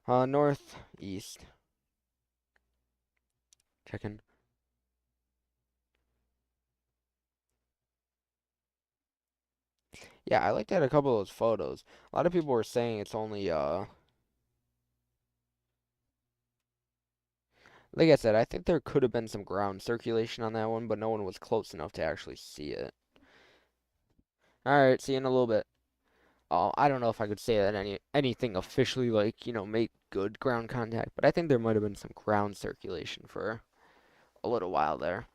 northeast. Checking. Yeah, I looked at a couple of those photos. A lot of people were saying it's only like I said, I think there could have been some ground circulation on that one, but no one was close enough to actually see it. Alright, see you in a little bit. I don't know if I could say that anything officially like, make good ground contact, but I think there might have been some ground circulation for a little while there.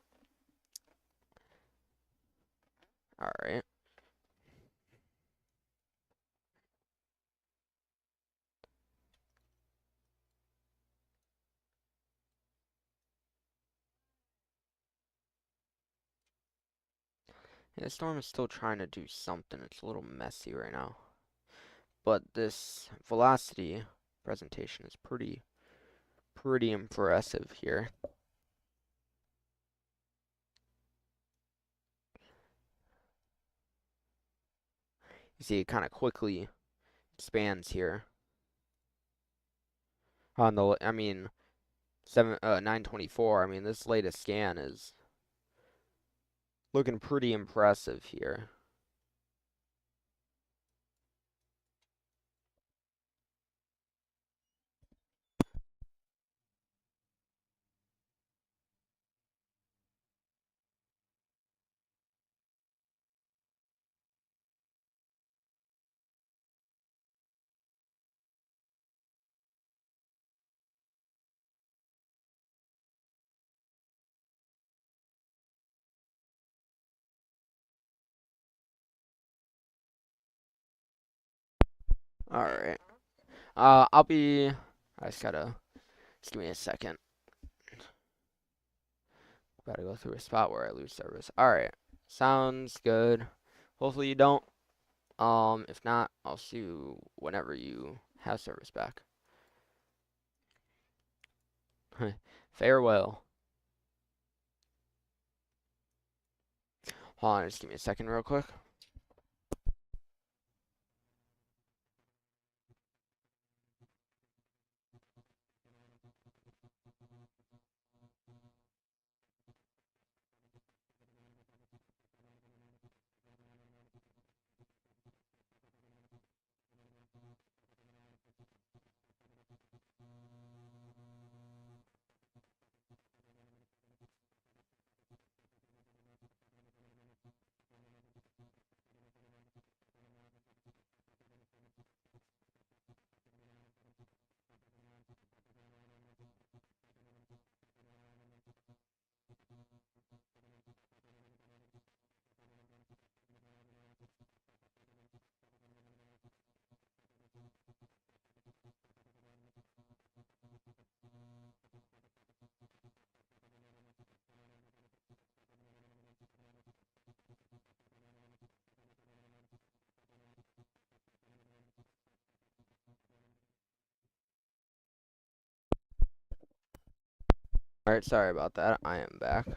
Alright. Yeah, the storm is still trying to do something. It's a little messy right now. But this velocity presentation is pretty impressive here. You see it kind of quickly expands here. I mean, 924. I mean, this latest scan is looking pretty impressive here. All right. I'll be. Just give me a second. Gotta go through a spot where I lose service. All right. Sounds good. Hopefully you don't. If not, I'll see you whenever you have service back. Farewell. Hold on, just give me a second real quick. All right, sorry about that. I am back.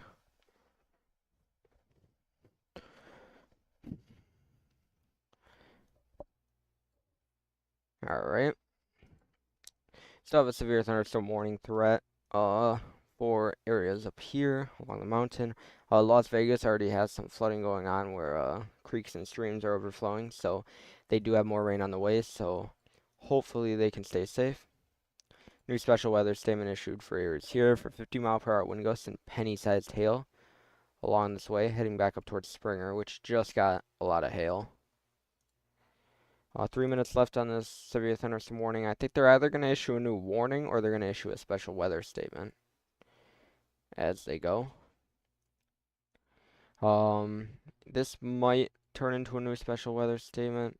Alright. Still have a severe thunderstorm warning threat for areas up here along the mountain. Las Vegas already has some flooding going on where creeks and streams are overflowing, so they do have more rain on the way, so hopefully they can stay safe. New special weather statement issued for areas here for 50-mile-per-hour wind gusts and penny-sized hail along this way, heading back up towards Springer, which just got a lot of hail. 3 minutes left on this severe thunderstorm warning. I think they're either going to issue a new warning or they're going to issue a special weather statement as they go. This might turn into a new special weather statement.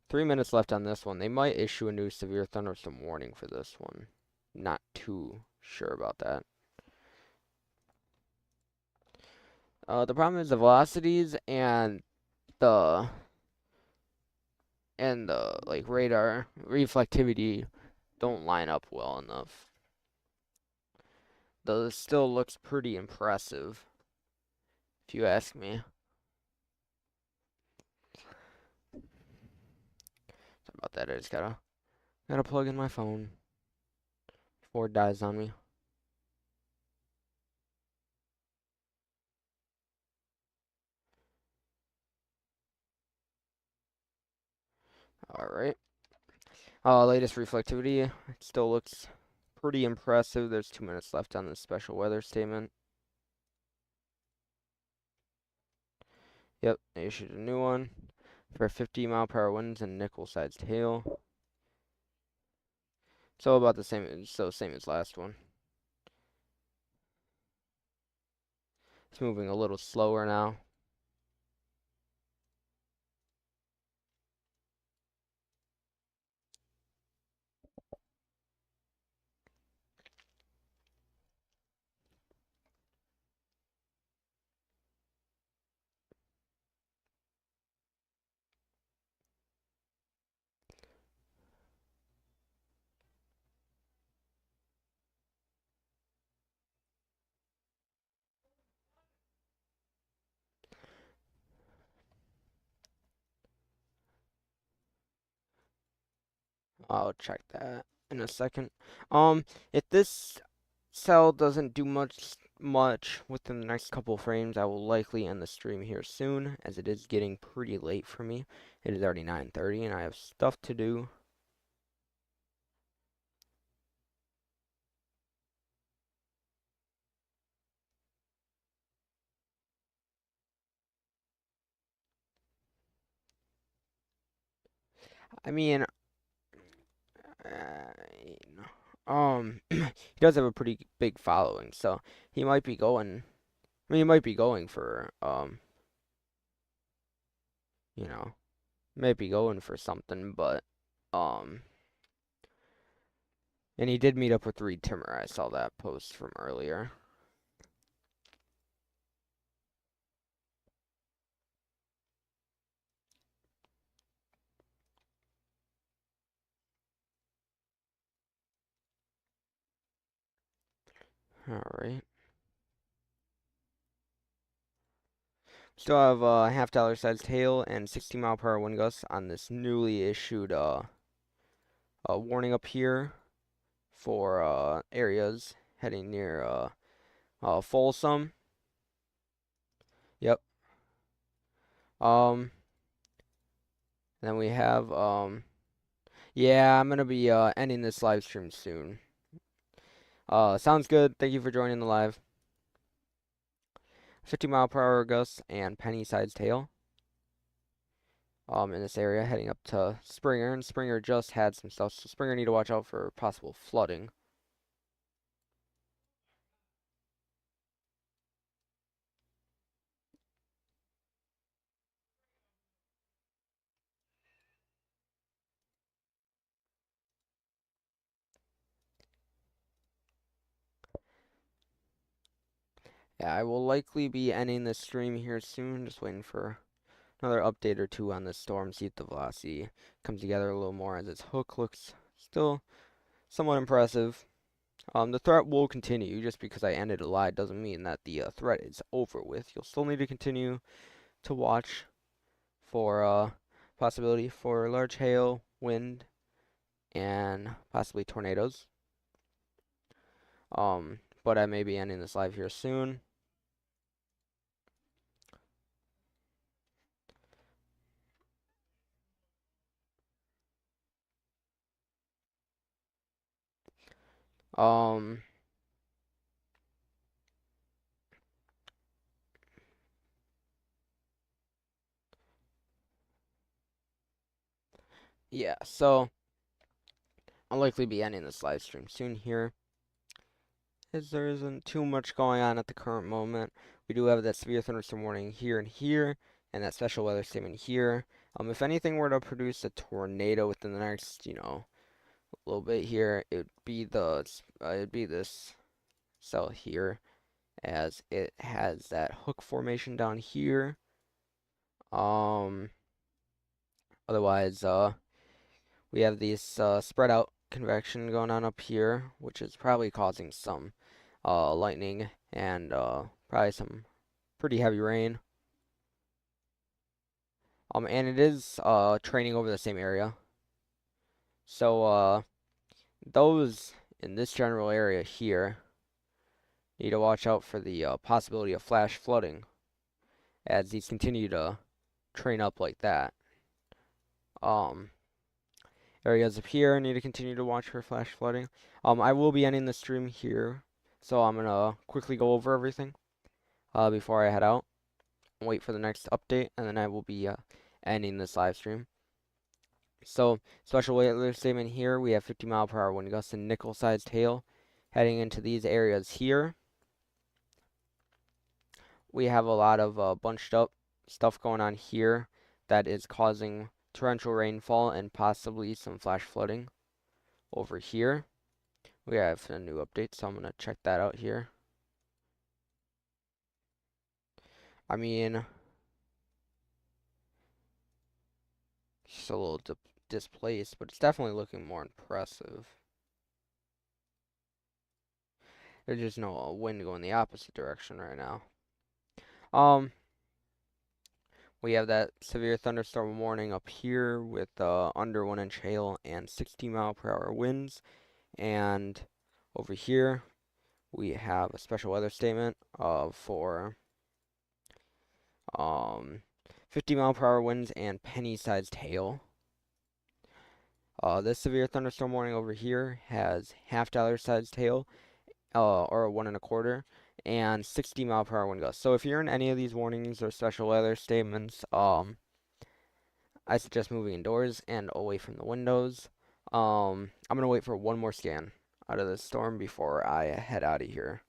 3 minutes left on this one. They might issue a new severe thunderstorm warning for this one. Not too sure about that. The problem is the velocities and the like radar reflectivity don't line up well enough. Though this still looks pretty impressive, if you ask me. Sorry about that. I just gotta plug in my phone before it dies on me. All right. Latest reflectivity. It still looks pretty impressive. There's 2 minutes left on this special weather statement. Yep, they issued a new one for 50-mile-per-hour winds and nickel-sized hail. So about the same, same as last one. It's moving a little slower now. I'll check that in a second. If this cell doesn't do much within the next couple frames, I will likely end the stream here soon, as it is getting pretty late for me. It is already 9:30 and I have stuff to do. I mean, he does have a pretty big following, so he might be going. I mean, he might be going for you know, might be going for something, but um, and he did meet up with Reed Timmer. I saw that post from earlier. All right. Still have half-dollar sized hail and 60-mile-per-hour wind gusts on this newly issued warning up here for areas heading near Folsom. Yep. Then we have yeah, I'm gonna be ending this live stream soon. Sounds good. Thank you for joining the live. 50-mile-per-hour gusts and penny-sized hail. In this area heading up to Springer, and Springer just had some stuff, so Springer need to watch out for possible flooding. Yeah, I will likely be ending this stream here soon, just waiting for another update or two on this storm, see if the velocity comes together a little more, as its hook looks still somewhat impressive. The threat will continue. Just because I ended a live doesn't mean that the threat is over with. You'll still need to continue to watch for possibility for large hail, wind, and possibly tornadoes. But I may be ending this live here soon. Um, yeah, so I'll likely be ending this live stream soon here, as there isn't too much going on at the current moment. We do have that severe thunderstorm warning here and here, and that special weather statement here. If anything were to produce a tornado within the next, a little bit here, it'd be this cell here, as it has that hook formation down here. Um, Otherwise, we have these spread out convection going on up here, which is probably causing some lightning and probably some pretty heavy rain. And it is training over the same area. So those in this general area here need to watch out for the possibility of flash flooding as these continue to train up like that. Um, Areas up here need to continue to watch for flash flooding. I will be ending the stream here, so I'm gonna quickly go over everything before I head out. Wait for the next update, and then I will be ending this live stream. So, special weather statement here, we have 50-mile-per-hour wind gusts and nickel-sized hail heading into these areas here. We have a lot of bunched up stuff going on here that is causing torrential rainfall and possibly some flash flooding over here. We have a new update, so I'm going to check that out here. I mean, just a little displaced, but it's definitely looking more impressive. There's just no wind going the opposite direction right now. We have that severe thunderstorm warning up here with under 1-inch hail and 60-mile-per-hour winds. And over here, we have a special weather statement for 50-mile-per-hour winds and penny-sized hail. This severe thunderstorm warning over here has half-dollar sized hail, or 1 1/4, and 60-mile-per-hour wind gusts. So if you're in any of these warnings or special weather statements, I suggest moving indoors and away from the windows. I'm gonna wait for one more scan out of this storm before I head out of here.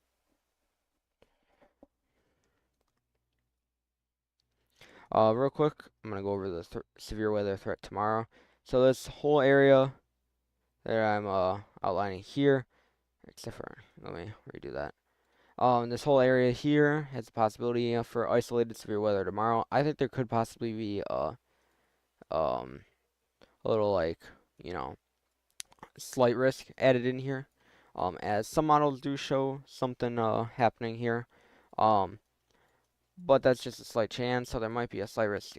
Real quick, I'm gonna go over the severe weather threat tomorrow. So this whole area that I'm outlining here, except for, let me redo that. This whole area here has the possibility for isolated severe weather tomorrow. I think there could possibly be a little, like, slight risk added in here. As some models do show something happening here. But that's just a slight chance, so there might be a slight risk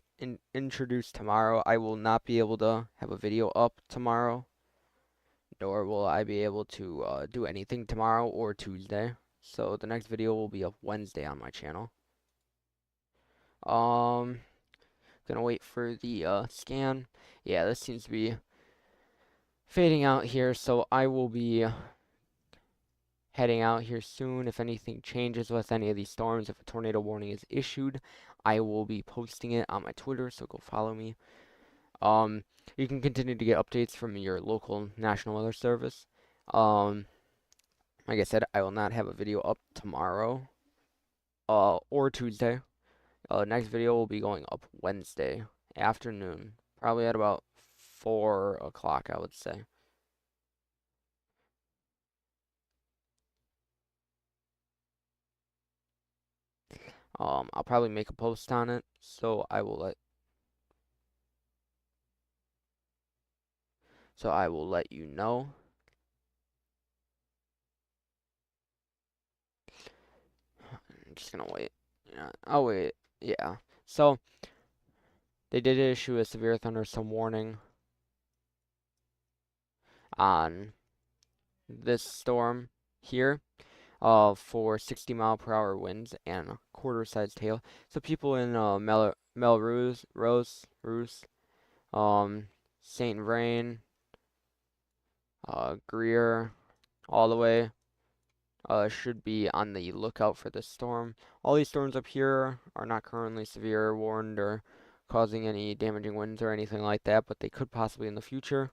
introduced tomorrow. I will not be able to have a video up tomorrow, nor will I be able to do anything tomorrow or Tuesday. So the next video will be up Wednesday on my channel. Gonna wait for the scan. Yeah, this seems to be fading out here, so I will be heading out here soon. If anything changes with any of these storms, if a tornado warning is issued, I will be posting it on my Twitter, so go follow me. You can continue to get updates from your local National Weather Service. Like I said, I will not have a video up tomorrow, or Tuesday. Next video will be going up Wednesday afternoon, probably at about 4 o'clock, I would say. I'll probably make a post on it, so I will let you know. I'm just gonna wait. Yeah, I'll wait. Yeah. So They did issue a severe thunderstorm warning on this storm here, for 60-mile-per-hour winds and a quarter-sized hail. So people in Melrose, Roos, um, Saint Vrain, Greer, all the way, should be on the lookout for this storm. All these storms up here are not currently severe warned or causing any damaging winds or anything like that, but they could possibly in the future.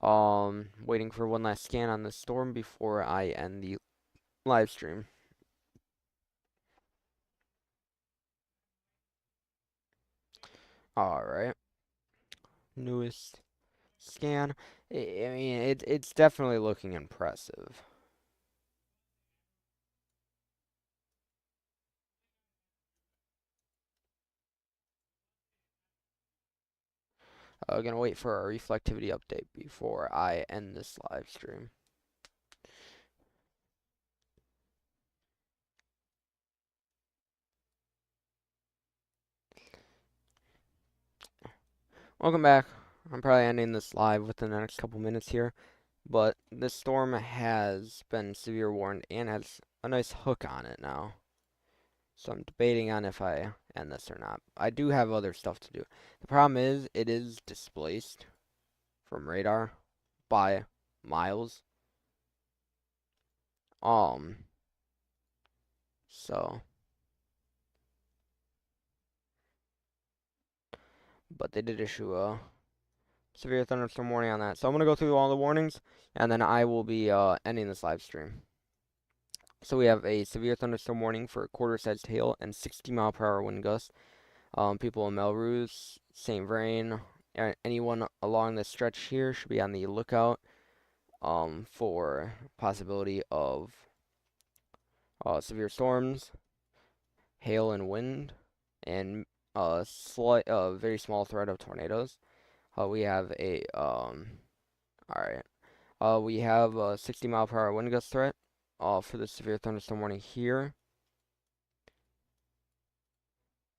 Waiting for one last scan on this storm before I end the live stream. All right, newest scan. I mean, it's definitely looking impressive. Gonna wait for a reflectivity update before I end this live stream. Welcome back. I'm probably ending this live within the next couple minutes here, but this storm has been severe warned and has a nice hook on it now. So I'm debating on if I end this or not. I do have other stuff to do. The problem is it is displaced from radar by miles. Um, so, but they did issue a severe thunderstorm warning on that. So I'm gonna go through all the warnings, and then I will be ending this live stream. So we have a severe thunderstorm warning for quarter-sized hail and 60-mile-per-hour wind gusts. People in Melrose, St. Vrain, anyone along this stretch here should be on the lookout for possibility of severe storms, hail and wind, and very small threat of tornadoes. We have all right. We have a 60-mile-per-hour wind gust threat for the severe thunderstorm warning here.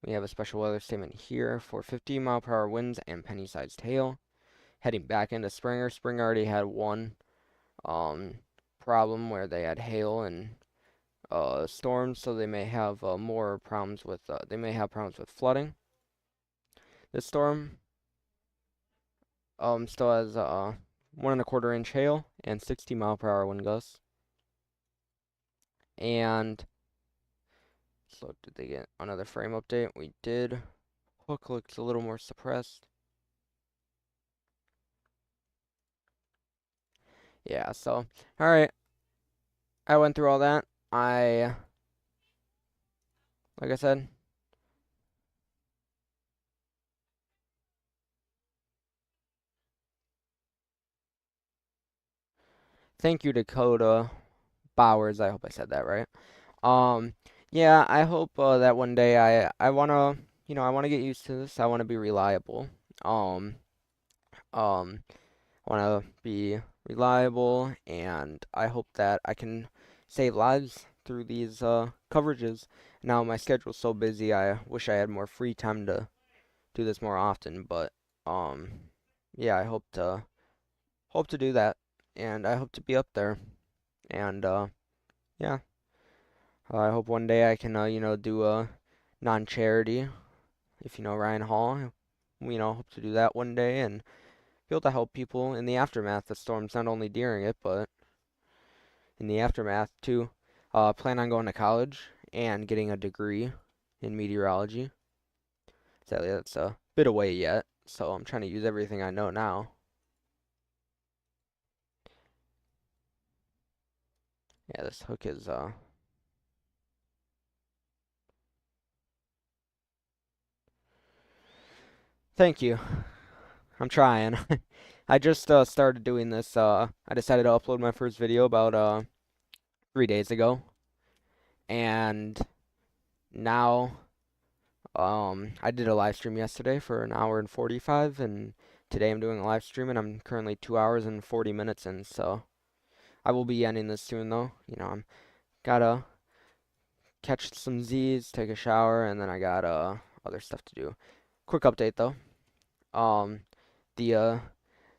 We have a special weather statement here for 50-mile-per-hour winds and penny-sized hail. Heading back into Springer. Springer already had one problem where they had hail and storms, so they may have more problems with flooding. This storm still has 1.25 inch hail and 60-mile-per-hour wind gusts. And so did they get another frame update? We did. Hook looks a little more suppressed. Yeah, so alright. I went through all that. Like I said, thank you, Dakota Bowers. I hope I said that right. Um, yeah, I hope that one day I wanna, I wanna get used to this. I wanna be reliable. Um, um, I wanna be reliable, and I hope that I can save lives through these coverages. Now my schedule's so busy. I wish I had more free time to do this more often, but um, yeah, I hope to do that, and I hope to be up there, and yeah. I hope one day I can, do a non-charity, if you know Ryan Hall. Hope to do that one day and be able to help people in the aftermath of storms, not only during it, but in the aftermath too. Plan on going to college and getting a degree in meteorology. Sadly, that's a bit away yet, so I'm trying to use everything I know now. Yeah, this hook is, thank you. I'm trying. I just started doing this. I decided to upload my first video about 3 days ago, and now I did a live stream yesterday for an hour and 45, and today I'm doing a live stream, and I'm currently 2 hours and 40 minutes in. So I will be ending this soon, though. I'm gotta catch some Z's, take a shower, and then I got other stuff to do. quick update though. Um, the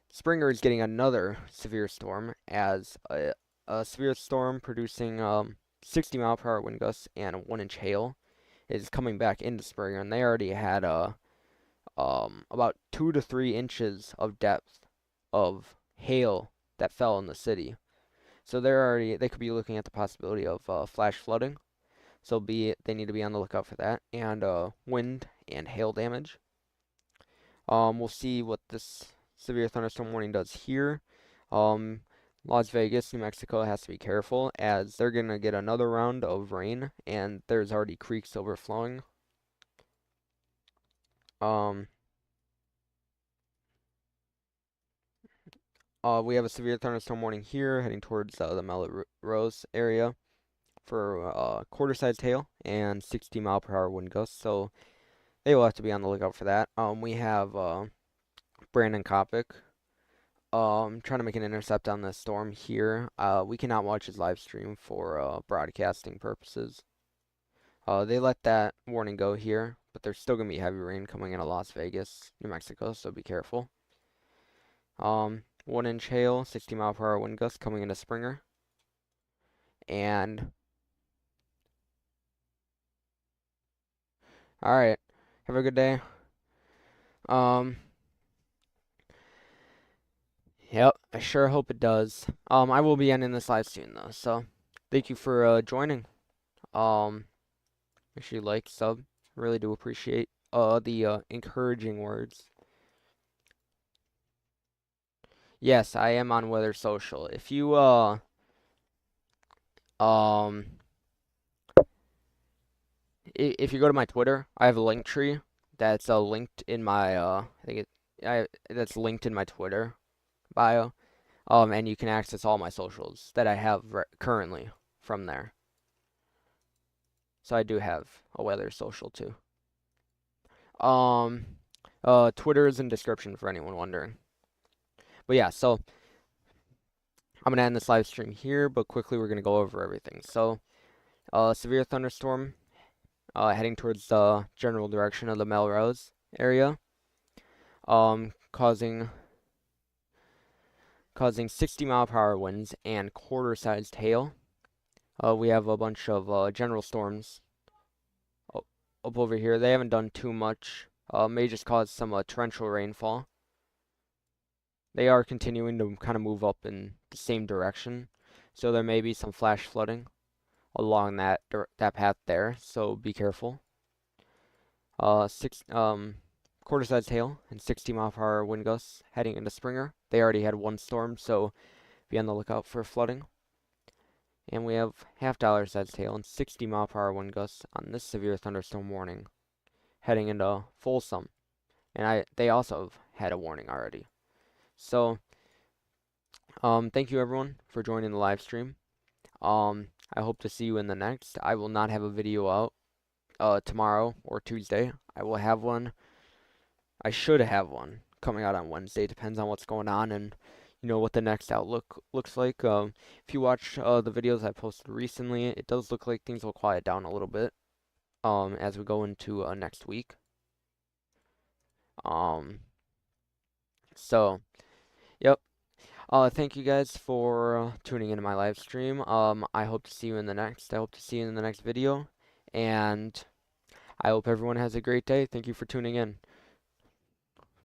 Springer is getting another severe storm as a severe storm producing 60-mile-per-hour wind gusts and a 1-inch hail is coming back into Springer, and they already had about 2 to 3 inches of depth of hail that fell in the city. So they could be looking at the possibility of flash flooding. So they need to be on the lookout for that and wind and hail damage. We'll see what this severe thunderstorm warning does here. Um, Las Vegas, New Mexico has to be careful as they're gonna get another round of rain and there's already creeks overflowing. Um, we have a severe thunderstorm warning here heading towards the Melrose area for quarter-sized hail and 60-mile-per-hour wind gusts. So they will have to be on the lookout for that. We have Brandon Kopic trying to make an intercept on this storm here. We cannot watch his live stream for broadcasting purposes. They let that warning go here, but there's still gonna be heavy rain coming into Las Vegas, New Mexico, so be careful. 1-inch hail, 60-mile-per-hour wind gusts coming into Springer, and all right, have a good day. Um, yep, I sure hope it does. I will be ending this live soon though, so thank you for joining. Make sure you like, sub. Really do appreciate the encouraging words. Yes, I am on Weather Social. If you um if you go to my Twitter, I have a link tree that's linked in my that's linked in my Twitter bio. And you can access all my socials that I have currently from there. So I do have a Weather Social too. Twitter is in description for anyone wondering. But yeah, so I'm gonna end this live stream here, but quickly we're gonna go over everything. So, severe thunderstorm heading towards the general direction of the Melrose area, causing 60-mile-per-hour winds and quarter-sized hail. We have a bunch of general storms up over here. They haven't done too much. May just cause some torrential rainfall. They are continuing to kind of move up in the same direction, so there may be some flash flooding along that path there. So be careful. Quarter-sized hail and 60-mile-per-hour wind gusts heading into Springer. They already had one storm, so be on the lookout for flooding. And we have half-dollar-sized hail and 60-mile-per-hour wind gusts on this severe thunderstorm warning heading into Folsom. And they also had a warning already. So, thank you everyone for joining the live stream. I hope to see you in the next. I will not have a video out tomorrow or Tuesday. I will have one. I should have one coming out on Wednesday. Depends on what's going on and what the next outlook looks like. If you watch the videos I posted recently, it does look like things will quiet down a little bit as we go into next week. So, yep. Thank you guys for tuning into my live stream. I hope to see you in the next. I hope to see you in the next video, and I hope everyone has a great day. Thank you for tuning in.